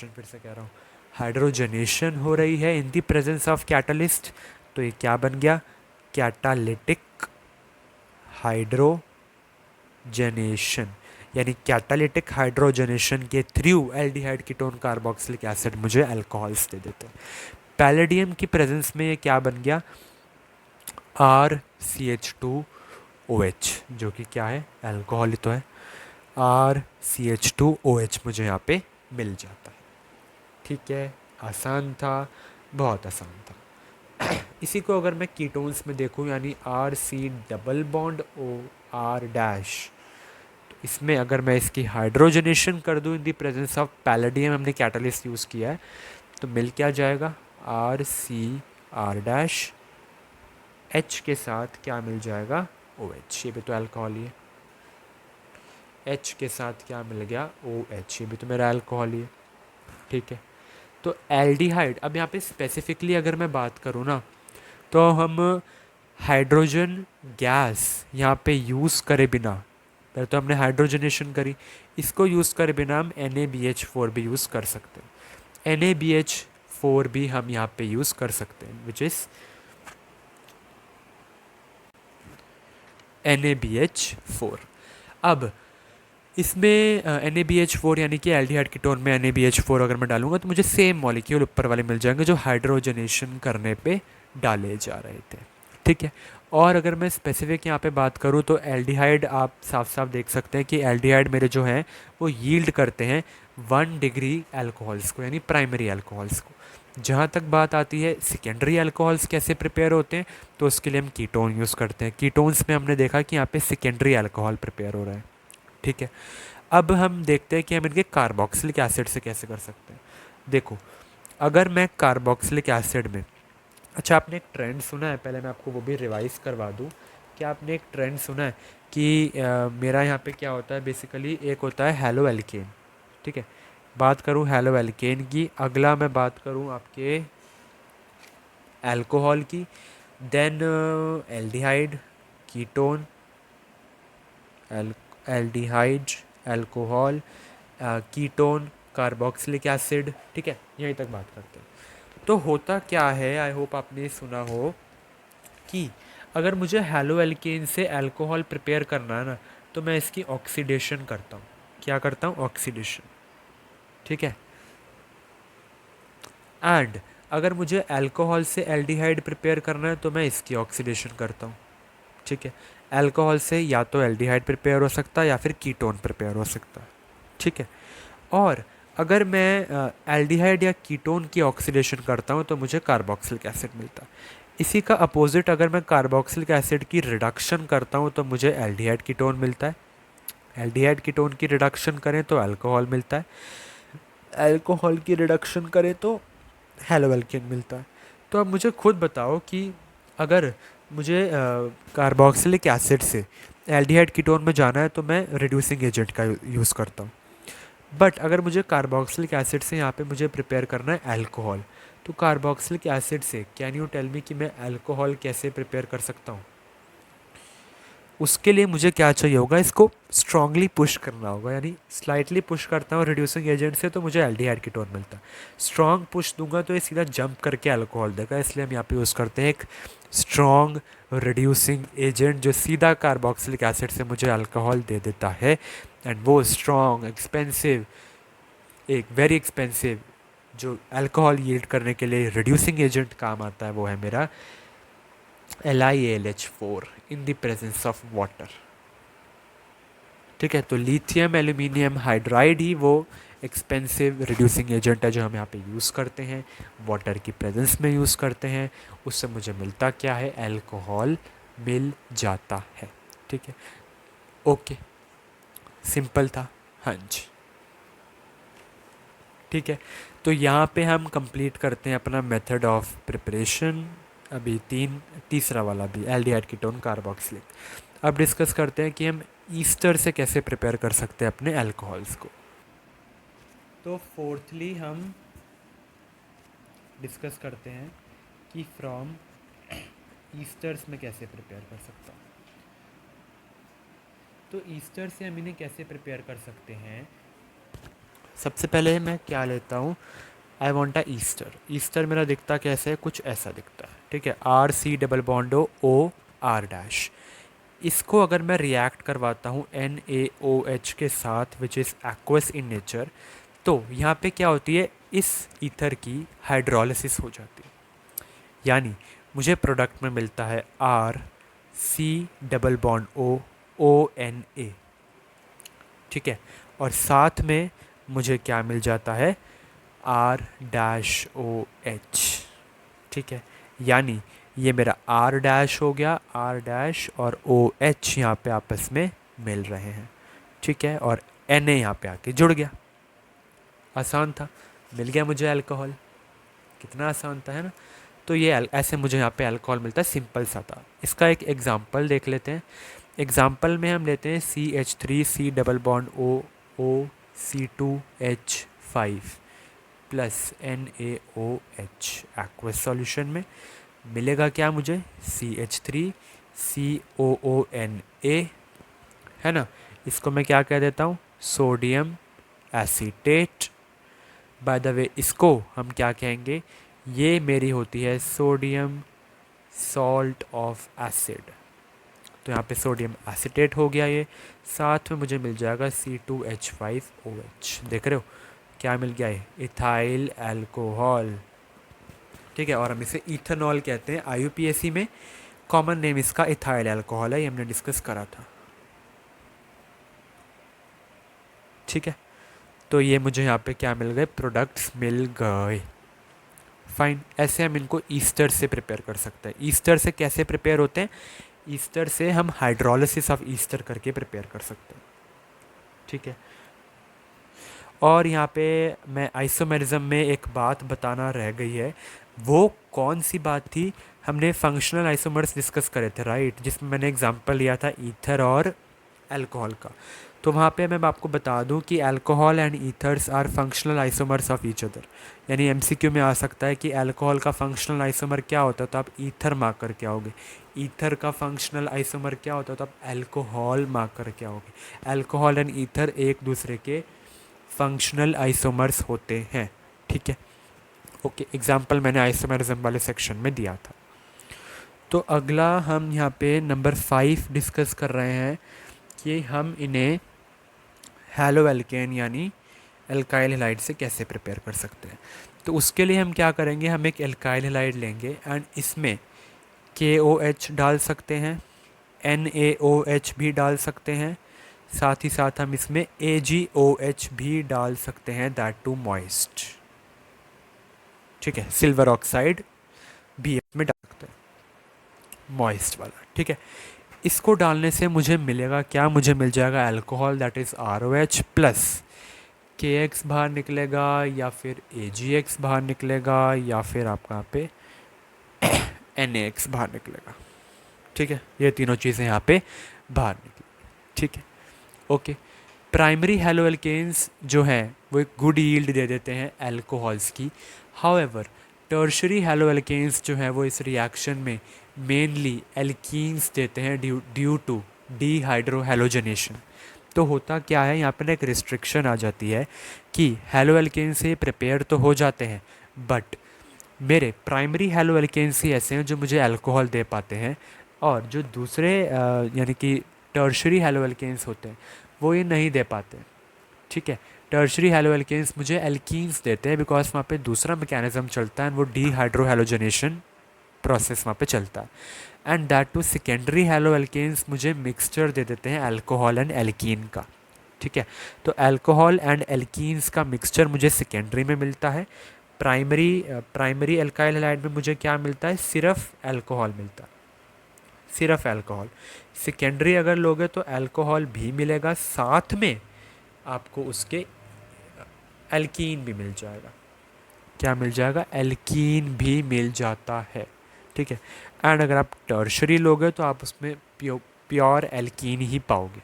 फिर से कह रहा हूँ, हाइड्रोजनेशन हो रही है in the presence of catalyst, तो ये क्या बन गया, कैटालिटिक हाइड्रोजनेशन, यानी कैटालिटिक हाइड्रोजनेशन के through aldehyde ketone carboxylic acid मुझे अल्कोहल्स दे देते हैं। पैलेडियम की प्रेजेंस में ये क्या बन गया, RCH2OH, जो कि क्या है, अल्कोहल ही तो है। RCH2OH मुझे यहाँ पे मिल जाता है। ठीक है, आसान था, बहुत आसान था। इसी को अगर मैं कीटोन्स में देखूँ, यानी RC double bond OR dash, तो इसमें अगर मैं इसकी हाइड्रोजनेशन कर दूँ in the presence of palladium, हमने कैटलिस्ट यूज़ किया है, तो मिल क्या जाएगा, RCR डैश, H के साथ क्या मिल जाएगा, OH, ये भी तो अल्कोहल ही है। H के साथ क्या मिल गया, OH, ये भी तो मेरा अल्कोहल ही है। ठीक है, तो एल्डिहाइड, अब यहाँ पे स्पेसिफिकली अगर मैं बात करूँ ना, तो हम हाइड्रोजन गैस यहाँ पे यूज़ करे बिना, पहले तो हमने हाइड्रोजनेशन करी, इसको यूज़ करे बिना हम NaBH4 भी यूज़ कर सकते हैं। NaBH4 भी हम यहाँ पे यूज़ कर सकते हैं, विच इज़ NaBH4। अब इसमें NaBH4 यानी कि एल्डिहाइड कीटोन में NaBH4 अगर मैं डालूंगा तो मुझे सेम मॉलिक्यूल ऊपर वाले मिल जाएंगे जो हाइड्रोजनेशन करने पे डाले जा रहे थे। ठीक है, और अगर मैं स्पेसिफिक यहाँ पे बात करूँ तो एल्डिहाइड आप साफ साफ देख सकते हैं कि एल्डिहाइड मेरे जो हैं वो यील्ड करते हैं 1 डिग्री अल्कोहल्स को, यानी प्राइमरी अल्कोहल्स को। जहाँ तक बात आती है सेकेंडरी अल्कोहल्स कैसे प्रिपेयर होते हैं, तो उसके लिए हम कीटोन यूज़ करते हैं। कीटोन्स में हमने देखा कि यहाँ पे सेकेंडरी अल्कोहल प्रिपेयर हो रहा है। ठीक है, अब हम देखते हैं कि हम इनके कार्बोक्सिलिक एसिड से कैसे कर सकते हैं। देखो, अगर मैं कार्बोक्सिलिक एसिड में अच्छा, आपने एक ट्रेंड सुना है, पहले मैं आपको वो भी रिवाइज करवा दूँ कि आपने एक ट्रेंड सुना है कि मेरा यहाँ पे क्या होता है बेसिकली, एक होता है हेलो एल्केन, ठीक है, बात करूँ हेलो एल्केन की, अगला मैं बात करूँ आपके अल्कोहल की, then aldehyde, ketone, al aldehyde, alcohol, ketone, carboxylic acid, ठीक है, यहीं तक बात करते हैं। तो होता क्या है, आई होप आपने सुना हो कि अगर मुझे हेलो एल्केन से अल्कोहल प्रिपेयर करना है ना, तो मैं इसकी ऑक्सीडेशन करता हूँ। क्या करता हूँ? ऑक्सीडेशन, ठीक है। एंड अगर अगर मुझे अल्कोहल से एल्डिहाइड प्रिपेयर करना है तो मैं इसकी ऑक्सीडेशन करता हूँ, ठीक है। अल्कोहल से या तो एल्डिहाइड प्रिपेयर हो सकता है या फिर कीटोन प्रिपेयर हो सकता है, ठीक है। और अगर मैं एल्डिहाइड या कीटोन की ऑक्सीडेशन करता हूँ तो मुझे कार्बोक्सिलिक एसिड मिलता है। इसी का अपोजिट, अगर मैं कार्बोक्सिलिक एसिड की रिडक्शन करता हूँ तो मुझे एल्डिहाइड कीटोन मिलता है। एल्डिहाइड कीटोन की रिडक्शन करें तो अल्कोहल मिलता है। अल्कोहल की रिडक्शन करें तो हेलो एल्केन मिलता है। तो अब मुझे खुद बताओ कि अगर मुझे कार्बोक्सिलिक एसिड से एल्डिहाइड कीटोन में जाना है तो मैं रिड्यूसिंग एजेंट का यूज़ करता हूँ। बट अगर मुझे कार्बोक्सिलिक एसिड से यहाँ पे मुझे प्रिपेयर करना है अल्कोहल, तो कार्बोक्सिलिक एसिड से कैन यू टेल मी कि मैं अल्कोहल कैसे प्रिपेयर कर सकता हूँ? उसके लिए मुझे क्या चाहिए होगा, इसको स्ट्रांगली पुश करना होगा, यानी स्लाइटली पुश करता हूँ रिड्यूसिंग एजेंट से तो मुझे एल्डिहाइड कीटोन मिलता है। स्ट्रॉन्ग पुश दूंगा तो ये सीधा जंप करके अल्कोहल देगा, इसलिए हम यहाँ पे यूज़ करते हैं एक स्ट्रॉन्ग रिड्यूसिंग एजेंट जो सीधा कार्बोक्सिलिक एसिड से मुझे अल्कोहल दे देता है। एंड वो स्ट्रॉन्ग एक्सपेंसिव, एक वेरी एक्सपेंसिव जो अल्कोहल यील्ड करने के लिए रिड्यूसिंग एजेंट काम आता है वो है मेरा LiAlH4 in the presence of water, ठीक है। तो लिथियम एल्यूमिनियम हाइड्राइड ही वो एक्सपेंसिव रिड्यूसिंग एजेंट है जो हम यहाँ पे यूज़ करते हैं, वाटर की प्रेजेंस में यूज़ करते हैं। उससे मुझे मिलता क्या है? अल्कोहल मिल जाता है, ठीक है। ओके, सिंपल था, हाँ जी, ठीक है। तो यहाँ पे हम कंप्लीट करते हैं अपना मेथड ऑफ प्रिपरेशन। अभी तीसरा वाला भी एल्डिहाइड कीटोन कार्बोक्सिलिक। अब डिस्कस करते हैं कि हम ईस्टर से कैसे प्रिपेयर कर सकते हैं अपने अल्कोहल्स को। तो फोर्थली हम डिस्कस करते हैं कि फ्रॉम ईस्टर्स में कैसे प्रिपेयर कर सकता हूँ। तो ईस्टर से हम इन्हें कैसे प्रिपेयर कर सकते हैं? सबसे पहले मैं क्या लेता हूँ, I want a Easter. Easter मेरा दिखता कैसे है? कुछ ऐसा दिखता है, ठीक है। RC double bond O R dash. इसको अगर मैं रिएक्ट करवाता हूँ NaOH के साथ which is aqueous in nature, तो यहाँ पे क्या होती है, इस ईथर की हाइड्रोलिसिस हो जाती है, यानी मुझे प्रोडक्ट में मिलता है RC double bond O ONA, ठीक है। और साथ में मुझे क्या मिल जाता है? R-OH, ठीक है। यानी ये मेरा R डैश हो गया, R डैश और OH यहाँ पे आपस में मिल रहे हैं, ठीक है। और Na यहाँ पे आके जुड़ गया, आसान था, मिल गया मुझे अल्कोहल, कितना आसान था, है ना। तो ये ऐसे मुझे यहाँ पे अल्कोहल मिलता है, सिंपल सा था। इसका एक एग्जांपल देख लेते हैं। एग्जांपल में हम लेते हैं CH3C double bond O, C2H5 plus NaOH aqueous solution में मिलेगा क्या मुझे? CH3COONA, है ना। इसको मैं क्या कह देता हूँ? Sodium acetate. By the way इसको हम क्या कहेंगे? ये मेरी होती है सोडियम सॉल्ट ऑफ एसिड। तो यहाँ पे सोडियम एसीटेट हो गया ये, साथ में मुझे मिल जाएगा C2H5OH। देख रहे हो क्या मिल गया? है इथाइल अल्कोहल, ठीक है। और हम इसे इथेनॉल कहते हैं IUPAC में। कॉमन नेम इसका इथाइल अल्कोहल है, ये हमने डिस्कस करा था, ठीक है। तो ये मुझे यहाँ पे क्या मिल गए? प्रोडक्ट्स मिल गए, फाइन। ऐसे हम इनको ईस्टर से प्रिपेयर कर सकते हैं। ईस्टर से कैसे प्रिपेयर होते हैं? ईस्टर से हम हाइड्रोलिसिस ऑफ ईस्टर करके प्रिपेयर कर सकते हैं, ठीक है। और यहाँ पे मैं आइसोमेरिज्म में एक बात बताना रह गई है, वो कौन सी बात थी, हमने फंक्शनल आइसोमर्स डिस्कस करे थे राइट, जिसमें मैंने एग्जांपल लिया था ईथर और अल्कोहल का। तो वहाँ पे मैं आपको बता दूँ कि alcohol and ethers are functional isomers of each other. यानी एमसीक्यू में आ सकता है कि अल्कोहल का फंक्शनल आइसोमर क्या होता है, तो आप ईथर मार्क करके आओगे। ईथर का फंक्शनल आइसोमर क्या होता है, तो आप अल्कोहल मार्क करके आओगे। अल्कोहल एंड ईथर एक दूसरे के फंक्शनल आइसोमर्स होते हैं, ठीक है। ओके, एग्जाम्पल मैंने आइसोमरिज्म वाले सेक्शन में दिया था। तो अगला हम यहाँ पे नंबर 5 डिस्कस कर रहे हैं कि हम इन्हें हैलो एल्केन यानी एल्काइल हैलाइड से कैसे प्रिपेयर कर सकते हैं। तो उसके लिए हम क्या करेंगे, हम एक एल्काइल हैलाइड लेंगे एंड इसमें KOH डाल सकते हैं, NaOH भी डाल सकते हैं, साथ ही साथ हम इसमें AgOH भी डाल सकते हैं, दैट टू मॉइस्ट, ठीक है। सिल्वर ऑक्साइड भी इसमें डाल सकते हैं, मॉइस्ट वाला, ठीक है। इसको डालने से मुझे मिलेगा क्या, मुझे मिल जाएगा alcohol that is ROH plus KX बाहर निकलेगा, या फिर AgX बाहर निकलेगा, या फिर आपका यहाँ पे NaX बाहर निकलेगा, ठीक है। ये तीनों चीज़ें यहाँ पे बाहर निकलेगी, ठीक है। ओके, प्राइमरी हैलो एल्केन्स जो हैं वो एक गुड यील्ड दे देते हैं अल्कोहल्स की। हाउएवर टर्शरी हैलो एल्केन्स जो हैं वो इस रिएक्शन में मेनली एल्कीन्स देते हैं ड्यू टू डीहाइड्रोहेलोजनेशन। तो होता क्या है, यहाँ पर एक रिस्ट्रिक्शन आ जाती है कि हैलो एल्केन से प्रिपेयर तो हो जाते हैं, बट मेरे प्राइमरी हैलो एल्केन्स ही ऐसे हैं जो मुझे अल्कोहल दे पाते हैं, और जो दूसरे यानी कि टर्शरी हैलो एल्केन्स होते हैं वो ये नहीं दे पाते, ठीक है। टर्शरी हैलो एल्केन्स मुझे एल्कीन्स देते हैं बिकॉज वहाँ पे दूसरा मैकेनिज्म चलता है, वो डीहाइड्रोहेलोजनेशन प्रोसेस वहाँ पे चलता है। And that to secondary halo alkanes मुझे मिक्सचर दे देते हैं अल्कोहल एंड एल्कीन का, ठीक है। तो अल्कोहल एंड एल्कीन्स का मिक्सचर मुझे सेकेंडरी में मिलता है। प्राइमरी एल्काइल हैलाइड में मुझे क्या मिलता है, सिर्फ अल्कोहल मिलता है, सिर्फ अल्कोहल। सेकेंडरी अगर लोगे तो अल्कोहल भी मिलेगा, साथ में आपको उसके एल्कीन भी मिल जाएगा। क्या मिल जाएगा, एल्कीन भी मिल जाता है, ठीक है। एंड अगर आप टर्शरी लोगे तो आप उसमें प्योर एल्कीन ही पाओगे।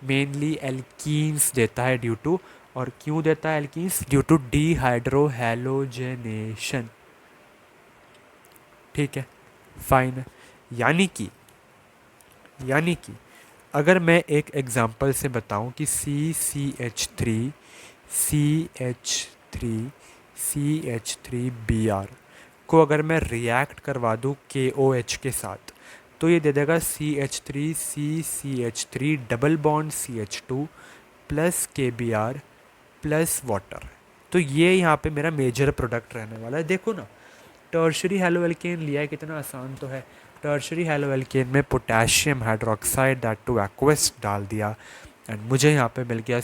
मेनली एल्कीन्स देता है ड्यू टू, और क्यों देता है एल्कीन्स, ड्यू टू डीहाइड्रोहेलोजेनेशन, ठीक है, फाइन। यानी कि यानी कि अगर मैं एक एग्जांपल से बताऊं कि CH3 को अगर मैं रिएक्ट करवा दूं KOH के साथ, तो ये दे देगा CH3 double bond CH2 plus KBr plus water. तो ये यहाँ पे मेरा मेजर प्रोडक्ट रहने वाला है। देखो ना, टर्शरी हैलो एल्केन लिया है, कितना आसान तो है। टर्शरी हैलो एल्केन में potassium hydroxide that two aqueous डाल दिया, एंड मुझे यहाँ पे मिल गया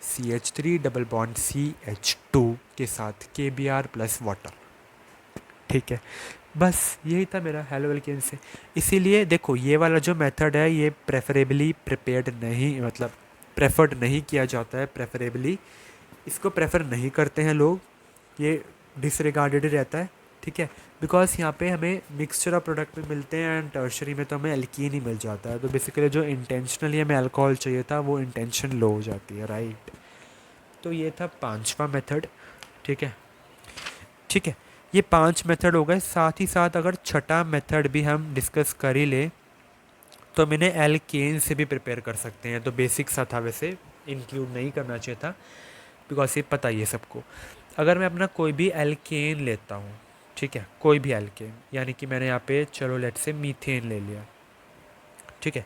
CH3 डबल बॉन्ड CH2 के साथ KBr प्लस वाटर, ठीक है। बस यही था मेरा हैलो एल्केन से। इसीलिए देखो, ये वाला जो मेथड है ये प्रेफरेबली प्रिपेयर्ड नहीं, मतलब प्रेफर्ड नहीं किया जाता है, प्रेफरेबली इसको प्रेफर नहीं करते हैं लोग, ये डिसरिगार्डेड ही रहता है, ठीक है। बिकॉज यहाँ पे हमें मिक्सचर ऑफ प्रोडक्ट में मिलते हैं एंड टर्शरी में तो हमें एल्कीन ही मिल जाता है। तो बेसिकली जो इंटेंशनली हमें अल्कोहल चाहिए था वो इंटेंशन लो हो जाती है, राइट। तो ये था 5वां मेथड, ठीक है, ठीक है। ये 5 मेथड हो गए। साथ ही साथ अगर छठा मेथड भी हम डिस्कस कर ही ले तो मैंने एल्केन से भी प्रिपेयर कर सकते हैं। तो बेसिक सा था, वैसे इंक्लूड नहीं करना चाहिए था बिकॉज ये पता ही है सबको। अगर मैं अपना कोई भी एल्केन लेता हूँ, ठीक है, कोई भी एल्केन, यानी कि मैंने यहाँ पे चलो लेट से मीथेन ले लिया, ठीक है।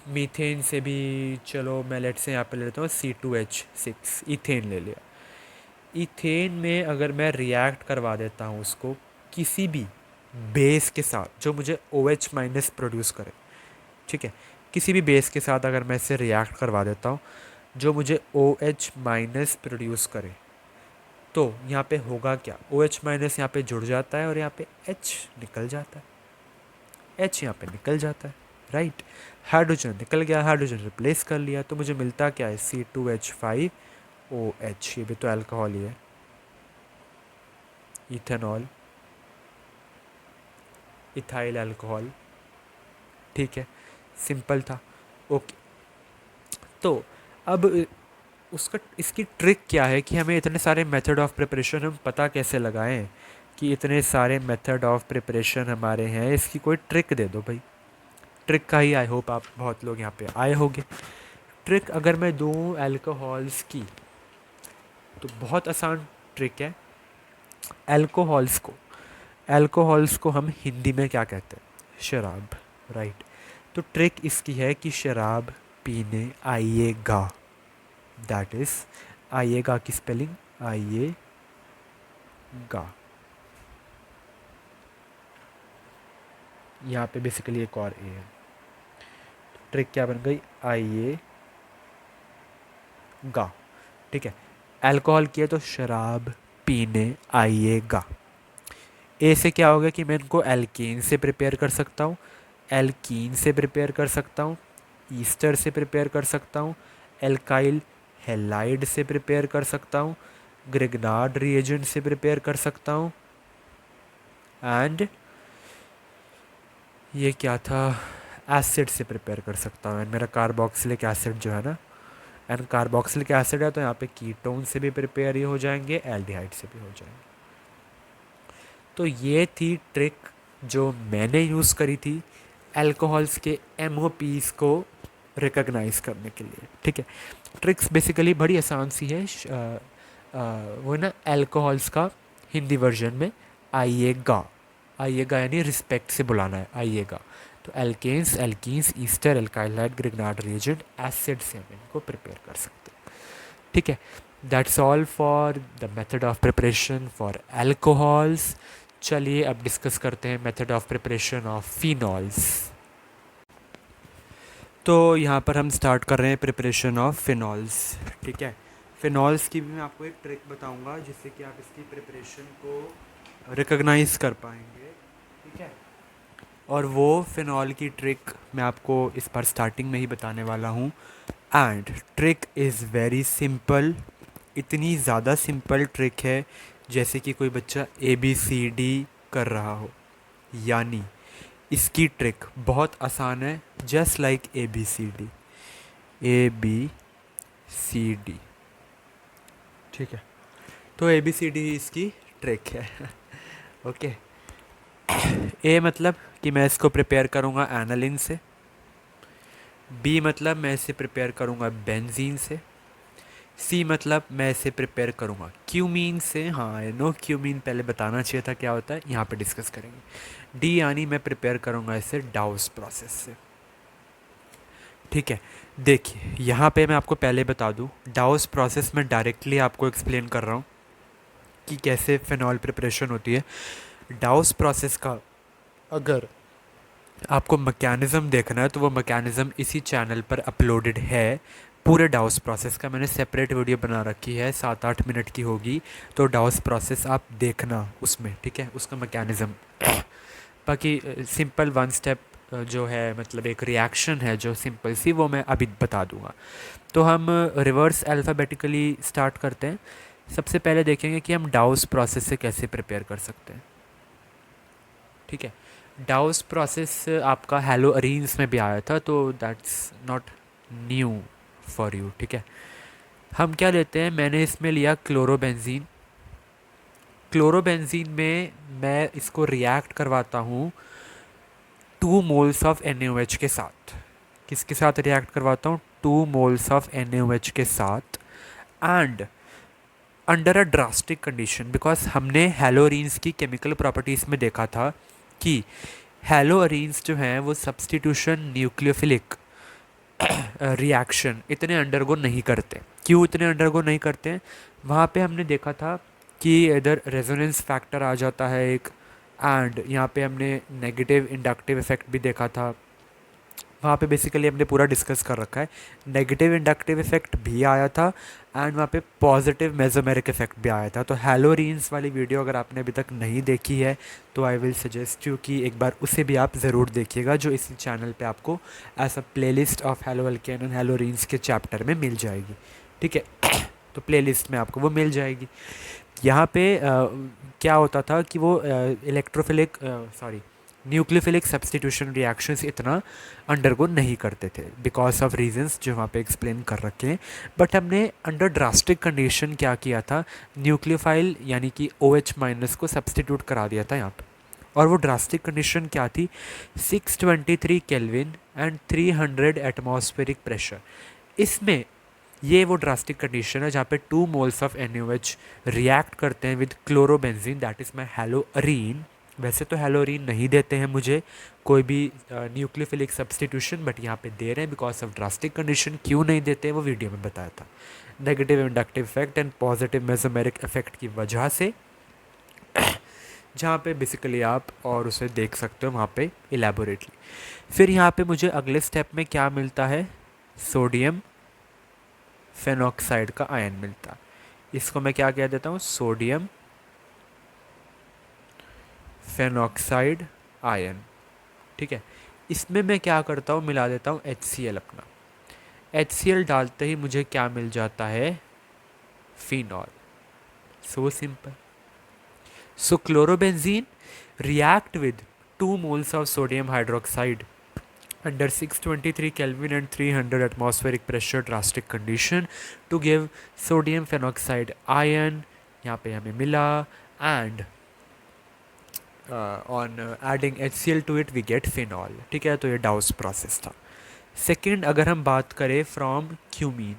मीथेन से भी चलो मैं लेट से यहाँ पे ले लेता हूँ C2H6, इथेन ले लिया। इथेन में अगर मैं रिएक्ट करवा देता हूँ उसको किसी भी बेस के साथ जो मुझे OH माइनस प्रोड्यूस करे, ठीक है, किसी भी बेस के साथ अगर मैं इसे रिएक्ट करवा देता हूँ जो मुझे OH माइनस प्रोड्यूस करे, तो यहाँ पे होगा क्या, OH माइनस यहाँ पे जुड़ जाता है और यहाँ पे H निकल जाता है, H यहाँ पे निकल जाता है, राइट। हाइड्रोजन निकल गया, हाइड्रोजन रिप्लेस कर लिया, तो मुझे मिलता क्या है, C2H5OH, ये भी तो अल्कोहल ही है, इथेनॉल, इथाइल अल्कोहल। ठीक है, सिंपल था। ओके, तो अब उसका इसकी ट्रिक क्या है कि हमें इतने सारे मेथड ऑफ प्रिपरेशन हम पता कैसे लगाएं कि इतने सारे मेथड ऑफ प्रिपरेशन हमारे हैं, इसकी कोई ट्रिक दे दो भाई। ट्रिक का ही आई होप आप बहुत लोग यहाँ पे आए होंगे। ट्रिक अगर मैं दूँ अल्कोहल्स की, तो बहुत आसान ट्रिक है। अल्कोहल्स को अल्कोहल्स को हम हिंदी में क्या कहते हैं? शराब, राइट। तो ट्रिक इसकी है कि शराब पीने आइएगा, दैट इज़ आइएगा की स्पेलिंग आइएगा। यहाँ पे बेसिकली एक और ए है। ट्रिक क्या बन गई? आइएगा। ठीक है, अल्कोहल किया तो शराब पीने आइएगा। ए से क्या होगा कि मैं इनको एल्कीन से प्रिपेयर कर सकता हूँ, एल्कीन से प्रिपेयर कर सकता हूँ, ईस्टर से प्रिपेयर कर सकता हूँ, एल्काइल हेलाइड से प्रिपेयर कर सकता हूँ, ग्रिग्नार्ड रिएजेंट से प्रिपेयर कर सकता हूँ, एंड ये क्या था, एसिड से प्रिपेयर कर सकता हूँ। एंड मेरा कार्बोक्सिलिक एसिड जो है ना, एंड कार्बोक्सिलिक एसिड है तो यहाँ पे कीटोन से भी प्रिपेयर ही हो जाएंगे, एल्डिहाइड से भी हो जाएंगे। तो ये थी ट्रिक जो मैंने यूज़ करी थी अल्कोहल्स के MOPs को रिकॉग्नाइज करने के लिए। ठीक है, ट्रिक्स बेसिकली बड़ी आसान सी है। वो ना अल्कोहल्स का हिंदी वर्जन में आइएगा, आइएगा यानी रिस्पेक्ट से बुलाना है, आइएगा। तो alkanes, alkenes, ester, alkyl halide, grignard reagent, acid से हम इनको प्रिपेयर कर सकते हैं। ठीक है, that's all for the method of preparation for alcohols. चलिए अब डिस्कस करते हैं method of preparation of phenols. तो यहाँ पर हम स्टार्ट कर रहे हैं प्रिपरेशन ऑफ फिनॉल्स। ठीक है, फिनॉल्स की भी मैं आपको एक ट्रिक बताऊंगा जिससे कि आप इसकी प्रिपरेशन को रिकॉग्नाइज कर पाएंगे। ठीक है, और वो फिनॉल की ट्रिक मैं आपको इस बार स्टार्टिंग में ही बताने वाला हूँ। And trick is very simple, इतनी ज़्यादा सिंपल ट्रिक है जैसे कि कोई बच्चा ABCD कर रहा हो, यानी इसकी ट्रिक बहुत आसान है, जस्ट लाइक ABCD, ABCD। ठीक है, तो ABCD इसकी ट्रिक है। ओके, ए मतलब कि मैं इसको प्रिपेयर करूँगा एनालिन से, बी मतलब मैं इसे प्रिपेयर करूँगा बेंजीन से, सी मतलब मैं इसे प्रिपेयर करूँगा क्यूमीन से। हाँ, आई नो क्यूमीन पहले बताना चाहिए था क्या होता है, यहाँ पे डिस्कस करेंगे। डी यानी मैं प्रिपेयर करूँगा इसे डाउस प्रोसेस से। ठीक है, देखिए यहाँ पे मैं आपको पहले बता दूँ, डाउस प्रोसेस में डायरेक्टली आपको एक्सप्लेन कर रहा हूँ कि कैसे फिनॉल प्रिपरेशन होती है। डाउस प्रोसेस का अगर आपको मैकेनिज़्म देखना है तो वो मैकेनिज़्म इसी चैनल पर अपलोडेड है। पूरे डाउस प्रोसेस का मैंने सेपरेट वीडियो बना रखी है, 7-8 मिनट की होगी, तो डाउस प्रोसेस आप देखना उसमें। ठीक है, उसका मैकेनिज़्म। बाकी सिंपल वन स्टेप जो है, मतलब एक रिएक्शन है जो सिंपल सी, वो मैं अभी बता दूंगा। तो हम रिवर्स अल्फ़ाबेटिकली स्टार्ट करते हैं। सबसे पहले देखेंगे कि हम डाउस प्रोसेस से कैसे प्रिपेयर कर सकते हैं। ठीक है, डाउस प्रोसेस आपका हेलो अरीन्स में भी आया था, तो that's not new for you. ठीक है, हम क्या लेते हैं, मैंने इसमें लिया क्लोरोबेंजीन। क्लोरोबेंजीन में मैं इसको रिएक्ट करवाता हूँ 2 मोल्स ऑफ NaOH के साथ। किसके साथ रिएक्ट करवाता हूँ? 2 मोल्स ऑफ NaOH के साथ, and under a drastic condition, because हमने हेलोरीन्स की केमिकल प्रॉपर्टीज़ में देखा था कि हेलोअरीन्स जो हैं वो सब्सटीट्यूशन न्यूक्लियोफिलिक रिएक्शन इतने अंडरगो नहीं करते। क्यों इतने अंडरगो नहीं करते हैं? वहाँ पे हमने देखा था कि इधर रेजोनेंस फैक्टर आ जाता है एक, एंड यहाँ पे हमने नेगेटिव इंडक्टिव इफेक्ट भी देखा था। वहाँ पे बेसिकली हमने पूरा डिस्कस कर रखा है, नेगेटिव इंडक्टिव इफेक्ट भी आया था एंड वहाँ पे पॉजिटिव मेसोमेरिक इफेक्ट भी आया था। तो हेलोरीन्स वाली वीडियो अगर आपने अभी तक नहीं देखी है तो आई विल सजेस्ट यू कि एक बार उसे भी आप ज़रूर देखिएगा, जो इसी चैनल पे आपको as a playlist of haloalkane and haloarenes के चैप्टर में मिल जाएगी। ठीक है, तो प्लेलिस्ट में आपको वो मिल जाएगी। यहाँ पे क्या होता था कि वो इलेक्ट्रोफिलिक न्यूक्लियोफिलिक सब्स्टिट्यूशन रिएक्शंस इतना अंडरगो नहीं करते थे बिकॉज ऑफ रीजंस जो वहाँ पे एक्सप्लेन कर रखे हैं। बट हमने अंडर ड्रास्टिक कंडीशन क्या किया था, न्यूक्लियोफाइल यानी कि OH माइनस को सब्स्टिट्यूट करा दिया था यहाँ पे। और वो ड्रास्टिक कंडीशन क्या थी, 623 केल्विन एंड 300 एटमॉस्फेरिक प्रेशर। इसमें ये वो ड्रास्टिक कंडीशन है जहाँ पे 2 मोल्स ऑफ NaOH रिएक्ट करते हैं with chlorobenzene, that is my haloarene. वैसे तो हेलोअरीन नहीं देते हैं मुझे कोई भी न्यूक्लियोफिलिक सब्स्टिट्यूशन, बट यहाँ पे दे रहे हैं बिकॉज ऑफ ड्रास्टिक कंडीशन। क्यों नहीं देते हैं वो वीडियो में बताया था। Negative inductive effect and positive mesomeric effect की वजह से, जहाँ पे बेसिकली आप और उसे देख सकते हो वहाँ पे इलेबोरेटली। फिर यहाँ पे मुझे अगले स्टेप में क्या मिलता है, सोडियम फेनॉक्साइड का आयन मिलता है। इसको मैं क्या कह देता हूँ, सोडियम फेनॉक्साइड आयन। ठीक है, इसमें मैं क्या करता हूँ, मिला देता हूँ HCl अपना। HCl डालते ही मुझे क्या मिल जाता है, phenol. So simple. So chlorobenzene react with 2 moles of sodium hydroxide under 623 Kelvin and 300 atmospheric pressure drastic condition to give sodium phenoxide ion, यहाँ पे हमें मिला, and on adding HCl to it we get phenol। ठीक है, तो ये डाउस process था। Second, अगर हम बात करें फ्रॉम क्यूमीन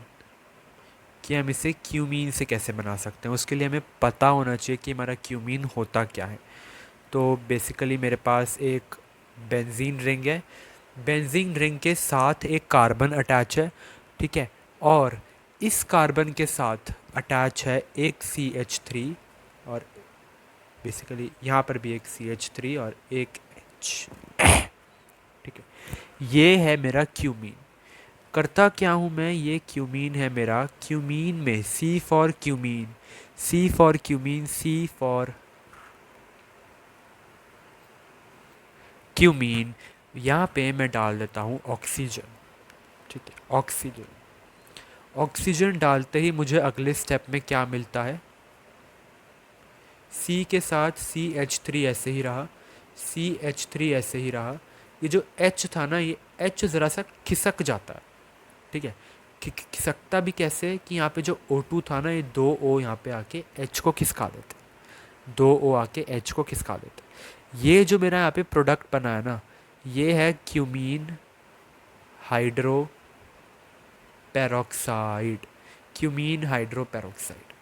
कि हम इसे क्यूमीन से कैसे बना सकते हैं, उसके लिए हमें पता होना चाहिए कि हमारा क्यूमीन होता क्या है। तो बेसिकली मेरे पास एक बेंजीन रिंग है, बेंजीन रिंग के साथ एक कार्बन अटैच है। ठीक है, और इस कार्बन के साथ अटैच है एक CH3, और बेसिकली यहाँ पर भी एक CH3 और एक H। ठीक है, ये है मेरा क्यूमीन। करता क्या हूँ मैं, ये क्यूमीन है मेरा। क्यूमीन में C for cumene, C for cumene, C for cumene, यहाँ पे मैं डाल देता हूँ ऑक्सीजन। ठीक है, ऑक्सीजन। ऑक्सीजन डालते ही मुझे अगले स्टेप में क्या मिलता है, C के साथ CH3 ऐसे ही रहा, CH3 ऐसे ही रहा। ये जो H था ना, ये H ज़रा सा खिसक जाता है। ठीक है, खिसकता भी कैसे कि यहाँ पे जो O2 था ना, ये 2 O यहाँ पे आके H को खिसका देते, 2 O आके H को खिसका देते। ये जो मेरा यहाँ पे प्रोडक्ट बना है ना, ये है cumene hydro peroxide, cumene hydro peroxide.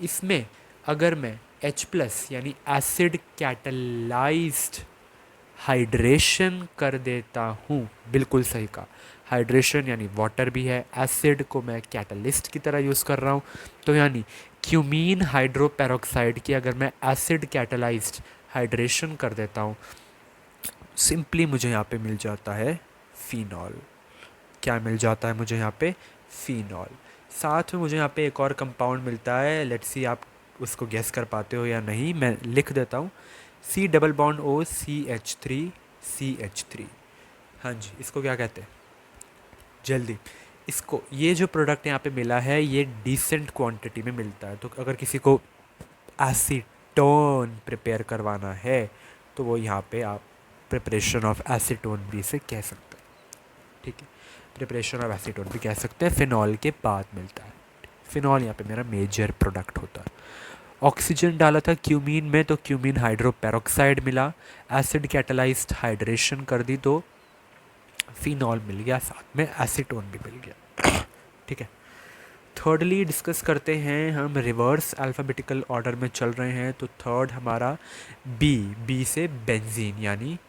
इसमें अगर मैं H प्लस यानी एसिड कैटलाइज्ड हाइड्रेशन कर देता हूँ, बिल्कुल सही कहा, हाइड्रेशन यानी वाटर भी है, एसिड को मैं कैटलिस्ट की तरह यूज़ कर रहा हूँ। तो यानी क्यूमीन हाइड्रो पेरोक्साइड की अगर मैं एसिड कैटलाइज्ड हाइड्रेशन कर देता हूँ, सिंपली मुझे यहाँ पे मिल जाता है फिनॉल। क्या मिल जाता है मुझे यहाँ पे, फिनॉल। साथ में मुझे यहाँ पे एक और कंपाउंड मिलता है, लेट्स सी आप उसको गेस कर पाते हो या नहीं, मैं लिख देता हूँ, C double bond O CH3 हाँ जी, इसको क्या कहते हैं, जल्दी इसको, ये जो प्रोडक्ट यहाँ पे मिला है ये डिसेंट क्वांटिटी में मिलता है। तो अगर किसी को एसीटोन प्रिपेयर करवाना है तो वो यहाँ पे आप प्रिपरेशन ऑफ एसीटोन भी से कह सकते हैं। ठीक है, प्रिपरेशन ऑफ एसीटोन भी कह सकते हैं, फिनॉल के बाद मिलता है। फिनॉल यहाँ पे मेरा मेजर प्रोडक्ट होता है। ऑक्सीजन डाला था क्यूमीन में तो क्यूमीन हाइड्रो पेरोक्साइड मिला, एसिड कैटलाइज्ड हाइड्रेशन कर दी तो फिनॉल मिल गया, साथ में एसीटोन भी मिल गया। ठीक है, थर्डली डिस्कस करते हैं हम, रिवर्स अल्फ़ाबेटिकल ऑर्डर में चल रहे हैं। तो थर्ड हमारा बी से बेंजीन, यानी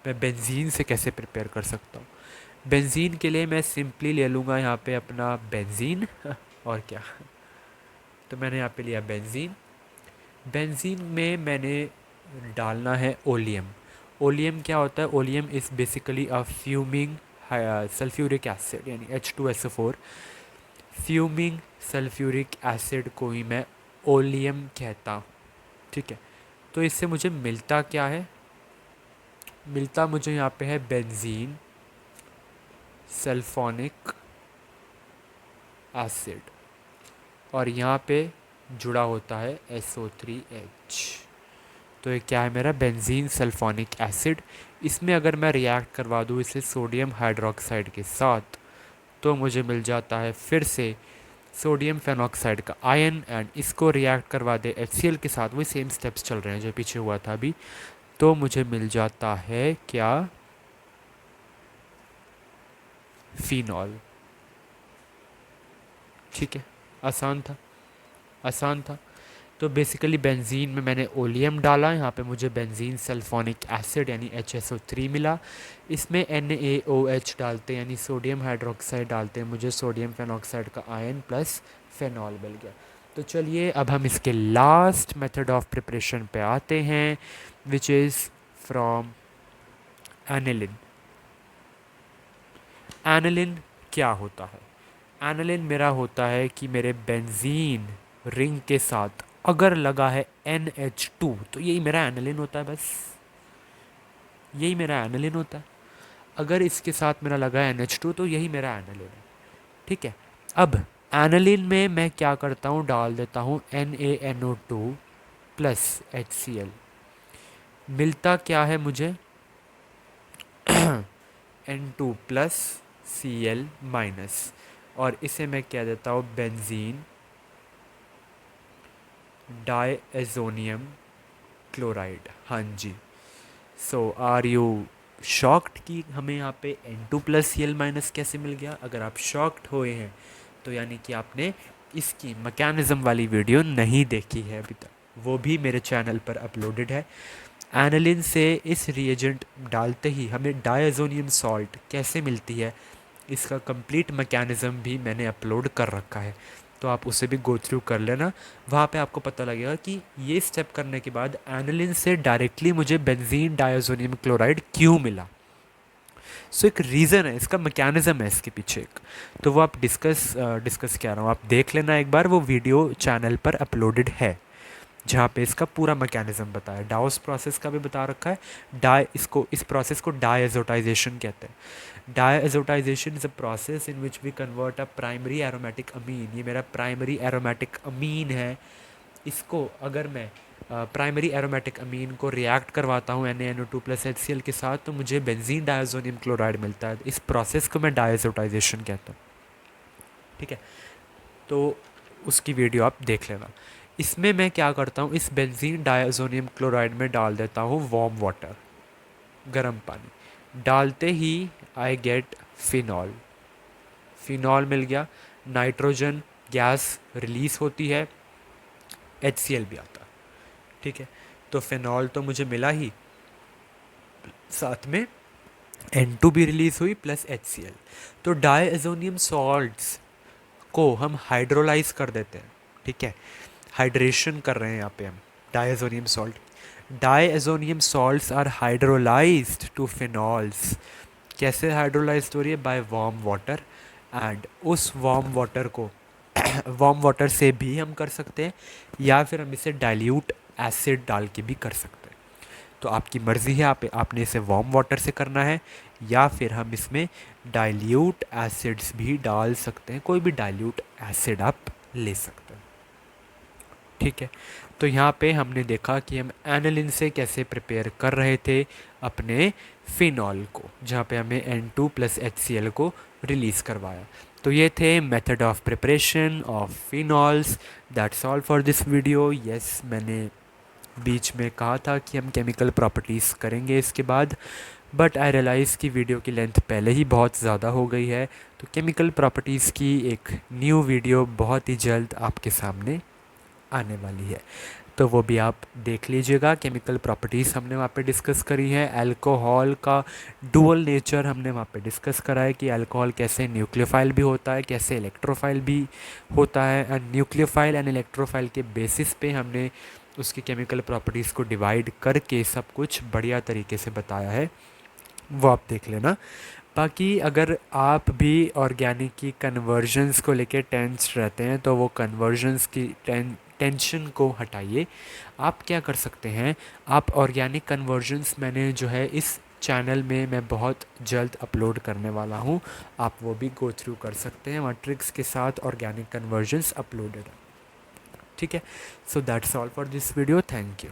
मैं बेंजीन से कैसे प्रिपेयर कर सकता हूँ। बेंजीन के लिए मैं सिंपली ले लूँगा यहाँ पे अपना बेंजीन और क्या, तो मैंने यहाँ पे लिया बेंजीन। बेंजीन में मैंने डालना है ओलियम। ओलियम क्या होता है, oleum is basically a fuming sulphuric acid यानी H2SO4। फ्यूमिंग सल्फ्यूरिक एसिड को ही मैं ओलियम कहता हूँ। ठीक है, तो इससे मुझे मिलता क्या है, मिलता मुझे यहाँ पे है बेंजीन सल्फोनिक एसिड। और यहाँ पे जुड़ा होता है SO3H। तो ये क्या है मेरा बेंजीन सल्फोनिक एसिड। इसमें अगर मैं रिएक्ट करवा दूँ इसे सोडियम हाइड्रोक्साइड के साथ तो मुझे मिल जाता है फिर से सोडियम फेनॉक्साइड का आयन, एंड इसको रिएक्ट करवा दे HCl के साथ, वही सेम स्टेप्स चल रहे हैं जो पीछे हुआ था अभी, तो मुझे मिल जाता है क्या, फिनॉल। ठीक है, आसान था, आसान था। तो बेसिकली बेंजीन में मैंने ओलियम डाला, यहाँ पे मुझे बेंजीन सल्फोनिक एसिड यानी HSO3 मिला। इसमें NaOH डालते हैं यानी सोडियम हाइड्रोक्साइड डालते हैं, मुझे सोडियम फेनॉक्साइड का आयन प्लस फेनॉल मिल गया। तो चलिए अब हम इसके लास्ट मेथड ऑफ प्रिपरेशन पे आते हैं, which is from aniline. Aniline क्या होता है? एनिलिन मेरा होता है कि मेरे बेंजीन रिंग के साथ अगर लगा है NH2 तो यही मेरा एनिलिन होता है, बस यही मेरा एनिलिन होता है। अगर इसके साथ मेरा लगा है NH2 तो यही मेरा एनिलिन है। ठीक है, अब एनिलिन में मैं क्या करता हूँ, डाल देता हूँ NaNO2 प्लस HCl। मिलता क्या है मुझे N2 प्लस Cl माइनस, और इसे मैं कह देता हूँ बेंजीन डायएजोनियम क्लोराइड। हाँ जी। सो आर यू शॉक्ड कि हमें यहाँ पे N2 प्लस Cl माइनस कैसे मिल गया? अगर आप शॉक्ड हुए हैं तो यानी कि आपने इसकी मैकेनिज़्म वाली वीडियो नहीं देखी है अभी तक, वो भी मेरे चैनल पर अपलोडेड है। एनिलिन से इस रिएजेंट डालते ही हमें डायज़ोनियम सॉल्ट कैसे मिलती है, इसका कंप्लीट मैकेनिज़्म भी मैंने अपलोड कर रखा है, तो आप उसे भी गो थ्रू कर लेना। वहाँ पे आपको पता लगेगा कि ये स्टेप करने के बाद एनिलिन से डायरेक्टली मुझे बेंजीन डायज़ोनियम क्लोराइड क्यों मिला। सो एक रीज़न है, इसका मैकेनिज़्म है इसके पीछे एक, तो वो आप डिस्कस कह रहा हूँ, आप देख लेना एक बार, वो वीडियो चैनल पर अपलोडेड है जहाँ पे इसका पूरा मैकेनिज़्म बताया, डाउस प्रोसेस का भी बता रखा है। इस प्रोसेस को डायएजोटाइजेशन कहते हैं। Diazotization is a process in which we convert a primary aromatic amine, ये मेरा प्राइमरी एरोमेटिक अमीन है, इसको अगर मैं प्राइमरी एरोमेटिक अमीन को रिएक्ट करवाता हूँ NaNO2 प्लस HCl के साथ तो मुझे बेंजीन डायज़ोनियम क्लोराइड मिलता है। इस प्रोसेस को मैं डायएजोटाइजेशन कहता हूँ। ठीक है, तो उसकी वीडियो आप देख लेना। इसमें मैं क्या करता हूँ, इस बेंजीन डायज़ोनियम क्लोराइड में डाल देता हूँ वार्म वाटर, गर्म पानी। डालते ही आई गेट फिनॉल, फिनॉल मिल गया, नाइट्रोजन गैस रिलीज़ होती है, HCl भी आता है। ठीक है, तो फिनॉल तो मुझे मिला ही, साथ में N2 भी रिलीज़ हुई प्लस HCl। तो डायएजोनियम सॉल्ट्स को हम हाइड्रोलाइज कर देते हैं। ठीक है, हाइड्रेशन कर रहे हैं यहाँ पे हम diazonium salt. Diazonium salts are hydrolysed to phenols. कैसे हाइड्रोलाइज्ड हो रही है? बाय वार्म वाटर, एंड उस वार्म वाटर को वार्म वाटर से भी हम कर सकते हैं, या फिर हम इसे डाइल्यूट एसिड डाल के भी कर सकते हैं। तो आपकी मर्ज़ी है, आपने इसे वार्म वाटर से करना है या फिर हम इसमें डाइल्यूट एसिड्स भी डाल सकते हैं, कोई भी डाइल्यूट एसिड आप ले सकते हैं। ठीक है, तो यहाँ पे हमने देखा कि हम एनिलिन से कैसे प्रिपेयर कर रहे थे अपने फिनॉल को, जहाँ पे हमें N2 प्लस HCl को रिलीज़ करवाया। तो ये थे method of preparation of phenols. That's all for this video. Yes, मैंने बीच में कहा था कि हम केमिकल प्रॉपर्टीज़ करेंगे इसके बाद, बट आई रियलाइज़ कि वीडियो की लेंथ पहले ही बहुत ज़्यादा हो गई है, तो केमिकल प्रॉपर्टीज़ की एक न्यू वीडियो बहुत ही जल्द आपके सामने आने वाली है, तो वो भी आप देख लीजिएगा। केमिकल प्रॉपर्टीज़ हमने वहाँ पे डिस्कस करी है, अल्कोहल का डुअल नेचर हमने वहाँ पे डिस्कस करा है कि अल्कोहल कैसे न्यूक्लियोफाइल भी होता है, कैसे इलेक्ट्रोफाइल भी होता है, एंड न्यूक्लियोफाइल एंड इलेक्ट्रोफाइल के बेसिस पे हमने उसकी केमिकल प्रॉपर्टीज़ को डिवाइड करके सब कुछ बढ़िया तरीके से बताया है, वो आप देख लेना। बाकी अगर आप भी ऑर्गेनिक की कन्वर्जन्स को लेके टेंस रहते हैं तो वो कन्वर्जन्स की टेंशन को हटाइए। आप क्या कर सकते हैं, आप ऑर्गेनिक कन्वर्जन्स मैंने जो है इस चैनल में मैं बहुत जल्द अपलोड करने वाला हूँ, आप वो भी गो थ्रू कर सकते हैं, वहाँ ट्रिक्स के साथ ऑर्गेनिक कन्वर्जन्स अपलोडेड है। ठीक है. So that's all for this video. Thank you.